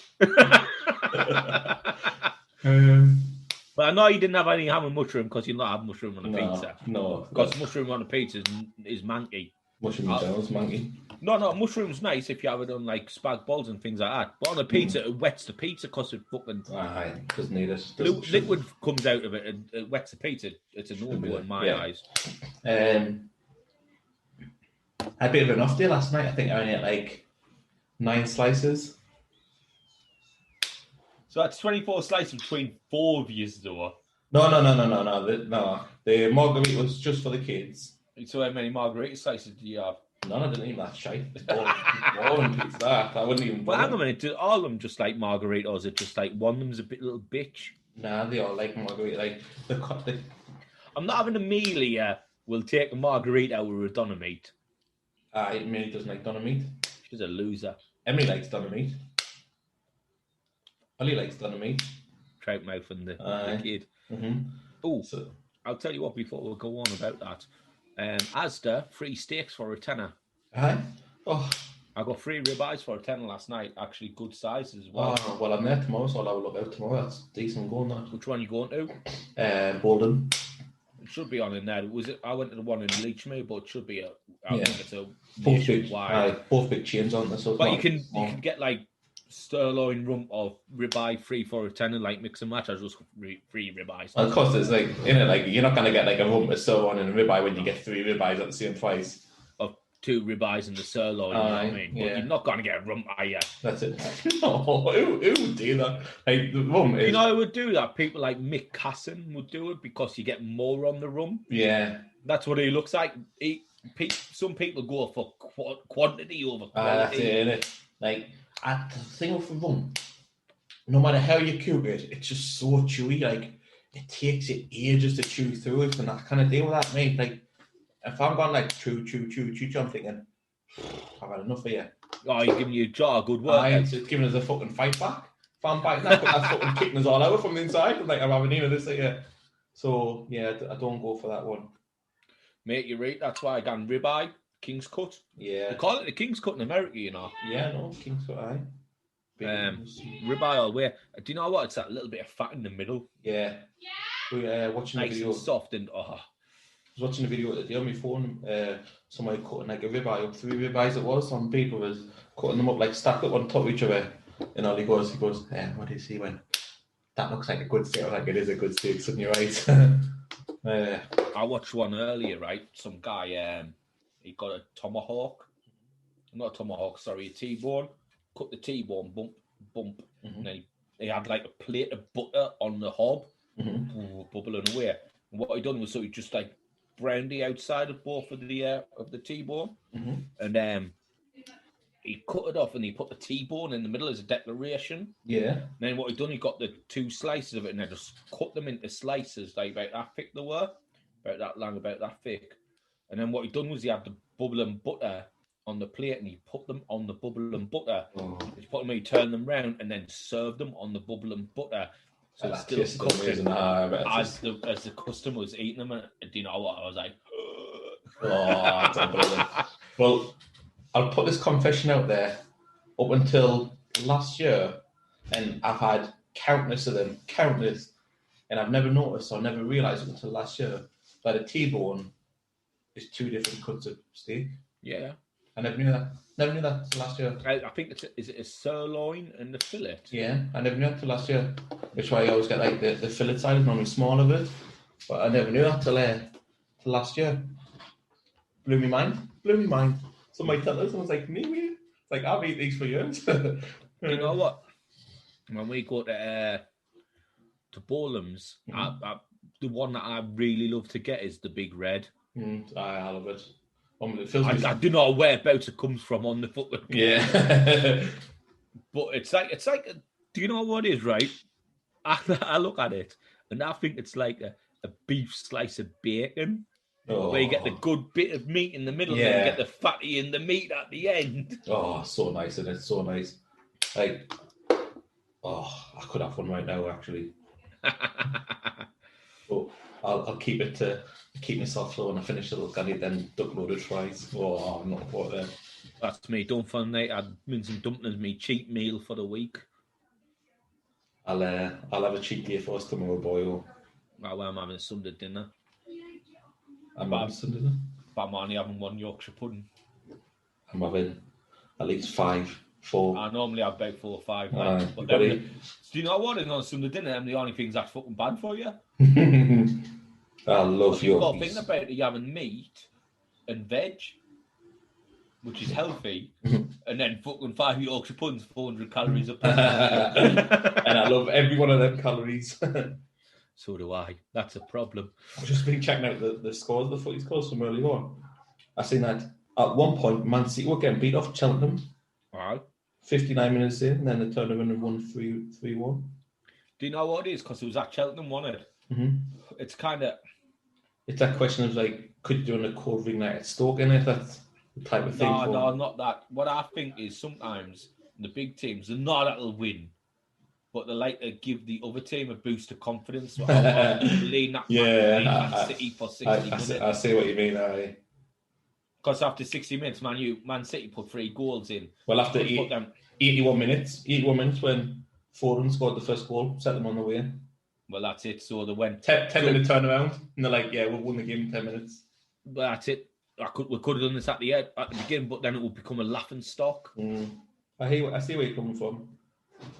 But
But I know you didn't have any ham and mushroom because you not have mushroom on a pizza.
No.
Because mushroom on a pizza is manky.
Mushroom in general is manky.
No, mushroom's nice if you have it on like spag balls and things like that. But on a pizza, it wets the pizza because it fucking...
Aye, doesn't need it.
Liquid comes out of it and it wets the pizza. It's a no-go in my eyes.
I had a bit of an off day last night. I think I only had like 9 slices.
So that's 24 slices between 4 of you, though.
No. The margarita was just for the kids.
So how many margarita slices do you have?
None, I didn't eat that shite. It's boring pizza that. I wouldn't even
Well, hang on a minute. Do all of them just like margarita, or is it just like one of them's a little bitch?
Nah, they all like margarita. Like the
I'm not having Amelia will take a margarita out with a doner meat.
Emily doesn't like doner meat.
She's a loser.
Emily likes doner meat. Ollie likes doner meat.
Trout mouth and the kid.
Mm-hmm.
Oh, so I'll tell you what before we'll go on about that. Asda, free steaks for a tenner.
Aye. Oh.
I got 3 ribeyes for a tenner last night. Actually, good sizes as well.
Oh, well, I'm there tomorrow, so I'll have a look out tomorrow. That's decent going, that.
Which one are you going to?
Bolden.
It should be on in there. I went to the one in Leachmere, but it should be I think it's a
both big chains on there. So
but you can get like sirloin rump or ribeye free for a tenner, like mix and match. I just free ribeyes.
Of course, it's like you're not gonna get like a rump of sirloin and a ribeye when you get 3 ribeyes at the same price.
Of 2 ribeyes and the sirloin, you know what I mean? But you're not gonna get a rump, are you?
That's it. No, who would do that? Like the rump is.
You know who would do that? People like Mick Casson would do it because you get more on the rump.
Yeah,
that's what he looks like. Some people go for quantity over quality.
That's it, innit? Like. At the thing with the rump, no matter how you cook it, it's just so chewy. Like it takes it ages to chew through it, and I kind of deal with that, mate. Like if I'm going like chew, I'm thinking I've had enough of you.
Oh, you're giving your jaw a good work.
It's giving us a fucking fight back. If I'm biting that, that's fucking kicking us all out from the inside. I'm like, I'm having any of this here. So yeah, I don't go for that one.
Mate, you're right. That's why I got ribeye. King's cut.
Yeah.
They call it the King's cut in America, you know.
Yeah, no, King's cut, aye.
Ribeye all the way. Do you know what? It's that little bit of fat in the middle.
Yeah. We watching
nice
the video.
And soft and
I was watching a video on my phone. Somebody cutting like a ribeye up, 3 ribeyes it was. Some people was cutting them up like stacked up on top of each other. And all he goes, what did he see? When that looks like a good steak. I was like, it is a good steak, son, you're right.
I watched one earlier, right? Some guy. He got a tomahawk. Not a tomahawk, sorry, a T-bone. Cut the T-bone, bump. And then he had like a plate of butter on the hob, bubbling away. And what he done was he just like browned the outside of both of the T-bone. And he cut it off and he put the T-bone in the middle as a decoration.
Yeah.
And then what he done, he got the 2 slices of it and then just cut them into slices, like about that thick they were. About that long, about that thick. And then what he done was he had the bubbling butter on the plate and he put them on the bubbling butter. He put them, he turned them round and then served them on the bubbling butter. So it's still cooking as the customer was eating them. And do you know what? I was like,
that's unbelievable. Well, I'll put this confession out there. Up until last year, and I've had countless of them, and I've never noticed or never realised until last year that a T-bone is 2 different cuts of steak.
Yeah.
I never knew that. Never knew that till last year.
I think is it a sirloin and the fillet?
Yeah, I never knew that till last year. Which is why I always get like the fillet side is normally small of it. But I never knew that till last year. Blew me mind. Somebody tell us, I was like, me? It's like, I've eaten these for years.
You know what? When we go to Bolam's, the one that I really love to get is the Big Red.
I love it.
I do not know whereabouts it comes from on the foot.
Yeah.
But it's like, do you know what it is, right? I look at it and I think it's like a beef slice of bacon. Where you get the good bit of meat in the middle and then you get the fatty in the meat at the end.
Oh, so nice, and it's so nice. Like, I could have one right now, actually. But I'll keep it to keep myself slow when I finish the little candy, then duck loaded fries. Oh, I'm not quite there.
That's me. Don't forget, I'd mince some dumplings, me cheat meal for the week.
I'll have a cheat day for us tomorrow, boy.
I'm having a Sunday dinner.
I'm having Sunday dinner.
But I'm only having one Yorkshire pudding.
I'm having at least 4.
I normally have about 4 or 5. But do you know what? On Sunday dinner, them the only things that's fucking bad for you.
I love
you've got to think about it. You're having meat and veg, which is healthy, and then fucking 5 Yorkshire puddings, 400 calories a pudding.
And I love every one of them calories.
So do I. That's a problem.
I've just been checking out the scores, the footy scores from early on. I've seen that at one point, Man City were getting beat off Cheltenham.
Wow.
59 minutes in, and then they turned around and won 3-1.
Do you know what it is? Because it was at Cheltenham, wasn't it?
Mm-hmm.
It's kind of...
It's that question of like, could you do in a cold ring night at Stoke, innit? That's the type of thing.
No, not that. What I think is sometimes the big teams, they're not that'll win. But they like to give the other team a boost of confidence. So lean Man City for 60 minutes.
I see what you mean.
Because after 60 minutes, Man City put 3 goals in.
Well, after 81 minutes when Foden scored the first goal, set them on the way.
Well, that's it. So they went
10-minute turnaround, and they're like, "Yeah, we'll win the game in 10 minutes."
But that's it. We could have done this at the beginning, but then it would become a laughing stock.
I see where you're coming from.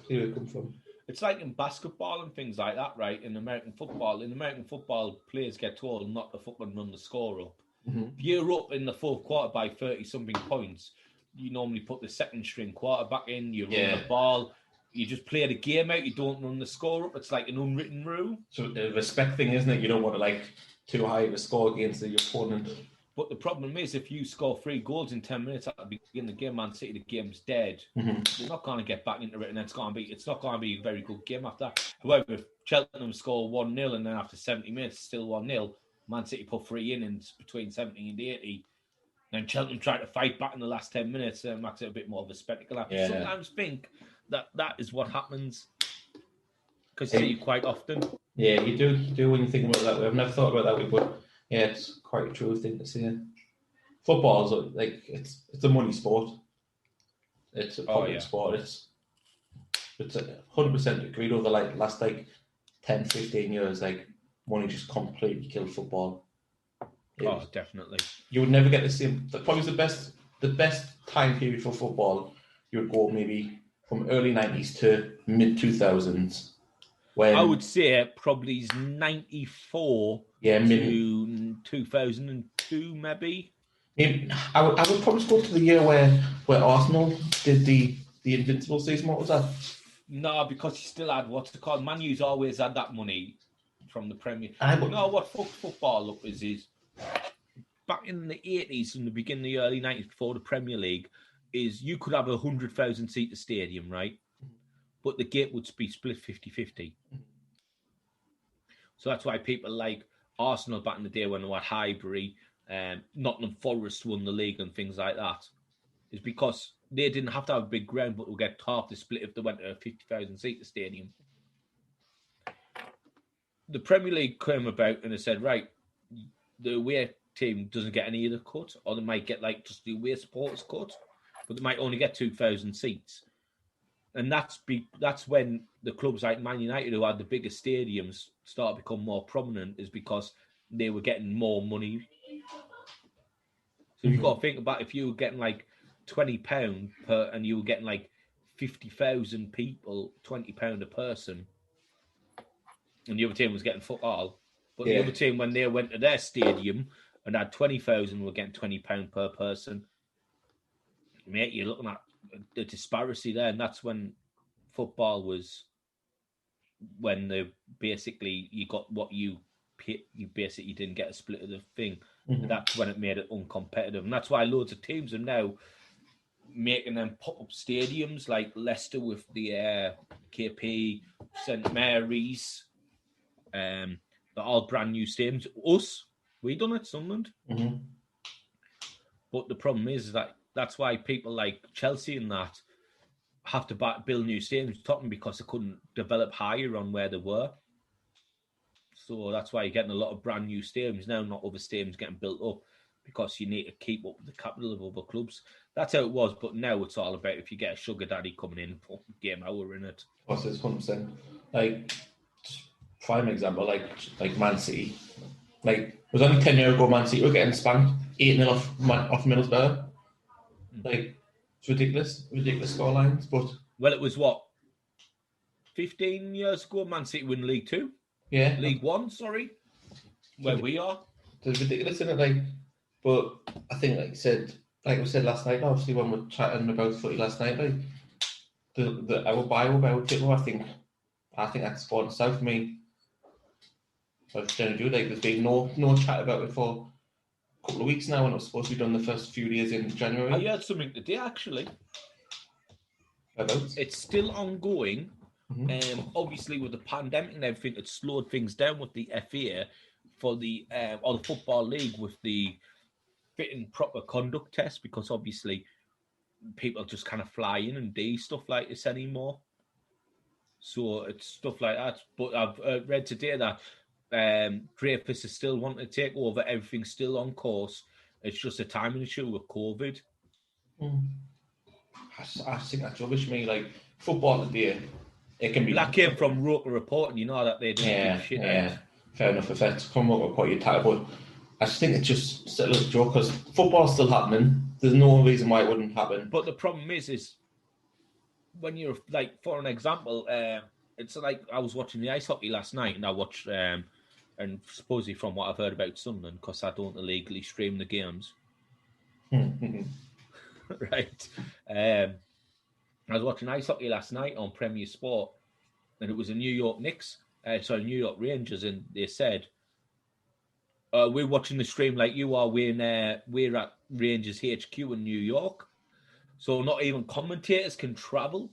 It's like in basketball and things like that, right? In American football, players get told not to fucking run the score up.
Mm-hmm.
If you're up in the fourth quarter by 30-something points, you normally put the second string quarterback in, you run the ball, you just play the game out, you don't run the score up. It's like an unwritten rule. So
a respect thing, isn't it? You don't want to like too high of a score against your opponent.
But the problem is, if you score 3 goals in 10 minutes at the beginning of the game, Man City, the game's dead.
Mm-hmm.
They're not going to get back into it, and it's not going to be a very good game after that. However, if Cheltenham score 1-0 and then after 70 minutes, still 1-0, Man City put 3 in between 70 and 80. Then Cheltenham tried to fight back in the last 10 minutes and makes it a bit more of a spectacle. I sometimes think that is what happens because you see it quite often.
Yeah, you do when you think about it that way. I've never thought about it that way, but yeah, it's quite a true thing to see. Football's like it's a money sport. It's a public sport. It's 100% agreed over like last 10-15 years. Like money just completely killed football.
Definitely.
You would never get the same. Probably the best time period for football. You would go maybe from early 90s to mid 2000s. When
I would say probably 94 to 2002, maybe.
I would probably go to the year where Arsenal did the invincible season. What was that?
No, because you still had what's it called? Man U's always had that money from the Premier. You know what football up is back in the 80s and the beginning of the early 90s before the Premier League is you could have 100,000 seat stadium, right? But the gate would be split 50-50. So that's why people like Arsenal back in the day when they were at Highbury, Nottingham Forest won the league and things like that. Is because they didn't have to have a big ground, but would get half the split if they went to a 50,000 seat stadium. The Premier League came about and they said, right, the away team doesn't get any of the cut, or they might get like just the away supporters cut, but they might only get 2,000 seats. And that's when the clubs like Man United, who had the biggest stadiums, started to become more prominent, is because they were getting more money. So you've got to think about if you were getting like £20 per, and you were getting like 50,000 people, £20 a person, and the other team was getting fuck all. But the other team, when they went to their stadium and had 20,000, were getting £20 per person. Mate, you're looking at the disparity there, and that's when football was, when they basically you got what you basically didn't get a split of the thing.
Mm-hmm.
That's when it made it uncompetitive, and that's why loads of teams are now making them pop-up stadiums, like Leicester with the KP, St Mary's. They're all brand new stadiums. We done it, Sunderland.
Mm-hmm.
But the problem is that that's why people like Chelsea and that have to build new stadiums, Tottenham, because they couldn't develop higher on where they were. So that's why you're getting a lot of brand new stadiums now, not other stadiums getting built up, because you need to keep up with the capital of other clubs. That's how it was, but now it's all about if you get a sugar daddy coming in, put game hour in it.
Plus, it's 100%. Like, prime example, like Man City. Like, it was only 10 years ago, Man City were getting spanked 8-0 off Middlesbrough. Like, it's ridiculous scorelines. But
well, it was what, 15 years ago, Man City win League Two?
Yeah.
League One, sorry. Where we are.
It's ridiculous, isn't it? Like, but I think, like we said last night, obviously, when we were chatting about footy last night, like, our bio table, I think that's gone south for me. I was trying to do, like, there's been no chat about it for a couple of weeks now, and it was supposed to be done the first few days in January.
I heard something today, actually.
About?
It's still ongoing.
Mm-hmm.
Obviously, with the pandemic and everything, it slowed things down with the FA for the or the Football League with the fit and proper conduct test, because obviously people just kind of fly in and do stuff like this anymore. So it's stuff like that. But I've read today that Dreyfus is still wanting to take over. Everything's still on course. It's just a timing issue with COVID.
I think that's rubbish. Me, like, football today, it can be.
That came from Roker Report, and you know that they didn't give shit.
Yeah, fair enough. If that's come up with what you're talking about, I just think it's just a little joke, because football's still happening. There's no reason why it wouldn't happen.
But the problem is when you're, like, for an example, it's like I was watching the ice hockey last night, and I watched, and supposedly from what I've heard about Sunderland, because I don't illegally stream the games. Right. I was watching ice hockey last night on Premier Sport, and it was a New York Rangers, and they said, we're watching the stream like you are. We're at Rangers HQ in New York, so not even commentators can travel.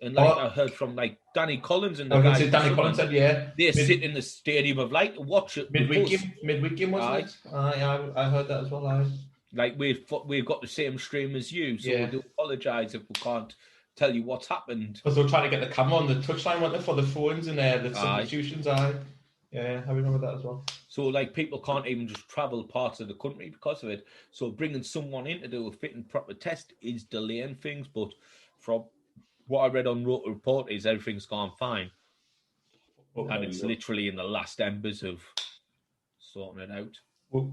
And I heard from like Danny Collins and the guys.
Danny Collins said, yeah,
they sit in the Stadium of Light to watch it.
Midweek game, wasn't it? I heard that as well.
Like we've got the same stream as you, so we do apologise if we can't tell you what's happened.
Because they were trying to get the camera on the touchline, weren't they, for the phones and the substitutions. Yeah, I remember that as well.
So, like, people can't even just travel parts of the country because of it. So, bringing someone in to do a fit and proper test is delaying things. But from what I read on Roker Report is everything's gone fine. And it's literally in the last embers of sorting it out.
Well,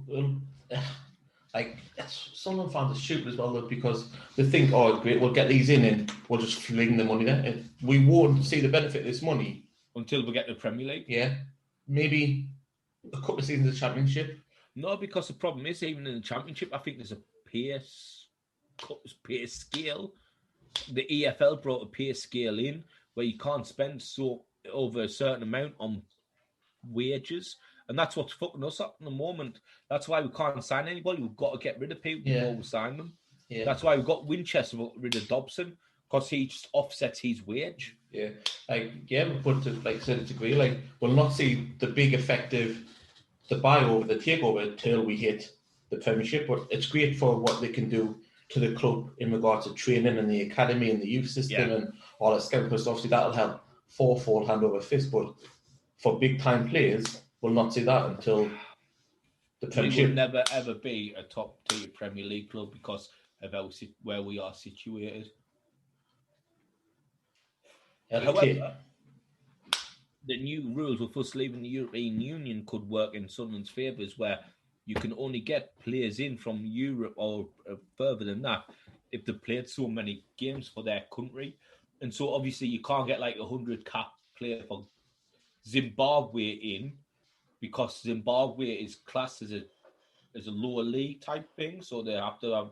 like, Sunderland fans are stupid as well, though, because they think, oh, great, we'll get these in and we'll just fling the money there. And we won't see the benefit of this money
until we get to the Premier League.
Yeah. Maybe a couple of seasons of the Championship.
No, because the problem is, even in the Championship, I think there's a pay scale. The EFL brought a pay scale in where you can't spend over a certain amount on wages. And that's what's fucking us up in the moment. That's why we can't sign anybody. We've got to get rid of people before we sign them. Yeah. That's why we've got Winchester, got rid of Dobson, because he just offsets his wage.
Yeah. But to, like, to a degree, like, we'll not see the big effective, the buyover, the takeover until we hit the Premiership. But it's great for what they can do to the club in regards to training and the academy and the youth system and all that stuff, because obviously that'll help fourfold hand over fist. But for big time players, we'll not see that until the Premiership.
We will never ever be a top tier Premier League club because of where we are situated. However, the new rules with us leaving the European Union could work in Sunderland's favours, where you can only get players in from Europe or further than that if they played so many games for their country. And so obviously you can't get like 100 cap player for Zimbabwe in because Zimbabwe is classed as a lower league type thing. So they have to have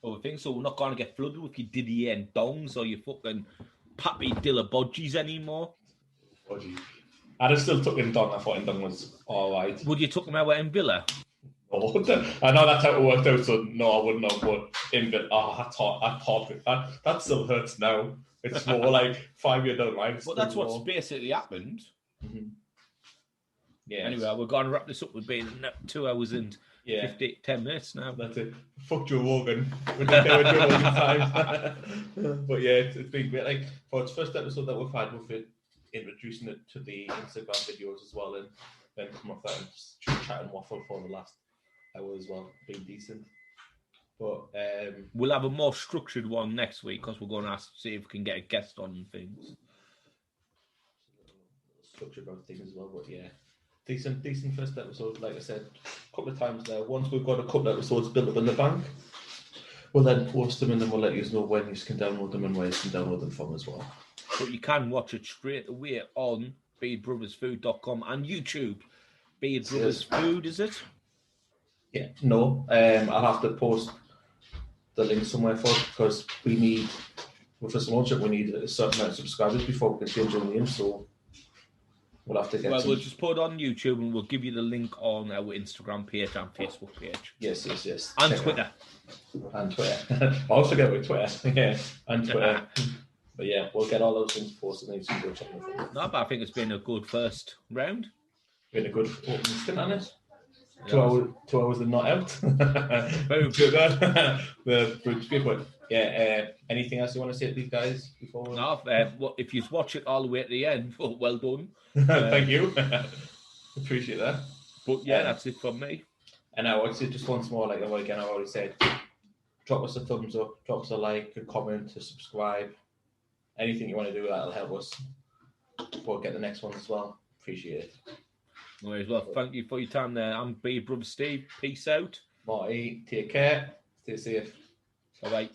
other things. So we're not going to get flooded with your Didier and Dongs or your fucking Pappy Dillabodgies anymore.
I'd have still took Ndong. I thought Ndong was all right.
Would you took him out in Villa?
No, I know that's how it worked out, so no, I wouldn't have. But in Villa, that's hard. That still hurts now. It's more like 5 years down the line.
But that's what's basically happened.
Mm-hmm. Yeah.
Anyway, we're going to wrap this up with being 2 hours and 10 minutes now.
That's it. Fuck Joe Rogan. We're not there with Joe Rogan time. But yeah, it's been great. Like for its first episode that we've had with it, introducing it to the Instagram videos as well, and then come off that and just chat and waffle for the last hour as well. Been decent. But
we'll have a more structured one next week because we're going to see if we can get a guest on and things.
Structured about things as well, but yeah. Decent first episode, like I said, a couple of times now. Once we've got a couple of episodes built up in the bank, we'll then post them and then we'll let you know when you can download them and where you can download them from as well.
But you can watch it straight away on beardbrothersfood.com and YouTube. Beard Brothers Food, is it?
Yeah, no. I'll have to post the link somewhere for it because we need, with this launch, we need a certain amount of subscribers before we can change the name, so we'll have to get
we'll just put it on YouTube and we'll give you the link on our Instagram page and Facebook page.
Yes.
And
Check
Twitter.
And Twitter. I also get with Twitter. Yeah, and Twitter. But yeah, we'll get all those things posted and you can go check them out.
No, but I think it's been a good first round.
Been a good opening stint on it. 2 hours and not out.
Boom.
But yeah, anything else you want to say to these guys before?
No, if you watch it all the way to the end, well done.
Thank you. Appreciate that.
But yeah, that's it from me.
And I would say just once more, like I've already said, drop us a thumbs up, drop us a like, a comment, a subscribe. Anything you want to do, that'll help us. We'll get the next one as well. Appreciate it.
Anyways, well, thank you for your time there. I'm Beard Brother Steve. Peace out.
Marty, take care. Stay safe.
Bye-bye.